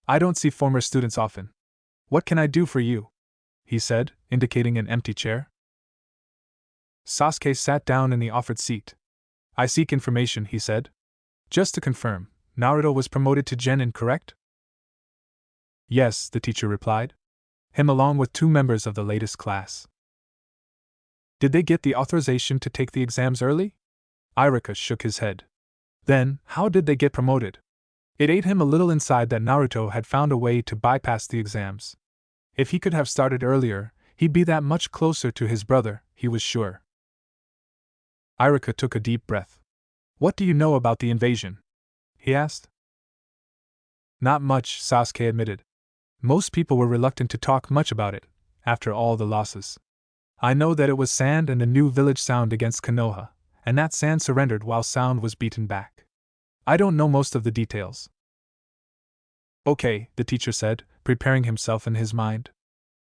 "I don't see former students often. What can I do for you?" he said, indicating an empty chair. Sasuke sat down in the offered seat. "I seek information," he said. "Just to confirm, Naruto was promoted to genin, correct?" "Yes," the teacher replied. "Him along with 2 members of the latest class." "Did they get the authorization to take the exams early?" Irika shook his head. "Then, how did they get promoted?" It ate him a little inside that Naruto had found a way to bypass the exams. If he could have started earlier, he'd be that much closer to his brother, he was sure. Irika took a deep breath. "What do you know about the invasion?" he asked. "Not much," Sasuke admitted. "Most people were reluctant to talk much about it, after all the losses. I know that it was Sand and the new village Sound against Konoha, and that Sand surrendered while Sound was beaten back. I don't know most of the details." "Okay," the teacher said, preparing himself in his mind.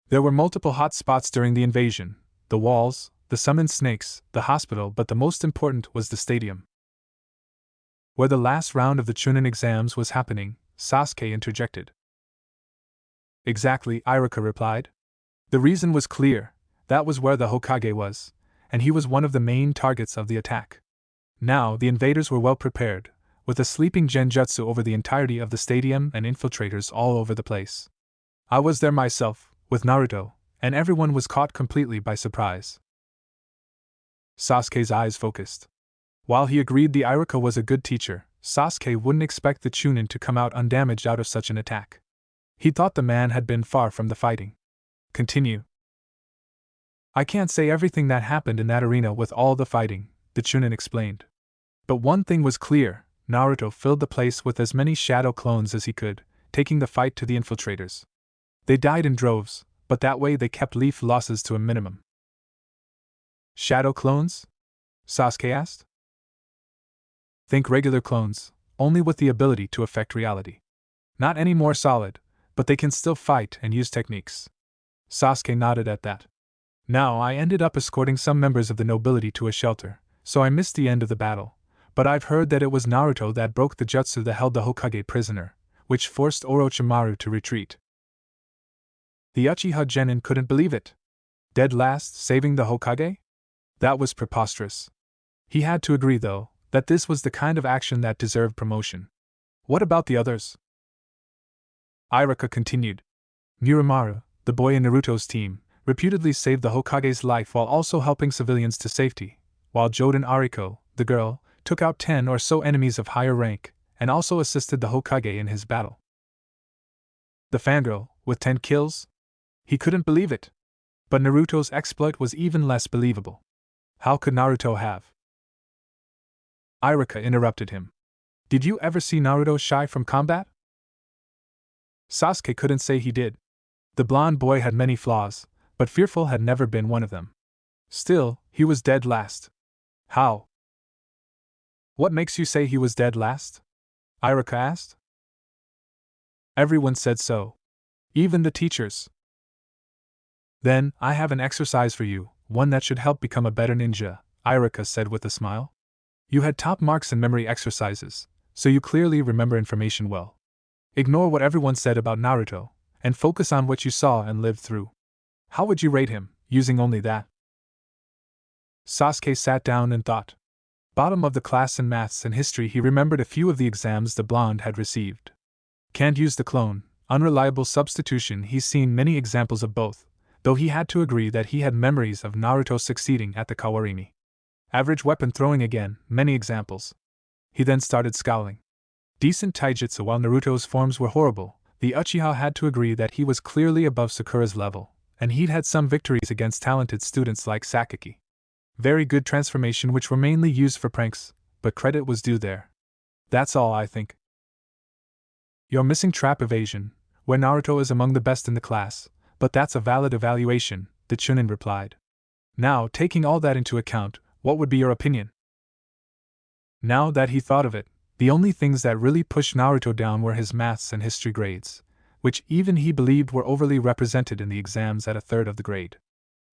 "There were multiple hot spots during the invasion: the walls, the summoned snakes, the hospital, but the most important was the stadium." Where the last round of the Chunin exams was happening, Sasuke interjected. "Exactly," Irika replied. "The reason was clear: that was where the Hokage was, and he was one of the main targets of the attack. Now, the invaders were well prepared, with a sleeping genjutsu over the entirety of the stadium and infiltrators all over the place. I was there myself, with Naruto, and everyone was caught completely by surprise." Sasuke's eyes focused. While he agreed the Irika was a good teacher, Sasuke wouldn't expect the Chunin to come out undamaged out of such an attack. He thought the man had been far from the fighting. "Continue." "I can't say everything that happened in that arena with all the fighting," the Chunin explained. "But one thing was clear: Naruto filled the place with as many shadow clones as he could, taking the fight to the infiltrators. They died in droves, but that way they kept leaf losses to a minimum." "Shadow clones?" Sasuke asked. "Think regular clones, only with the ability to affect reality. Not any more solid, but they can still fight and use techniques." Sasuke nodded at that. "Now, I ended up escorting some members of the nobility to a shelter, so I missed the end of the battle, but I've heard that it was Naruto that broke the jutsu that held the Hokage prisoner, which forced Orochimaru to retreat." The Uchiha genin couldn't believe it. Dead last, saving the Hokage? That was preposterous. He had to agree, though, that this was the kind of action that deserved promotion. "What about the others?" Irika continued. "Muramaru, the boy in Naruto's team, reputedly saved the Hokage's life while also helping civilians to safety, while Joden Ariko, the girl, took out 10 or so enemies of higher rank, and also assisted the Hokage in his battle." The fangirl, with 10 kills? He couldn't believe it. But Naruto's exploit was even less believable. How could Naruto have? Irika interrupted him. "Did you ever see Naruto shy from combat?" Sasuke couldn't say he did. The blonde boy had many flaws, but fearful had never been one of them. Still, he was dead last. How? What makes you say he was dead last? Irika asked. Everyone said so. Even the teachers. Then, I have an exercise for you, one that should help become a better ninja, Irika said with a smile. You had top marks in memory exercises, so you clearly remember information well. Ignore what everyone said about Naruto, and focus on what you saw and lived through. How would you rate him, using only that? Sasuke sat down and thought. Bottom of the class in maths and history, he remembered a few of the exams the blonde had received. Can't use the clone, unreliable substitution. He's seen many examples of both, though he had to agree that he had memories of Naruto succeeding at the Kawarimi. Average weapon throwing again, many examples. He then started scowling. Decent taijutsu. While Naruto's forms were horrible, the Uchiha had to agree that he was clearly above Sakura's level, and he'd had some victories against talented students like Sakaki. Very good transformation, which were mainly used for pranks, but credit was due there. That's all, I think. You're missing trap evasion, where Naruto is among the best in the class, but that's a valid evaluation, the Chunin replied. Now, taking all that into account, what would be your opinion? Now that he thought of it, the only things that really pushed Naruto down were his maths and history grades, which even he believed were overly represented in the exams at a third of the grade.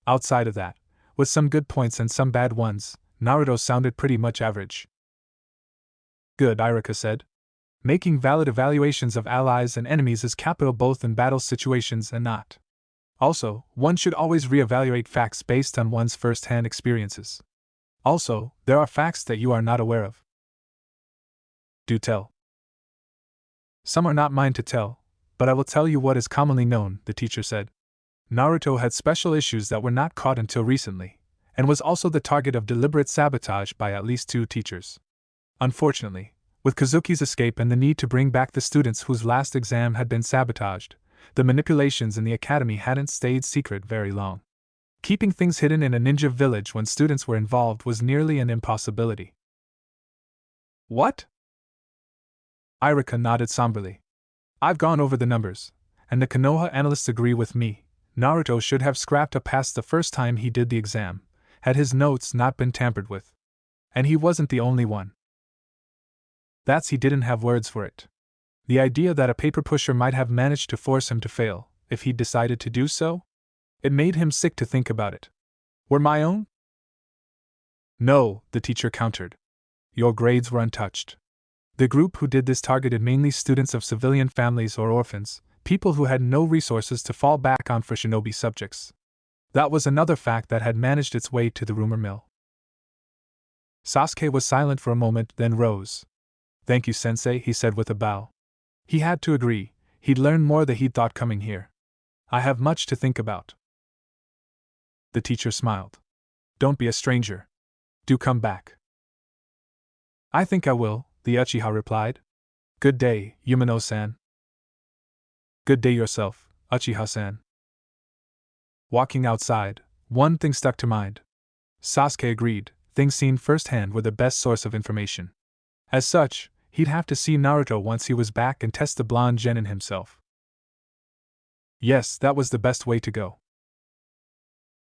Outside of that, with some good points and some bad ones, Naruto sounded pretty much average. Good, Irika said. Making valid evaluations of allies and enemies is capital both in battle situations and not. Also, one should always re-evaluate facts based on one's first-hand experiences. Also, there are facts that you are not aware of. Do tell. Some are not mine to tell, but I will tell you what is commonly known, the teacher said. Naruto had special issues that were not caught until recently, and was also the target of deliberate sabotage by at least 2 teachers. Unfortunately, with Kazuki's escape and the need to bring back the students whose last exam had been sabotaged, the manipulations in the academy hadn't stayed secret very long. Keeping things hidden in a ninja village when students were involved was nearly an impossibility. What? Irika nodded somberly. I've gone over the numbers, and the Konoha analysts agree with me. Naruto should have scrapped a pass the first time he did the exam, had his notes not been tampered with. And he wasn't the only one. That's he didn't have words for it. The idea that a paper pusher might have managed to force him to fail, if he'd decided to do so? It made him sick to think about it. Were my own? No, the teacher countered. Your grades were untouched. The group who did this targeted mainly students of civilian families or orphans, people who had no resources to fall back on for shinobi subjects. That was another fact that had managed its way to the rumor mill. Sasuke was silent for a moment, then rose. Thank you, sensei, he said with a bow. He had to agree, he'd learned more than he'd thought coming here. I have much to think about. The teacher smiled. Don't be a stranger. Do come back. I think I will, the Uchiha replied. Good day, Yumino-san. Good day yourself, Uchiha-san. Walking outside, one thing stuck to mind. Sasuke agreed, things seen firsthand were the best source of information. As such, he'd have to see Naruto once he was back and test the blonde genin himself. Yes, that was the best way to go.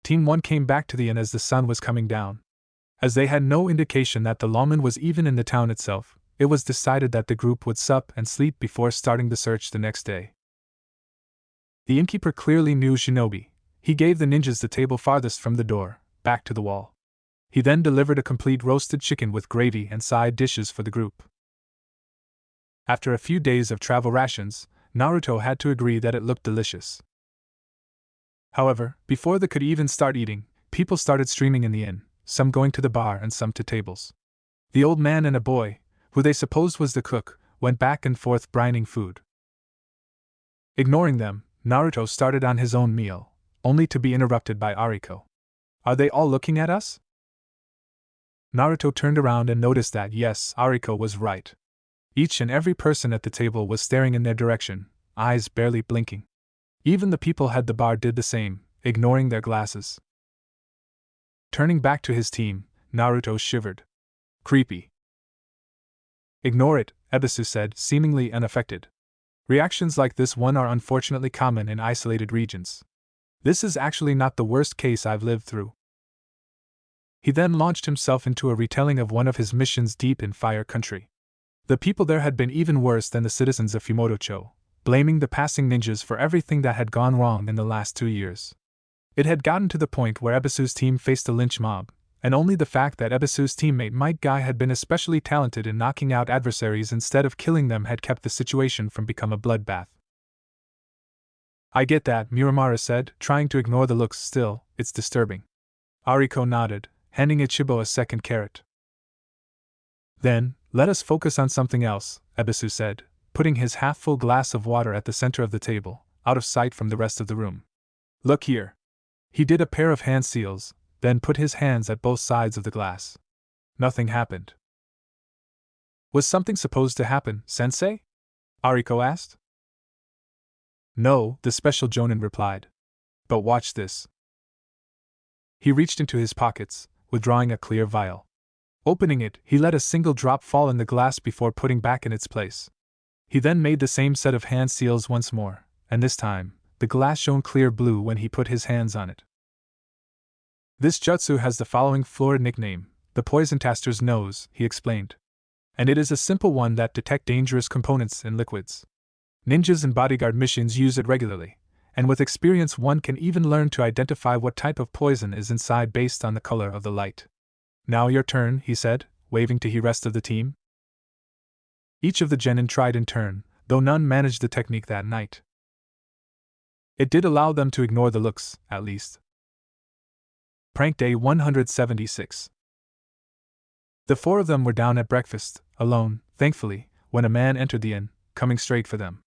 Team 1 came back to the inn as the sun was coming down. As they had no indication that the lawman was even in the town itself, it was decided that the group would sup and sleep before starting the search the next day. The innkeeper clearly knew shinobi. He gave the ninjas the table farthest from the door, back to the wall. He then delivered a complete roasted chicken with gravy and side dishes for the group. After a few days of travel rations, Naruto had to agree that it looked delicious. However, before they could even start eating, people started streaming in the inn, some going to the bar and some to tables. The old man and a boy, who they supposed was the cook, went back and forth brining food. Ignoring them, Naruto started on his own meal, only to be interrupted by Ariko. Are they all looking at us? Naruto turned around and noticed that yes, Ariko was right. Each and every person at the table was staring in their direction, eyes barely blinking. Even the people at the bar did the same, ignoring their glasses. Turning back to his team, Naruto shivered. Creepy. Ignore it, Ebisu said, seemingly unaffected. Reactions like this one are unfortunately common in isolated regions. This is actually not the worst case I've lived through. He then launched himself into a retelling of one of his missions deep in Fire Country. The people there had been even worse than the citizens of Fumoto-cho, blaming the passing ninjas for everything that had gone wrong in the last 2 years. It had gotten to the point where Ebisu's team faced a lynch mob, and only the fact that Ebisu's teammate Might Guy had been especially talented in knocking out adversaries instead of killing them had kept the situation from becoming a bloodbath. I get that, Miramara said, trying to ignore the looks. Still, it's disturbing. Ariko nodded, handing Ichibo a second carrot. Then, let us focus on something else, Ebisu said, putting his half-full glass of water at the center of the table, out of sight from the rest of the room. Look here. He did a pair of hand seals, then put his hands at both sides of the glass. Nothing happened. Was something supposed to happen, sensei? Ariko asked. No, the special Jonin replied. But watch this. He reached into his pockets, withdrawing a clear vial. Opening it, he let a single drop fall in the glass before putting back in its place. He then made the same set of hand seals once more, and this time, the glass shone clear blue when he put his hands on it. This jutsu has the following florid nickname, the Poison Taster's Nose, he explained. And it is a simple one that detects dangerous components in liquids. Ninjas and bodyguard missions use it regularly, and with experience one can even learn to identify what type of poison is inside based on the color of the light. Now your turn, he said, waving to the rest of the team. Each of the genin tried in turn, though none managed the technique that night. It did allow them to ignore the looks, at least. Prank Day 176. The 4 of them were down at breakfast, alone, thankfully, when a man entered the inn, coming straight for them.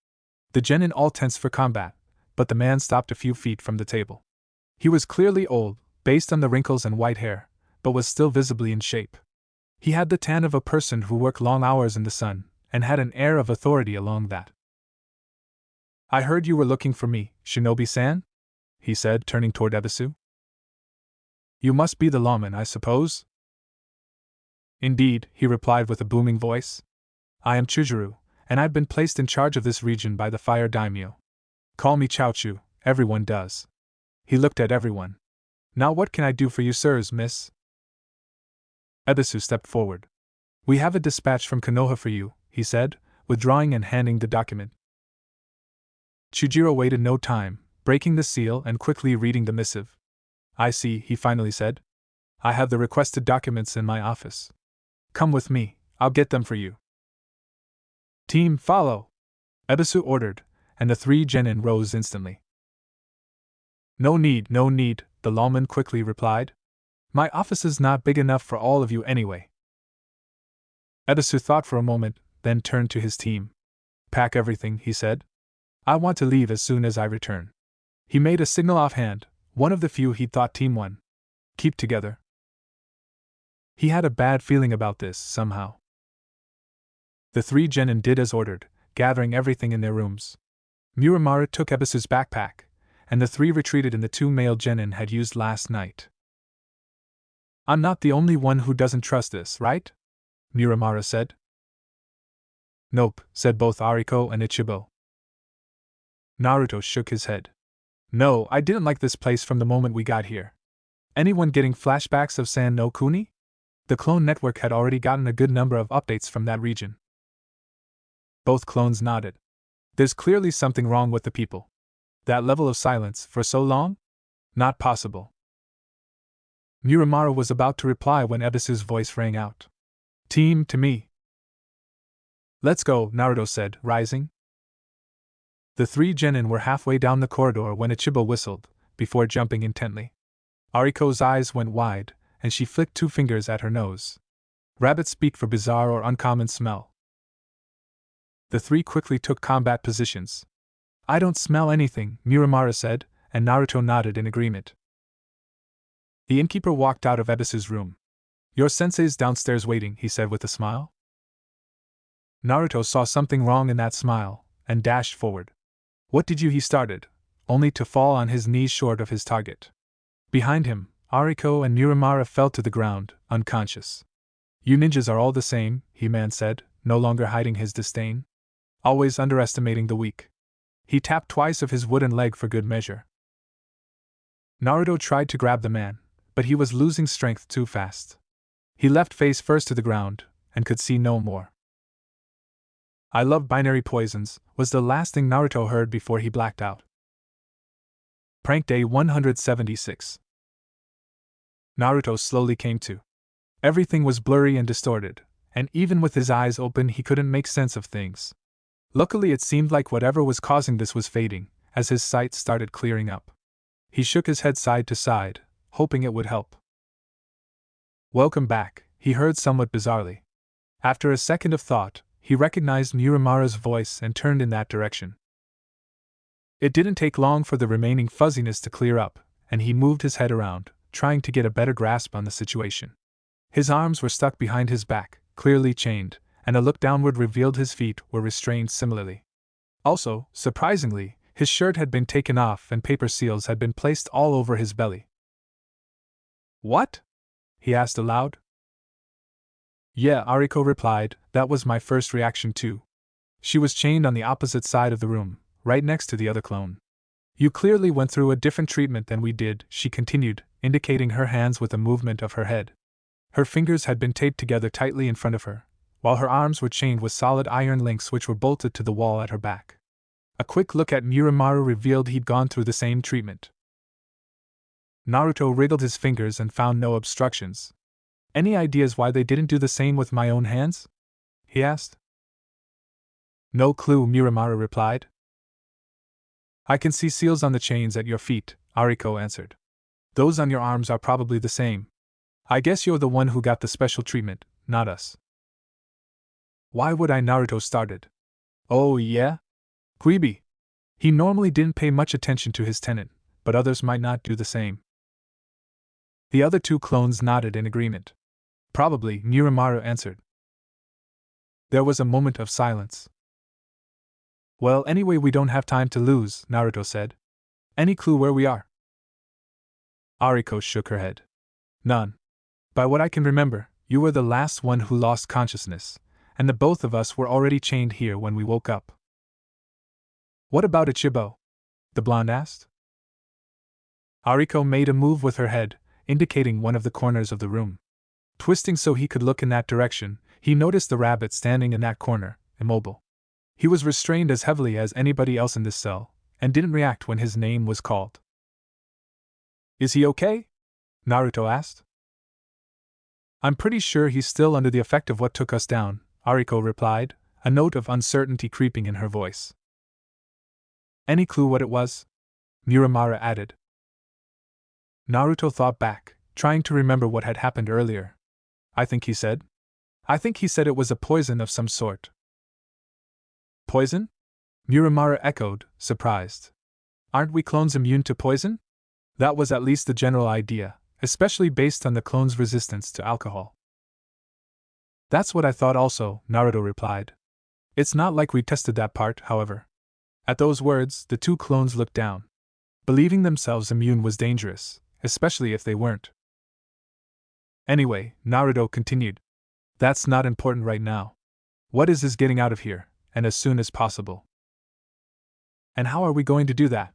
The genin all tensed for combat, but the man stopped a few feet from the table. He was clearly old, based on the wrinkles and white hair, but was still visibly in shape. He had the tan of a person who worked long hours in the sun, and had an air of authority along that. I heard you were looking for me, Shinobi-san? He said, turning toward Ebisu. You must be the lawman, I suppose? Indeed, he replied with a booming voice. I am Chujuru, and I've been placed in charge of this region by the Fire Daimyo. Call me Chaochu, everyone does. He looked at everyone. Now what can I do for you, sirs, miss? Ebisu stepped forward. We have a dispatch from Konoha for you, he said, withdrawing and handing the document. Chujiro waited no time, breaking the seal and quickly reading the missive. I see, he finally said. I have the requested documents in my office. Come with me, I'll get them for you. Team, follow! Ebisu ordered, and the 3 genin rose instantly. No need, the lawman quickly replied. My office is not big enough for all of you anyway. Ebisu thought for a moment, then turned to his team. Pack everything, he said. I want to leave as soon as I return. He made a signal offhand, one of the few he thought Team 1. Keep together. He had a bad feeling about this, somehow. The 3 genin did as ordered, gathering everything in their rooms. Miramara took Ebisu's backpack, and the 3 retreated in the 2 male genin had used last night. I'm not the only one who doesn't trust this, right? Miramara said. Nope, said both Ariko and Ichibo. Naruto shook his head. No, I didn't like this place from the moment we got here. Anyone getting flashbacks of San no Kuni? The clone network had already gotten a good number of updates from that region. Both clones nodded. There's clearly something wrong with the people. That level of silence for so long? Not possible. Miramara was about to reply when Ebisu's voice rang out. Team, to me. Let's go, Naruto said, rising. The 3 genin were halfway down the corridor when Ichibo whistled, before jumping intently. Ariko's eyes went wide, and she flicked 2 fingers at her nose. Rabbits speak for bizarre or uncommon smell. The 3 quickly took combat positions. I don't smell anything, Miramara said, and Naruto nodded in agreement. The innkeeper walked out of Ebisu's room. Your sensei's downstairs waiting, he said with a smile. Naruto saw something wrong in that smile, and dashed forward. What did you? He started, only to fall on his knees short of his target. Behind him, Ariko and Miramara fell to the ground, unconscious. You ninjas are all the same, He-Man said, no longer hiding his disdain. Always underestimating the weak. He tapped twice of his wooden leg for good measure. Naruto tried to grab the man, but he was losing strength too fast. He left face first to the ground, and could see no more. "I love binary poisons," was the last thing Naruto heard before he blacked out. Prank Day 176. Naruto slowly came to. Everything was blurry and distorted, and even with his eyes open he couldn't make sense of things. Luckily it seemed like whatever was causing this was fading, as his sight started clearing up. He shook his head side to side, hoping it would help. "Welcome back," he heard somewhat bizarrely. After a second of thought, he recognized Miramara's voice and turned in that direction. It didn't take long for the remaining fuzziness to clear up, and he moved his head around, trying to get a better grasp on the situation. His arms were stuck behind his back, clearly chained, and a look downward revealed his feet were restrained similarly. Also, surprisingly, his shirt had been taken off and paper seals had been placed all over his belly. "What?" he asked aloud. "Yeah," Ariko replied, "that was my first reaction too." She was chained on the opposite side of the room, right next to the other clone. "You clearly went through a different treatment than we did," she continued, indicating her hands with a movement of her head. Her fingers had been taped together tightly in front of her, while her arms were chained with solid iron links which were bolted to the wall at her back. A quick look at Miramaro revealed he'd gone through the same treatment. Naruto wriggled his fingers and found no obstructions. "Any ideas why they didn't do the same with my own hands?" he asked. "No clue," Miramaro replied. "I can see seals on the chains at your feet," Ariko answered. "Those on your arms are probably the same. I guess you're the one who got the special treatment, not us." "Why would I?" Naruto started. "Oh yeah? Quibi." He normally didn't pay much attention to his tenant, but others might not do the same. The other two clones nodded in agreement. "Probably," Miramaro answered. There was a moment of silence. "Well, anyway, we don't have time to lose," Naruto said. "Any clue where we are?" Ariko shook her head. "None. By what I can remember, you were the last one who lost consciousness, and the both of us were already chained here when we woke up." "What about Ichibo?" the blonde asked. Ariko made a move with her head, indicating one of the corners of the room. Twisting so he could look in that direction, he noticed the rabbit standing in that corner, immobile. He was restrained as heavily as anybody else in this cell, and didn't react when his name was called. "Is he okay?" Naruto asked. "I'm pretty sure he's still under the effect of what took us down," Ariko replied, a note of uncertainty creeping in her voice. "Any clue what it was?" Miramara added. Naruto thought back, trying to remember what had happened earlier. I think he said it was a poison of some sort." "Poison?" Miramara echoed, surprised. "Aren't we clones immune to poison?" That was at least the general idea, especially based on the clone's resistance to alcohol. "That's what I thought also," Naruto replied. "It's not like we tested that part, however." At those words, the two clones looked down. Believing themselves immune was dangerous, especially if they weren't. "Anyway," Naruto continued, "that's not important right now. What is getting out of here, and as soon as possible." "And how are we going to do that?"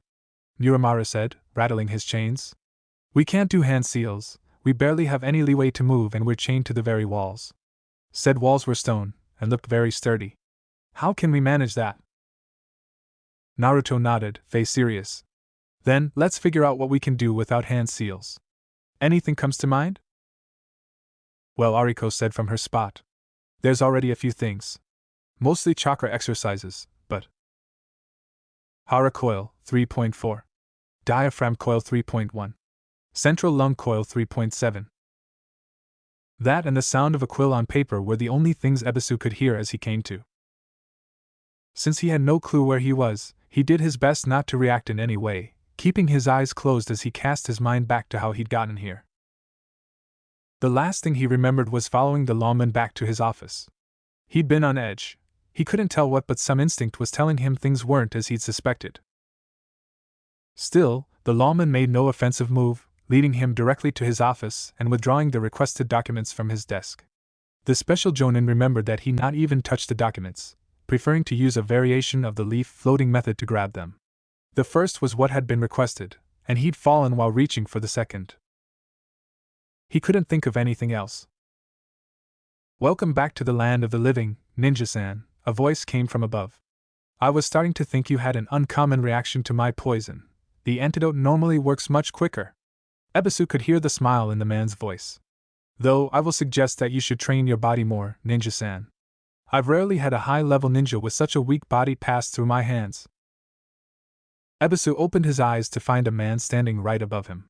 Miramara said, rattling his chains. "We can't do hand seals, we barely have any leeway to move and we're chained to the very walls." Said walls were stone, and looked very sturdy. "How can we manage that?" Naruto nodded, face serious. "Then, let's figure out what we can do without hand seals. Anything comes to mind?" "Well," Ariko said from her spot, "there's already a few things. Mostly chakra exercises, but Hara Coil 3.4, Diaphragm Coil 3.1, Central Lung Coil 3.7. That and the sound of a quill on paper were the only things Ebisu could hear as he came to. Since he had no clue where he was, he did his best not to react in any way, keeping his eyes closed as he cast his mind back to how he'd gotten here. The last thing he remembered was following the lawman back to his office. He'd been on edge. He couldn't tell what, but some instinct was telling him things weren't as he'd suspected. Still, the lawman made no offensive move, leading him directly to his office and withdrawing the requested documents from his desk. The special Jonin remembered that he not even touched the documents, preferring to use a variation of the leaf floating method to grab them. The first was what had been requested, and he'd fallen while reaching for the second. He couldn't think of anything else. "Welcome back to the land of the living, Ninja-san," a voice came from above. "I was starting to think you had an uncommon reaction to my poison. The antidote normally works much quicker." Ebisu could hear the smile in the man's voice. "Though I will suggest that you should train your body more, Ninja-san. I've rarely had a high-level ninja with such a weak body pass through my hands." Ebisu opened his eyes to find a man standing right above him.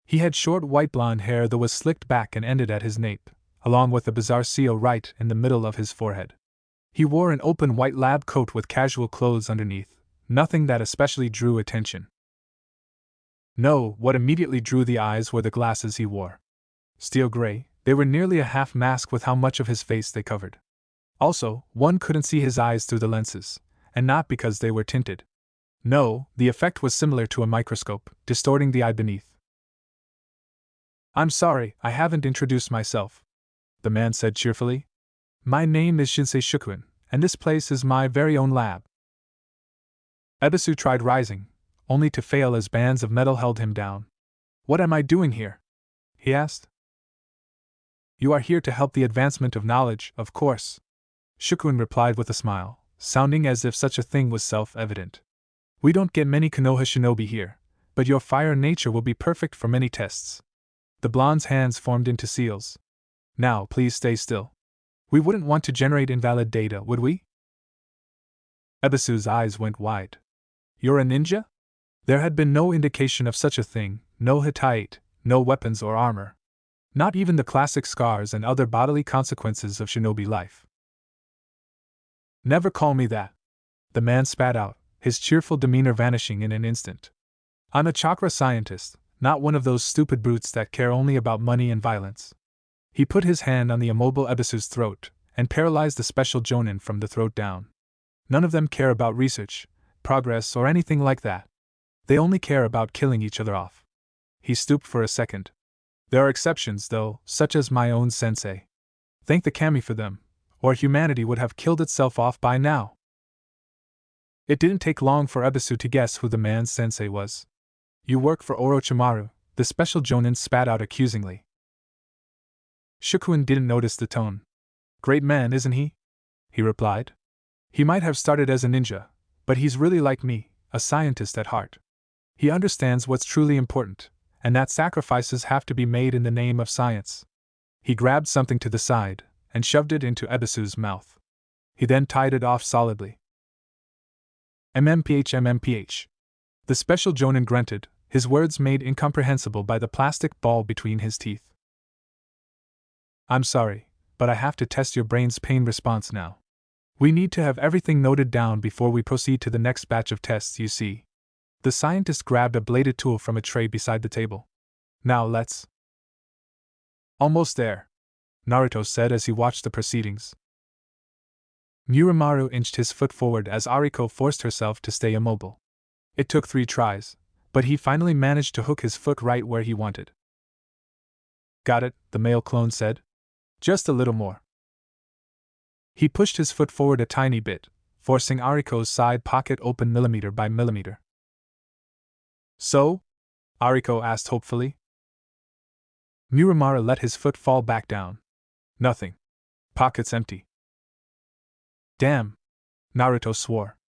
He had short white blonde hair that was slicked back and ended at his nape, along with a bizarre seal right in the middle of his forehead. He wore an open white lab coat with casual clothes underneath, nothing that especially drew attention. No, what immediately drew the eyes were the glasses he wore. Steel gray, they were nearly a half mask with how much of his face they covered. Also, one couldn't see his eyes through the lenses, and not because they were tinted. No, the effect was similar to a microscope, distorting the eye beneath. "I'm sorry, I haven't introduced myself," the man said cheerfully. "My name is Shinsei Shukuen, and this place is my very own lab." Ebisu tried rising, only to fail as bands of metal held him down. "What am I doing here?" he asked. "You are here to help the advancement of knowledge, of course," Shukuen replied with a smile, sounding as if such a thing was self-evident. "We don't get many Konoha shinobi here, but your fire nature will be perfect for many tests." The blonde's hands formed into seals. "Now, please stay still. We wouldn't want to generate invalid data, would we?" Ebisu's eyes went wide. "You're a ninja?" There had been no indication of such a thing, no Hittite, no weapons or armor. Not even the classic scars and other bodily consequences of shinobi life. "Never call me that," the man spat out, his cheerful demeanor vanishing in an instant. "I'm a chakra scientist, not one of those stupid brutes that care only about money and violence." He put his hand on the immobile Ebisu's throat, and paralyzed the special jonin from the throat down. None of them care about research, progress, or anything like that. They only care about killing each other off. He stooped for a second. "There are exceptions, though, such as my own sensei. Thank the kami for them, or humanity would have killed itself off by now." It didn't take long for Ebisu to guess who the man's sensei was. "You work for Orochimaru," the special jonin spat out accusingly. Shukuen didn't notice the tone. "Great man, isn't he?" he replied. "He might have started as a ninja, but he's really like me, a scientist at heart. He understands what's truly important, and that sacrifices have to be made in the name of science." He grabbed something to the side, and shoved it into Ebisu's mouth. He then tied it off solidly. MMPH. The special jonin grunted, his words made incomprehensible by the plastic ball between his teeth. "I'm sorry, but I have to test your brain's pain response now. We need to have everything noted down before we proceed to the next batch of tests, you see." The scientist grabbed a bladed tool from a tray beside the table. "Now let's..." "Almost there," Naruto said as he watched the proceedings. Muramaru inched his foot forward as Ariko forced herself to stay immobile. It took 3 tries, but he finally managed to hook his foot right where he wanted. "Got it," the male clone said. "Just a little more." He pushed his foot forward a tiny bit, forcing Ariko's side pocket open millimeter by millimeter. "So?" Ariko asked hopefully. Muramaru let his foot fall back down. "Nothing. Pocket's empty." "Damn," Naruto swore.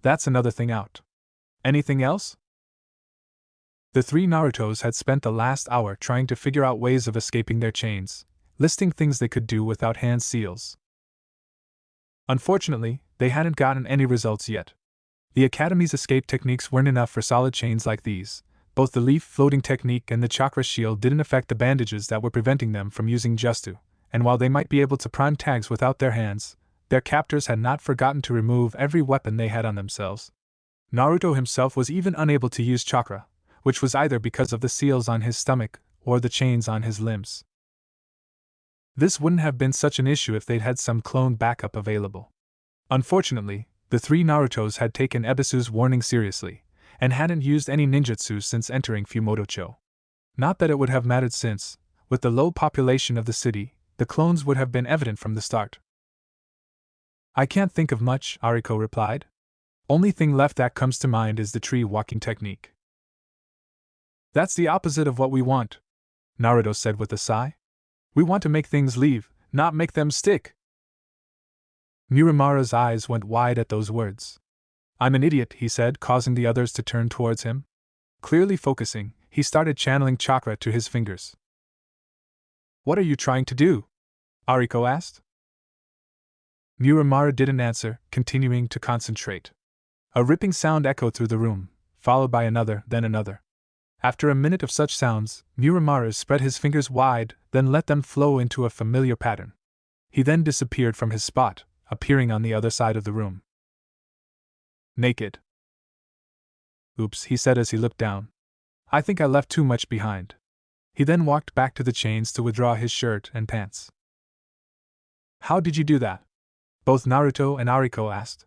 "That's another thing out. Anything else?" The 3 Narutos had spent the last hour trying to figure out ways of escaping their chains, listing things they could do without hand seals. Unfortunately, they hadn't gotten any results yet. The Academy's escape techniques weren't enough for solid chains like these. Both the leaf floating technique and the chakra shield didn't affect the bandages that were preventing them from using Justu, and while they might be able to prime tags without their hands, their captors had not forgotten to remove every weapon they had on themselves. Naruto himself was even unable to use chakra, which was either because of the seals on his stomach or the chains on his limbs. This wouldn't have been such an issue if they'd had some clone backup available. Unfortunately, the 3 Narutos had taken Ebisu's warning seriously, and hadn't used any ninjutsu since entering Fumoto-cho. Not that it would have mattered since, with the low population of the city, the clones would have been evident from the start. "I can't think of much," Ariko replied. "Only thing left that comes to mind is the tree walking technique." That's the opposite of what we want, Naruto said with a sigh. We want to make things leave, not make them stick. Miramara's eyes went wide at those words. I'm an idiot, he said, causing the others to turn towards him. Clearly focusing, he started channeling chakra to his fingers. What are you trying to do? Ariko asked. Miramara didn't answer, continuing to concentrate. A ripping sound echoed through the room, followed by another, then another. After a minute of such sounds, Miramara spread his fingers wide, then let them flow into a familiar pattern. He then disappeared from his spot, appearing on the other side of the room. Naked. Oops, he said as he looked down. I think I left too much behind. He then walked back to the chains to withdraw his shirt and pants. How did you do that? Both Naruto and Ariko asked.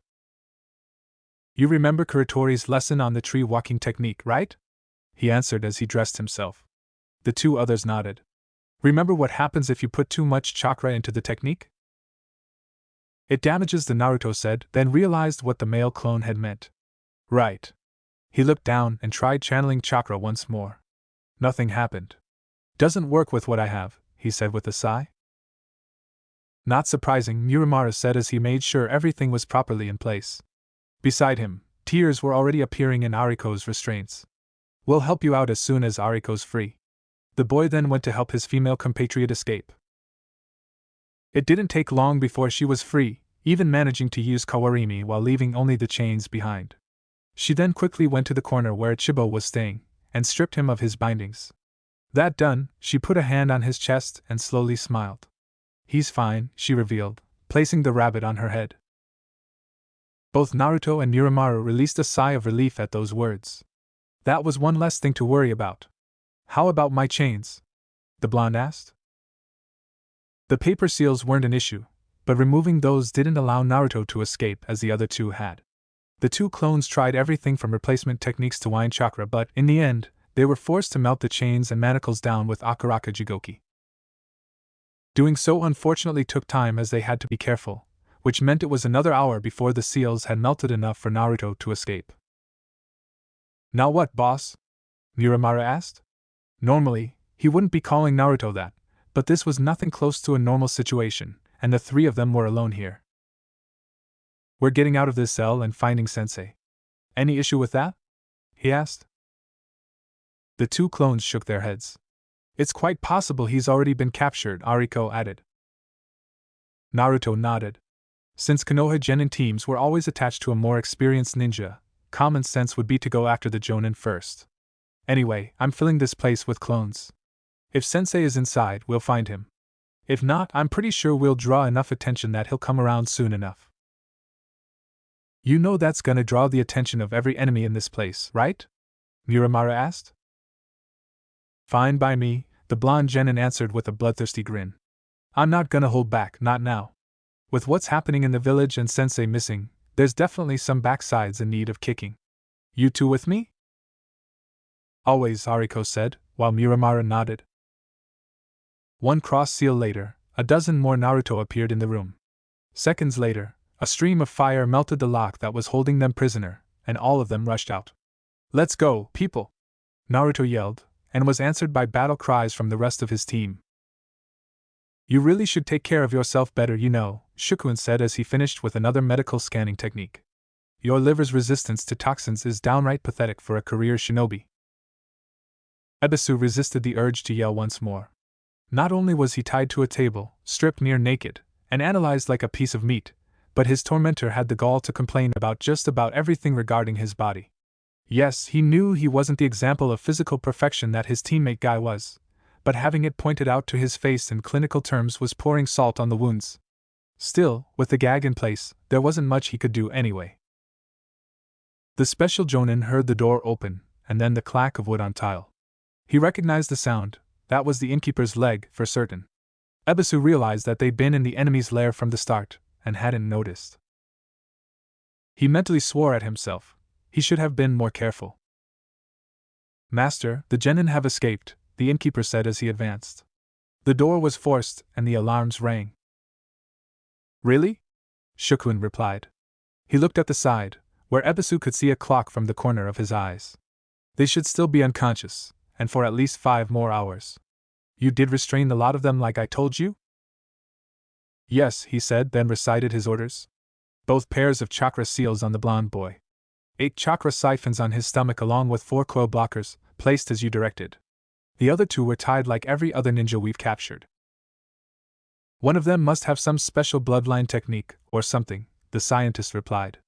You remember Kuratori's lesson on the tree walking technique, right? He answered as he dressed himself. The two others nodded. Remember what happens if you put too much chakra into the technique? It damages, the Naruto said, then realized what the male clone had meant. Right. He looked down and tried channeling chakra once more. Nothing happened. Doesn't work with what I have, he said with a sigh. Not surprising, Miramara said as he made sure everything was properly in place. Beside him, tears were already appearing in Ariko's restraints. We'll help you out as soon as Ariko's free. The boy then went to help his female compatriot escape. It didn't take long before she was free, even managing to use Kawarimi while leaving only the chains behind. She then quickly went to the corner where Chibo was staying, and stripped him of his bindings. That done, she put a hand on his chest and slowly smiled. He's fine, she revealed, placing the rabbit on her head. Both Naruto and Miramaro released a sigh of relief at those words. That was one less thing to worry about. How about my chains? The blonde asked. The paper seals weren't an issue, but removing those didn't allow Naruto to escape as the other two had. The two clones tried everything from replacement techniques to wind chakra, but, in the end, they were forced to melt the chains and manacles down with Akaraka Jigoki. Doing so unfortunately took time as they had to be careful, which meant it was another hour before the seals had melted enough for Naruto to escape. Now what, boss? Miramara asked. Normally, he wouldn't be calling Naruto that, but this was nothing close to a normal situation, and the three of them were alone here. We're getting out of this cell and finding Sensei. Any issue with that? He asked. The two clones shook their heads. It's quite possible he's already been captured, Ariko added. Naruto nodded. Since Konoha Genin teams were always attached to a more experienced ninja, common sense would be to go after the Jonin first. Anyway, I'm filling this place with clones. If Sensei is inside, we'll find him. If not, I'm pretty sure we'll draw enough attention that he'll come around soon enough. You know that's gonna draw the attention of every enemy in this place, right? Miramara asked. Fine by me, the blonde genin answered with a bloodthirsty grin. I'm not gonna hold back, not now. With what's happening in the village and Sensei missing, there's definitely some backsides in need of kicking. You two with me? Always, Ariko said, while Miramara nodded. One cross seal later, a dozen more Naruto appeared in the room. Seconds later, a stream of fire melted the lock that was holding them prisoner, and all of them rushed out. Let's go, people! Naruto yelled, and was answered by battle cries from the rest of his team. You really should take care of yourself better, you know, Shukun said as he finished with another medical scanning technique. Your liver's resistance to toxins is downright pathetic for a career shinobi. Ebisu resisted the urge to yell once more. Not only was he tied to a table, stripped near naked, and analyzed like a piece of meat, but his tormentor had the gall to complain about just about everything regarding his body. Yes, he knew he wasn't the example of physical perfection that his teammate Guy was, but having it pointed out to his face in clinical terms was pouring salt on the wounds. Still, with the gag in place, there wasn't much he could do anyway. The special Jonin heard the door open, and then the clack of wood on tile. He recognized the sound. That was the innkeeper's leg, for certain. Ebisu realized that they'd been in the enemy's lair from the start, and hadn't noticed. He mentally swore at himself. He should have been more careful. Master, the genin have escaped, the innkeeper said as he advanced. The door was forced, and the alarms rang. Really? Shukun replied. He looked at the side, where Ebisu could see a clock from the corner of his eyes. They should still be unconscious, and for at least 5 more hours. You did restrain the lot of them like I told you? Yes, he said, then recited his orders. Both pairs of chakra seals on the blonde boy. 8 chakra siphons on his stomach along with 4 coil blockers, placed as you directed. The other 2 were tied like every other ninja we've captured. One of them must have some special bloodline technique, or something, the scientist replied.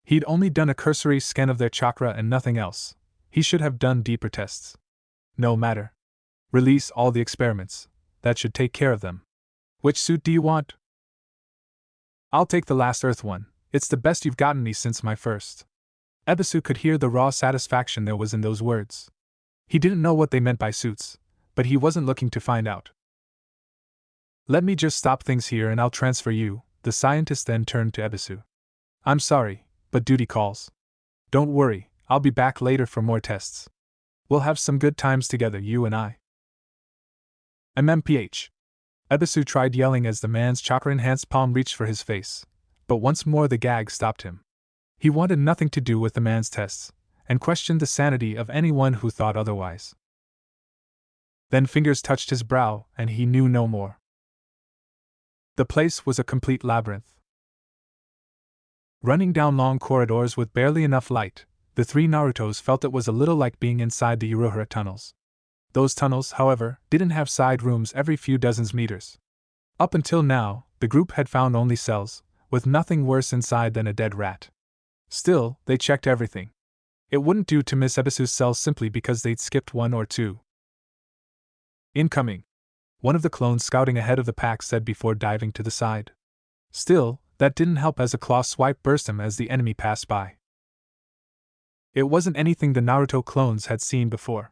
He'd only done a cursory scan of their chakra and nothing else. He should have done deeper tests. No matter. Release all the experiments. That should take care of them. Which suit do you want? I'll take the last Earth one. It's the best you've gotten me since my first. Ebisu could hear the raw satisfaction there was in those words. He didn't know what they meant by suits, but he wasn't looking to find out. Let me just stop things here and I'll transfer you, the scientist then turned to Ebisu. I'm sorry, but duty calls. Don't worry, I'll be back later for more tests. We'll have some good times together, you and I. MMPH. Ebisu tried yelling as the man's chakra-enhanced palm reached for his face, but once more the gag stopped him. He wanted nothing to do with the man's tests, and questioned the sanity of anyone who thought otherwise. Then fingers touched his brow, and he knew no more. The place was a complete labyrinth. Running down long corridors with barely enough light, the 3 Narutos felt it was a little like being inside the Uruhara tunnels. Those tunnels, however, didn't have side rooms every few dozens meters. Up until now, the group had found only cells, with nothing worse inside than a dead rat. Still, they checked everything. It wouldn't do to miss Ebisu's cell simply because they'd skipped 1 or 2. Incoming. One of the clones scouting ahead of the pack said before diving to the side. Still, that didn't help as a claw swipe burst him as the enemy passed by. It wasn't anything the Naruto clones had seen before.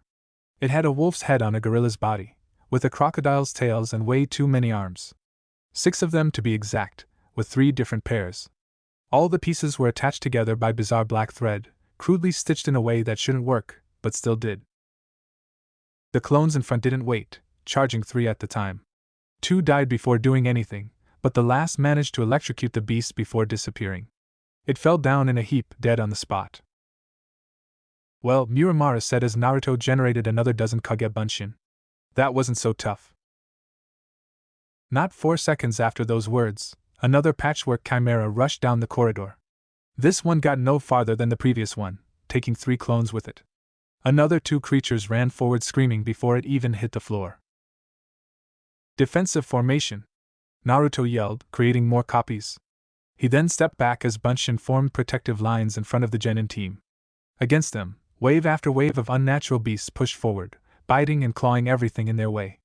It had a wolf's head on a gorilla's body, with a crocodile's tails and way too many arms. 6 of them to be exact, with 3 different pairs. All the pieces were attached together by bizarre black thread, crudely stitched in a way that shouldn't work, but still did. The clones in front didn't wait, charging 3 at the time. 2 died before doing anything, but the last managed to electrocute the beast before disappearing. It fell down in a heap, dead on the spot. Well, Muramura said as Naruto generated another dozen Kage Bunshin. That wasn't so tough. Not 4 seconds after those words, another patchwork chimera rushed down the corridor. This one got no farther than the previous one, taking 3 clones with it. Another 2 creatures ran forward screaming before it even hit the floor. Defensive formation, Naruto yelled, creating more copies. He then stepped back as Bunshin formed protective lines in front of the Genin team. Against them, wave after wave of unnatural beasts pushed forward, biting and clawing everything in their way.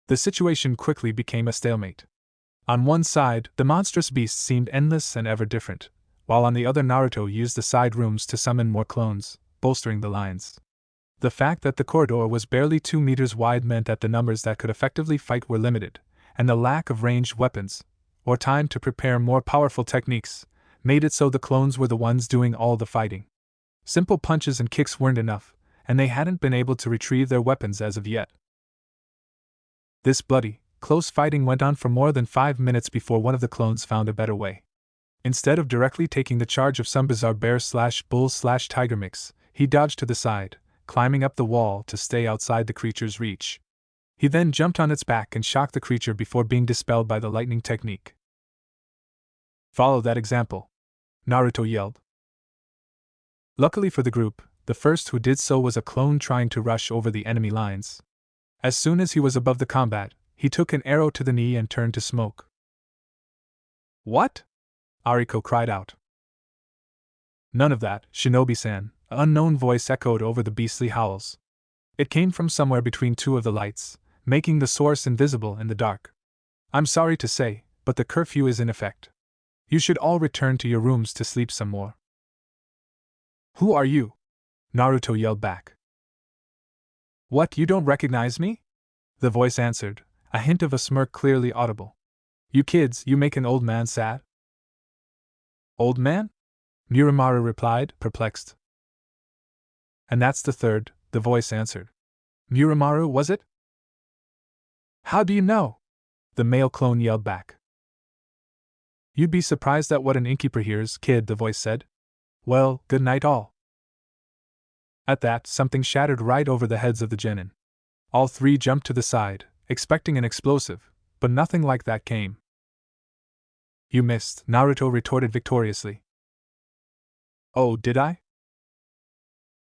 The situation quickly became a stalemate. On one side, the monstrous beasts seemed endless and ever different, while on the other Naruto used the side rooms to summon more clones, bolstering the lines. The fact that the corridor was barely 2 meters wide meant that the numbers that could effectively fight were limited, and the lack of ranged weapons, or time to prepare more powerful techniques, made it so the clones were the ones doing all the fighting. Simple punches and kicks weren't enough, and they hadn't been able to retrieve their weapons as of yet. This bloody, close fighting went on for more than 5 minutes before one of the clones found a better way. Instead of directly taking the charge of some bizarre bear/bull/tiger mix, he dodged to the side, climbing up the wall to stay outside the creature's reach. He then jumped on its back and shocked the creature before being dispelled by the lightning technique. Follow that example, Naruto yelled. Luckily for the group, the first who did so was a clone trying to rush over the enemy lines. As soon as he was above the combat, he took an arrow to the knee and turned to smoke. What? Ariko cried out. None of that, Shinobi-san, an unknown voice echoed over the beastly howls. It came from somewhere between 2 of the lights, making the source invisible in the dark. I'm sorry to say, but the curfew is in effect. You should all return to your rooms to sleep some more. Who are you? Naruto yelled back. What, you don't recognize me? The voice answered, a hint of a smirk clearly audible. You kids, you make an old man sad. Old man? Muramura replied, perplexed. And that's the third, the voice answered. Muramura, was it? How do you know? The male clone yelled back. You'd be surprised at what an innkeeper hears, kid, the voice said. Well, good night all. At that, something shattered right over the heads of the genin. All three jumped to the side, expecting an explosive, but nothing like that came. You missed, Naruto retorted victoriously. Oh, did I?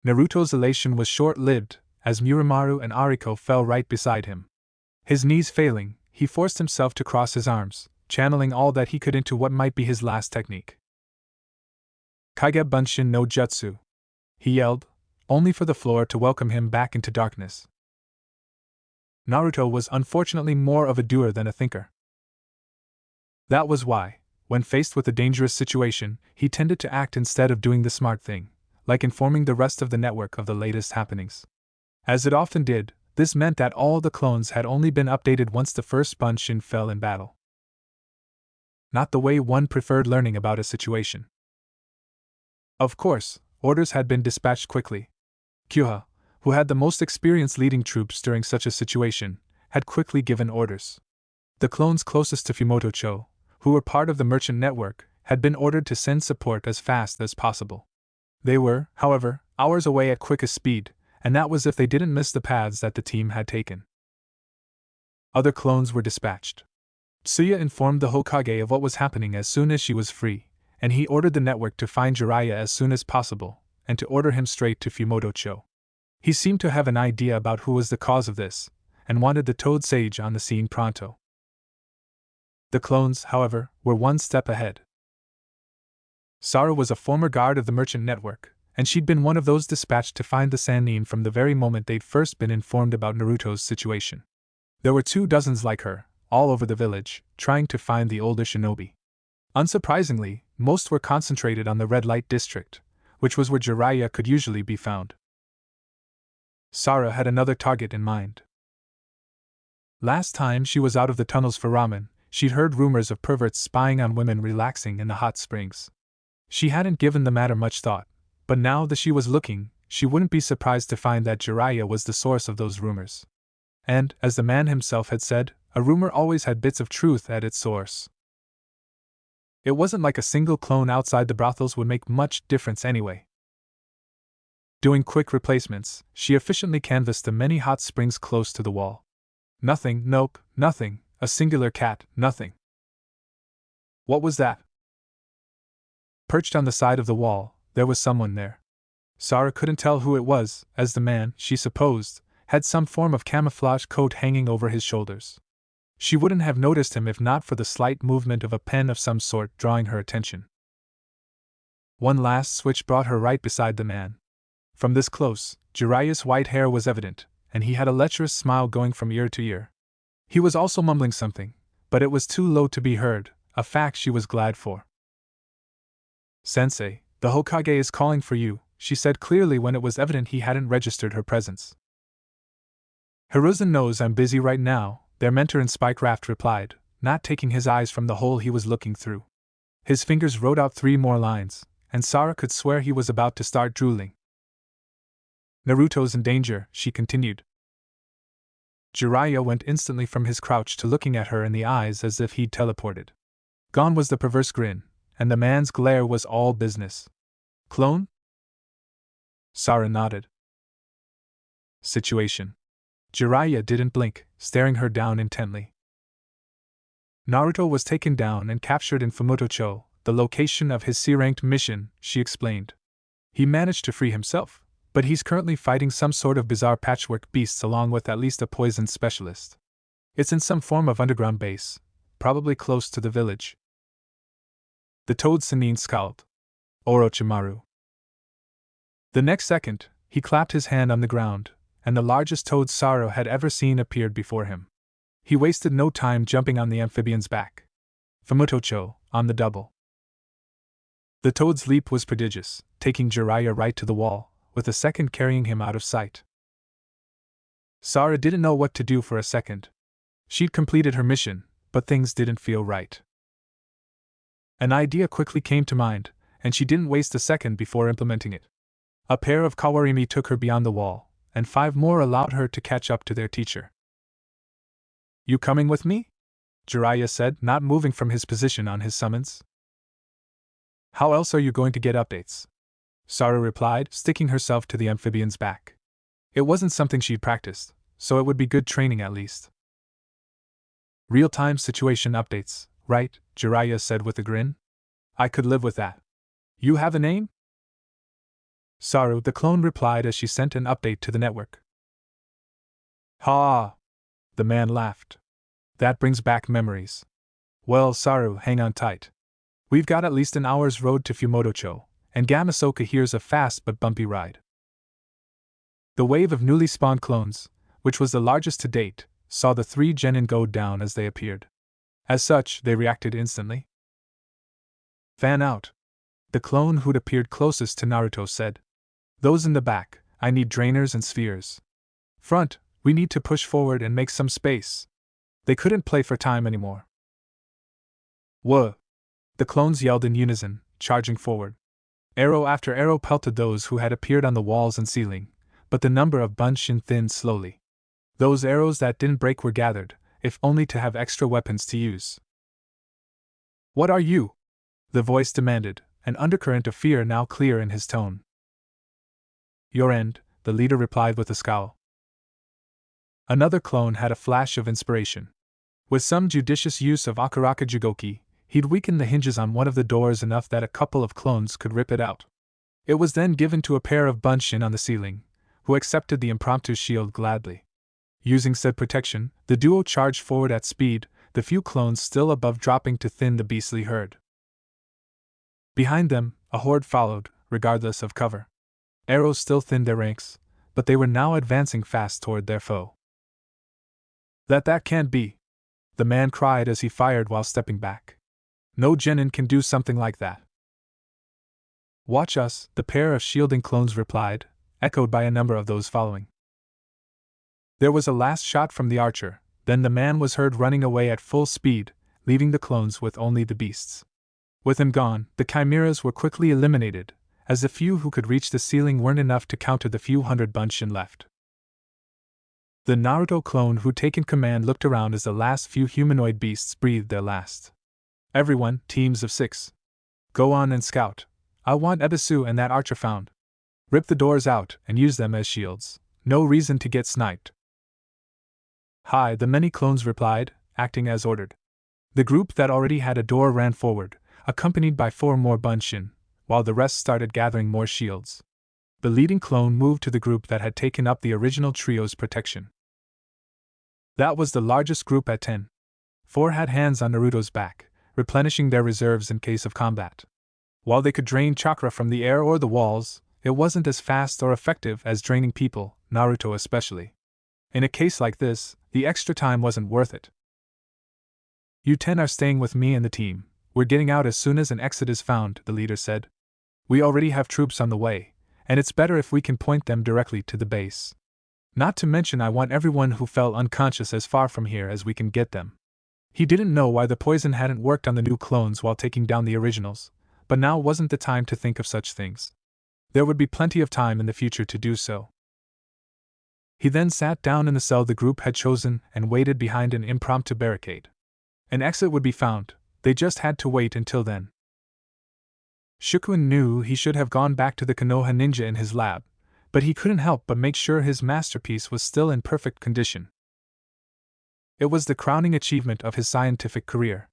Naruto's elation was short-lived, as Muramaru and Ariko fell right beside him. His knees failing, he forced himself to cross his arms, channeling all that he could into what might be his last technique. Kaige Bunshin no Jutsu, he yelled, only for the floor to welcome him back into darkness. Naruto was unfortunately more of a doer than a thinker. That was why, when faced with a dangerous situation, he tended to act instead of doing the smart thing, like informing the rest of the network of the latest happenings. As it often did, this meant that all the clones had only been updated once the first Bunshin fell in battle. Not the way one preferred learning about a situation. Of course, orders had been dispatched quickly. Kyuha, who had the most experience leading troops during such a situation, had quickly given orders. The clones closest to Fumoto-cho, who were part of the merchant network, had been ordered to send support as fast as possible. They were, however, hours away at quickest speed, and that was if they didn't miss the paths that the team had taken. Other clones were dispatched. Tsuya informed the Hokage of what was happening as soon as she was free, and he ordered the network to find Jiraiya as soon as possible, and to order him straight to Fumoto-cho. He seemed to have an idea about who was the cause of this, and wanted the Toad Sage on the scene pronto. The clones, however, were one step ahead. Sara was a former guard of the merchant network, and she'd been one of those dispatched to find the Sannin from the very moment they'd first been informed about Naruto's situation. There were 24 like her, all over the village, trying to find the older shinobi. Unsurprisingly, most were concentrated on the red light district, which was where Jiraiya could usually be found. Sara had another target in mind. Last time she was out of the tunnels for ramen, she'd heard rumors of perverts spying on women relaxing in the hot springs. She hadn't given the matter much thought, but now that she was looking, she wouldn't be surprised to find that Jiraiya was the source of those rumors. And, as the man himself had said, a rumor always had bits of truth at its source. It wasn't like a single clone outside the brothels would make much difference anyway. Doing quick replacements, she efficiently canvassed the many hot springs close to the wall. Nothing, nope, nothing, a singular cat, nothing. What was that? Perched on the side of the wall, there was someone there. Sara couldn't tell who it was, as the man, she supposed, had some form of camouflage coat hanging over his shoulders. She wouldn't have noticed him if not for the slight movement of a pen of some sort drawing her attention. One last switch brought her right beside the man. From this close, Jiraiya's white hair was evident, and he had a lecherous smile going from ear to ear. He was also mumbling something, but it was too low to be heard, a fact she was glad for. Sensei, the Hokage is calling for you, she said clearly when it was evident he hadn't registered her presence. Hiruzen knows I'm busy right now, their mentor in Spycraft replied, not taking his eyes from the hole he was looking through. His fingers wrote out 3 more lines, and Sara could swear he was about to start drooling. Naruto's in danger, she continued. Jiraiya went instantly from his crouch to looking at her in the eyes as if he'd teleported. Gone was the perverse grin, and the man's glare was all business. Clone? Sara nodded. Situation. Jiraiya didn't blink, staring her down intently. Naruto was taken down and captured in Fumoto-cho, the location of his C-ranked mission, she explained. He managed to free himself, but he's currently fighting some sort of bizarre patchwork beasts along with at least a poison specialist. It's in some form of underground base, probably close to the village. The Toad Sannin scowled. Orochimaru. The next second, he clapped his hand on the ground, and the largest toad Sara had ever seen appeared before him. He wasted no time jumping on the amphibian's back. Fumoto-cho, on the double. The toad's leap was prodigious, taking Jiraiya right to the wall, with a second carrying him out of sight. Sara didn't know what to do for a second. She'd completed her mission, but things didn't feel right. An idea quickly came to mind, and she didn't waste a second before implementing it. A pair of kawarimi took her beyond the wall, and 5 more allowed her to catch up to their teacher. You coming with me? Jiraiya said, not moving from his position on his summons. How else are you going to get updates? Saru replied, sticking herself to the amphibian's back. It wasn't something she'd practiced, so it would be good training at least. Real-time situation updates, right? Jiraiya said with a grin. I could live with that. You have a name? Saru, the clone, replied as she sent an update to the network. Ha! The man laughed. That brings back memories. Well, Saru, hang on tight. We've got at least an hour's road to Fumotocho, and Gamasoka here's a fast but bumpy ride. The wave of newly spawned clones, which was the largest to date, saw the 3 genin go down as they appeared. As such, they reacted instantly. Fan out. The clone who'd appeared closest to Naruto said. Those in the back, I need drainers and spheres. Front, we need to push forward and make some space. They couldn't play for time anymore. Whoa! The clones yelled in unison, charging forward. Arrow after arrow pelted those who had appeared on the walls and ceiling, but the number of Bunshin thinned slowly. Those arrows that didn't break were gathered, if only to have extra weapons to use. What are you? The voice demanded, an undercurrent of fear now clear in his tone. Your end, the leader replied with a scowl. Another clone had a flash of inspiration. With some judicious use of Akaraka Jugoki, he'd weakened the hinges on one of the doors enough that a couple of clones could rip it out. It was then given to a pair of Bunshin on the ceiling, who accepted the impromptu shield gladly. Using said protection, the duo charged forward at speed, the few clones still above dropping to thin the beastly herd. Behind them, a horde followed, regardless of cover. Arrows still thinned their ranks, but they were now advancing fast toward their foe. That can't be! The man cried as he fired while stepping back. No genin can do something like that. Watch us, the pair of shielding clones replied, echoed by a number of those following. There was a last shot from the archer, then the man was heard running away at full speed, leaving the clones with only the beasts. With him gone, the chimeras were quickly eliminated, as the few who could reach the ceiling weren't enough to counter the few hundred Bunshin left. The Naruto clone who'd taken command looked around as the last few humanoid beasts breathed their last. Everyone, teams of 6. Go on and scout. I want Ebisu and that archer found. Rip the doors out and use them as shields. No reason to get sniped. Hi, the many clones replied, acting as ordered. The group that already had a door ran forward, accompanied by 4 more Bunshin, while the rest started gathering more shields. The leading clone moved to the group that had taken up the original trio's protection. That was the largest group at 10. 4 had hands on Naruto's back, replenishing their reserves in case of combat. While they could drain chakra from the air or the walls, it wasn't as fast or effective as draining people, Naruto especially. In a case like this, the extra time wasn't worth it. You 10 are staying with me and the team. We're getting out as soon as an exit is found, the leader said. We already have troops on the way, and it's better if we can point them directly to the base. Not to mention I want everyone who fell unconscious as far from here as we can get them. He didn't know why the poison hadn't worked on the new clones while taking down the originals, but now wasn't the time to think of such things. There would be plenty of time in the future to do so. He then sat down in the cell the group had chosen and waited behind an impromptu barricade. An exit would be found, they just had to wait until then. Shukun knew he should have gone back to the Konoha ninja in his lab, but he couldn't help but make sure his masterpiece was still in perfect condition. It was the crowning achievement of his scientific career.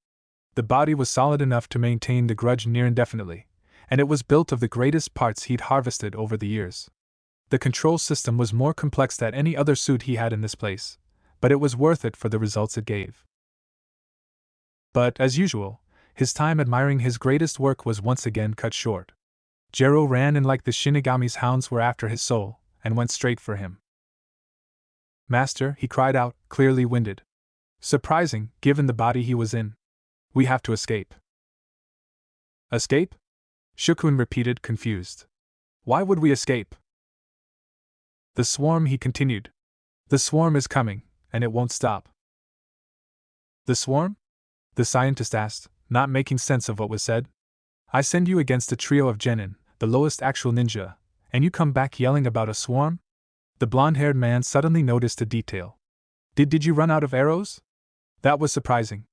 The body was solid enough to maintain the grudge near indefinitely, and it was built of the greatest parts he'd harvested over the years. The control system was more complex than any other suit he had in this place, but it was worth it for the results it gave. But, as usual, his time admiring his greatest work was once again cut short. Jero ran in like the Shinigami's hounds were after his soul, and went straight for him. Master, he cried out, clearly winded. Surprising, given the body he was in. We have to escape. Escape? Shukun repeated, confused. Why would we escape? The swarm, he continued. The swarm is coming, and it won't stop. The swarm? The scientist asked, not making sense of what was said. I send you against a trio of genin, the lowest actual ninja, and you come back yelling about a swarm? The blonde-haired man suddenly noticed a detail. Did you run out of arrows? That was surprising.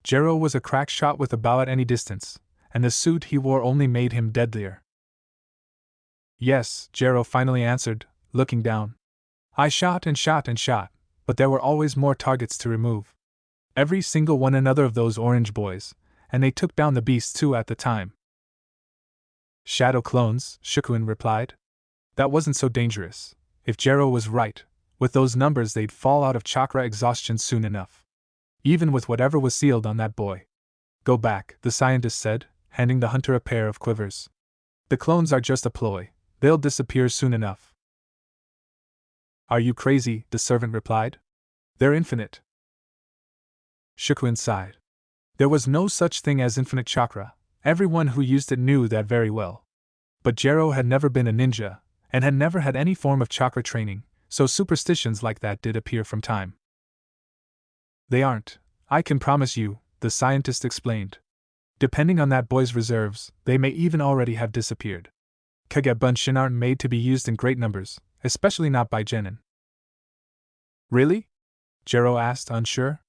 Jero was a crack shot with a bow at any distance, and the suit he wore only made him deadlier. Yes, Jero finally answered, looking down. I shot and shot and shot, but there were always more targets to remove. Every single one another of those orange boys, and they took down the beast too at the time. Shadow clones, Shikuin replied. That wasn't so dangerous. If Jero was right, with those numbers they'd fall out of chakra exhaustion soon enough. Even with whatever was sealed on that boy. Go back, the scientist said, handing the hunter a pair of quivers. The clones are just a ploy. They'll disappear soon enough. Are you crazy? The servant replied. They're infinite. Shikuin sighed. There was no such thing as infinite chakra. Everyone who used it knew that very well. But Jero had never been a ninja, and had never had any form of chakra training, so superstitions like that did appear from time. They aren't, I can promise you, the scientist explained. Depending on that boy's reserves, they may even already have disappeared. Kage Bunshin aren't made to be used in great numbers, especially not by genin. Really? Jero asked, unsure.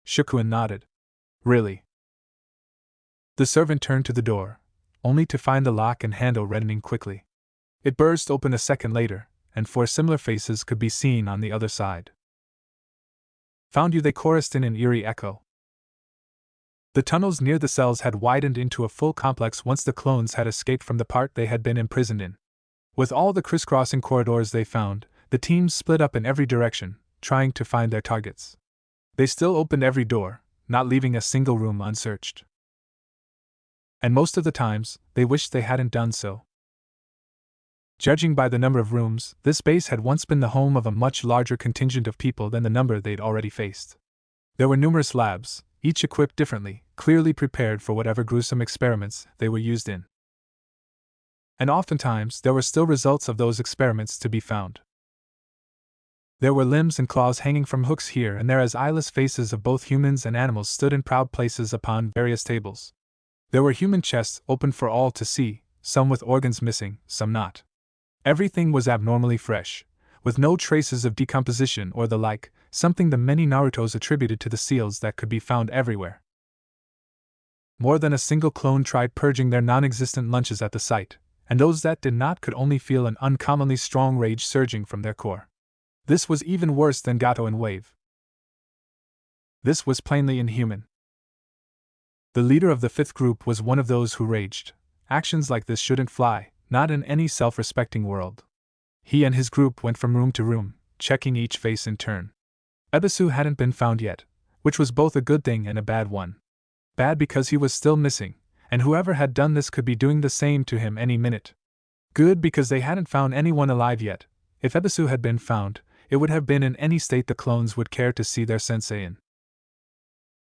Shikuin nodded. Really. The servant turned to the door, only to find the lock and handle reddening quickly. It burst open a second later, and four similar faces could be seen on the other side. Found you, they chorused in an eerie echo. The tunnels near the cells had widened into a full complex once the clones had escaped from the part they had been imprisoned in. With all the crisscrossing corridors they found, the teams split up in every direction, trying to find their targets. They still opened every door, not leaving a single room unsearched. And most of the times, they wished they hadn't done so. Judging by the number of rooms, this base had once been the home of a much larger contingent of people than the number they'd already faced. There were numerous labs, each equipped differently, clearly prepared for whatever gruesome experiments they were used in. And oftentimes there were still results of those experiments to be found. There were limbs and claws hanging from hooks here and there as eyeless faces of both humans and animals stood in proud places upon various tables. There were human chests open for all to see, some with organs missing, some not. Everything was abnormally fresh, with no traces of decomposition or the like, something the many Narutos attributed to the seals that could be found everywhere. More than a single clone tried purging their non-existent lunches at the site, and those that did not could only feel an uncommonly strong rage surging from their core. This was even worse than Gato and Wave. This was plainly inhuman. The leader of the fifth group was one of those who raged. Actions like this shouldn't fly, not in any self-respecting world. He and his group went from room to room, checking each face in turn. Ebisu hadn't been found yet, which was both a good thing and a bad one. Bad because he was still missing, and whoever had done this could be doing the same to him any minute. Good because they hadn't found anyone alive yet. If Ebisu had been found, it would have been in any state the clones would care to see their sensei in.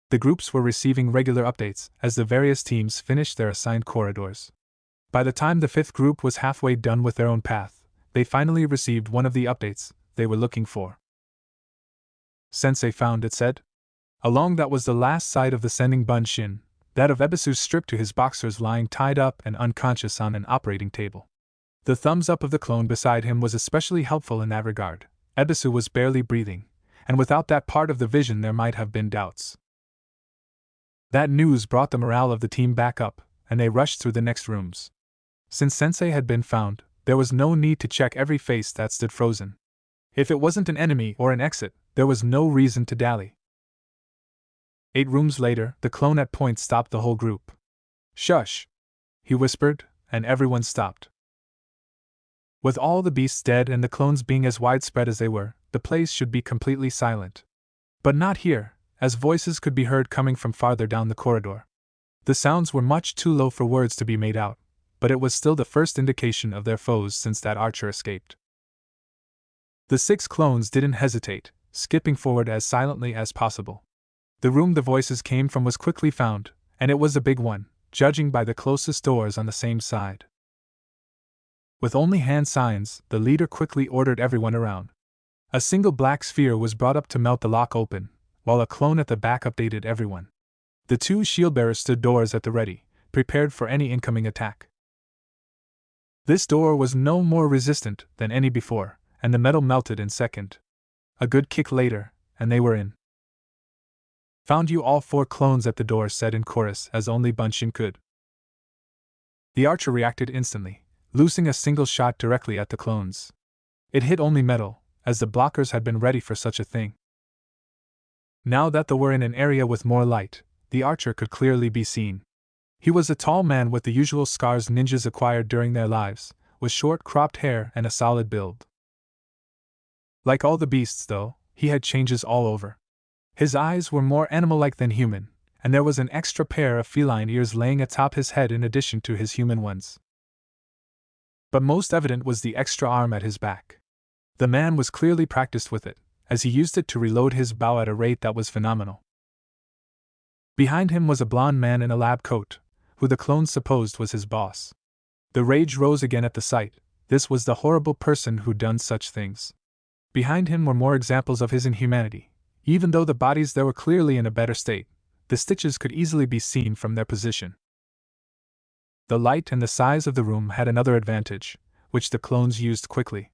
The groups were receiving regular updates as the various teams finished their assigned corridors. By the time the fifth group was halfway done with their own path, they finally received one of the updates they were looking for. Sensei found, it said. Along that was the last sight of the sending Bunshin, that of Ebisu's stripped to his boxers lying tied up and unconscious on an operating table. The thumbs up of the clone beside him was especially helpful in that regard. Ebisu was barely breathing, and without that part of the vision there might have been doubts. That news brought the morale of the team back up, and they rushed through the next rooms. Since Sensei had been found, there was no need to check every face that stood frozen. If it wasn't an enemy or an exit, there was no reason to dally. 8 rooms later, the clone at point stopped the whole group. Shush! He whispered, and everyone stopped. With all the beasts dead and the clones being as widespread as they were, the place should be completely silent. But not here, as voices could be heard coming from farther down the corridor. The sounds were much too low for words to be made out, but it was still the first indication of their foes since that archer escaped. The 6 clones didn't hesitate, skipping forward as silently as possible. The room the voices came from was quickly found, and it was a big one, judging by the closest doors on the same side. With only hand signs, the leader quickly ordered everyone around. A single black sphere was brought up to melt the lock open, while a clone at the back updated everyone. The 2 shieldbearers stood doors at the ready, prepared for any incoming attack. This door was no more resistant than any before, and the metal melted in second. A good kick later, and they were in. Found you, all 4 clones at the door said in chorus as only Bunshin could. The archer reacted instantly, loosing a single shot directly at the clones. It hit only metal, as the blockers had been ready for such a thing. Now that they were in an area with more light, the archer could clearly be seen. He was a tall man with the usual scars ninjas acquired during their lives, with short cropped hair and a solid build. Like all the beasts, though, he had changes all over. His eyes were more animal-like than human, and there was an extra pair of feline ears laying atop his head in addition to his human ones. But most evident was the extra arm at his back. The man was clearly practiced with it, as he used it to reload his bow at a rate that was phenomenal. Behind him was a blond man in a lab coat, who the clones supposed was his boss. The rage rose again at the sight. This was the horrible person who'd done such things. Behind him were more examples of his inhumanity. Even though the bodies there were clearly in a better state, the stitches could easily be seen from their position. The light and the size of the room had another advantage, which the clones used quickly.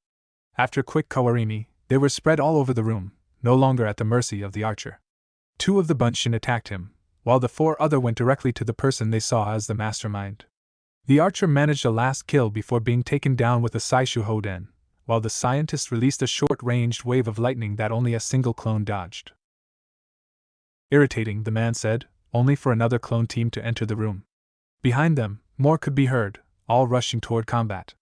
After quick kawarimi, they were spread all over the room, no longer at the mercy of the archer. 2 of the bunshin attacked him, while the 4 other went directly to the person they saw as the mastermind. The archer managed a last kill before being taken down with a Saishu Hoden, while the scientist released a short-ranged wave of lightning that only a single clone dodged. Irritating, the man said, only for another clone team to enter the room. Behind them, more could be heard, all rushing toward combat.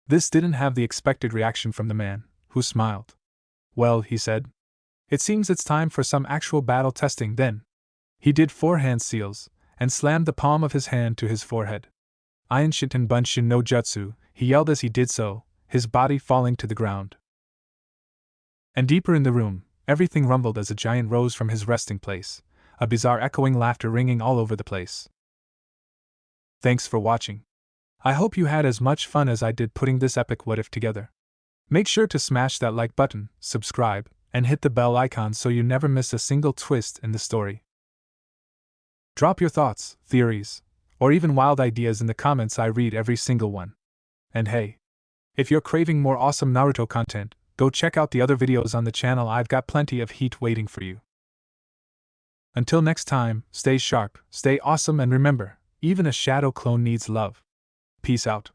This didn't have the expected reaction from the man, who smiled. Well, he said. It seems it's time for some actual battle testing then. He did 4 hand seals, and slammed the palm of his hand to his forehead. Ainshinten Bunshin no Jutsu, he yelled as he did so, his body falling to the ground. And deeper in the room, everything rumbled as a giant rose from his resting place, a bizarre echoing laughter ringing all over the place. Thanks for watching. I hope you had as much fun as I did putting this epic what if together. Make sure to smash that like button, subscribe, and hit the bell icon so you never miss a single twist in the story. Drop your thoughts, theories, or even wild ideas in the comments. I read every single one. And hey, if you're craving more awesome Naruto content, go check out the other videos on the channel. I've got plenty of heat waiting for you. Until next time, stay sharp, stay awesome, and remember, even a shadow clone needs love. Peace out.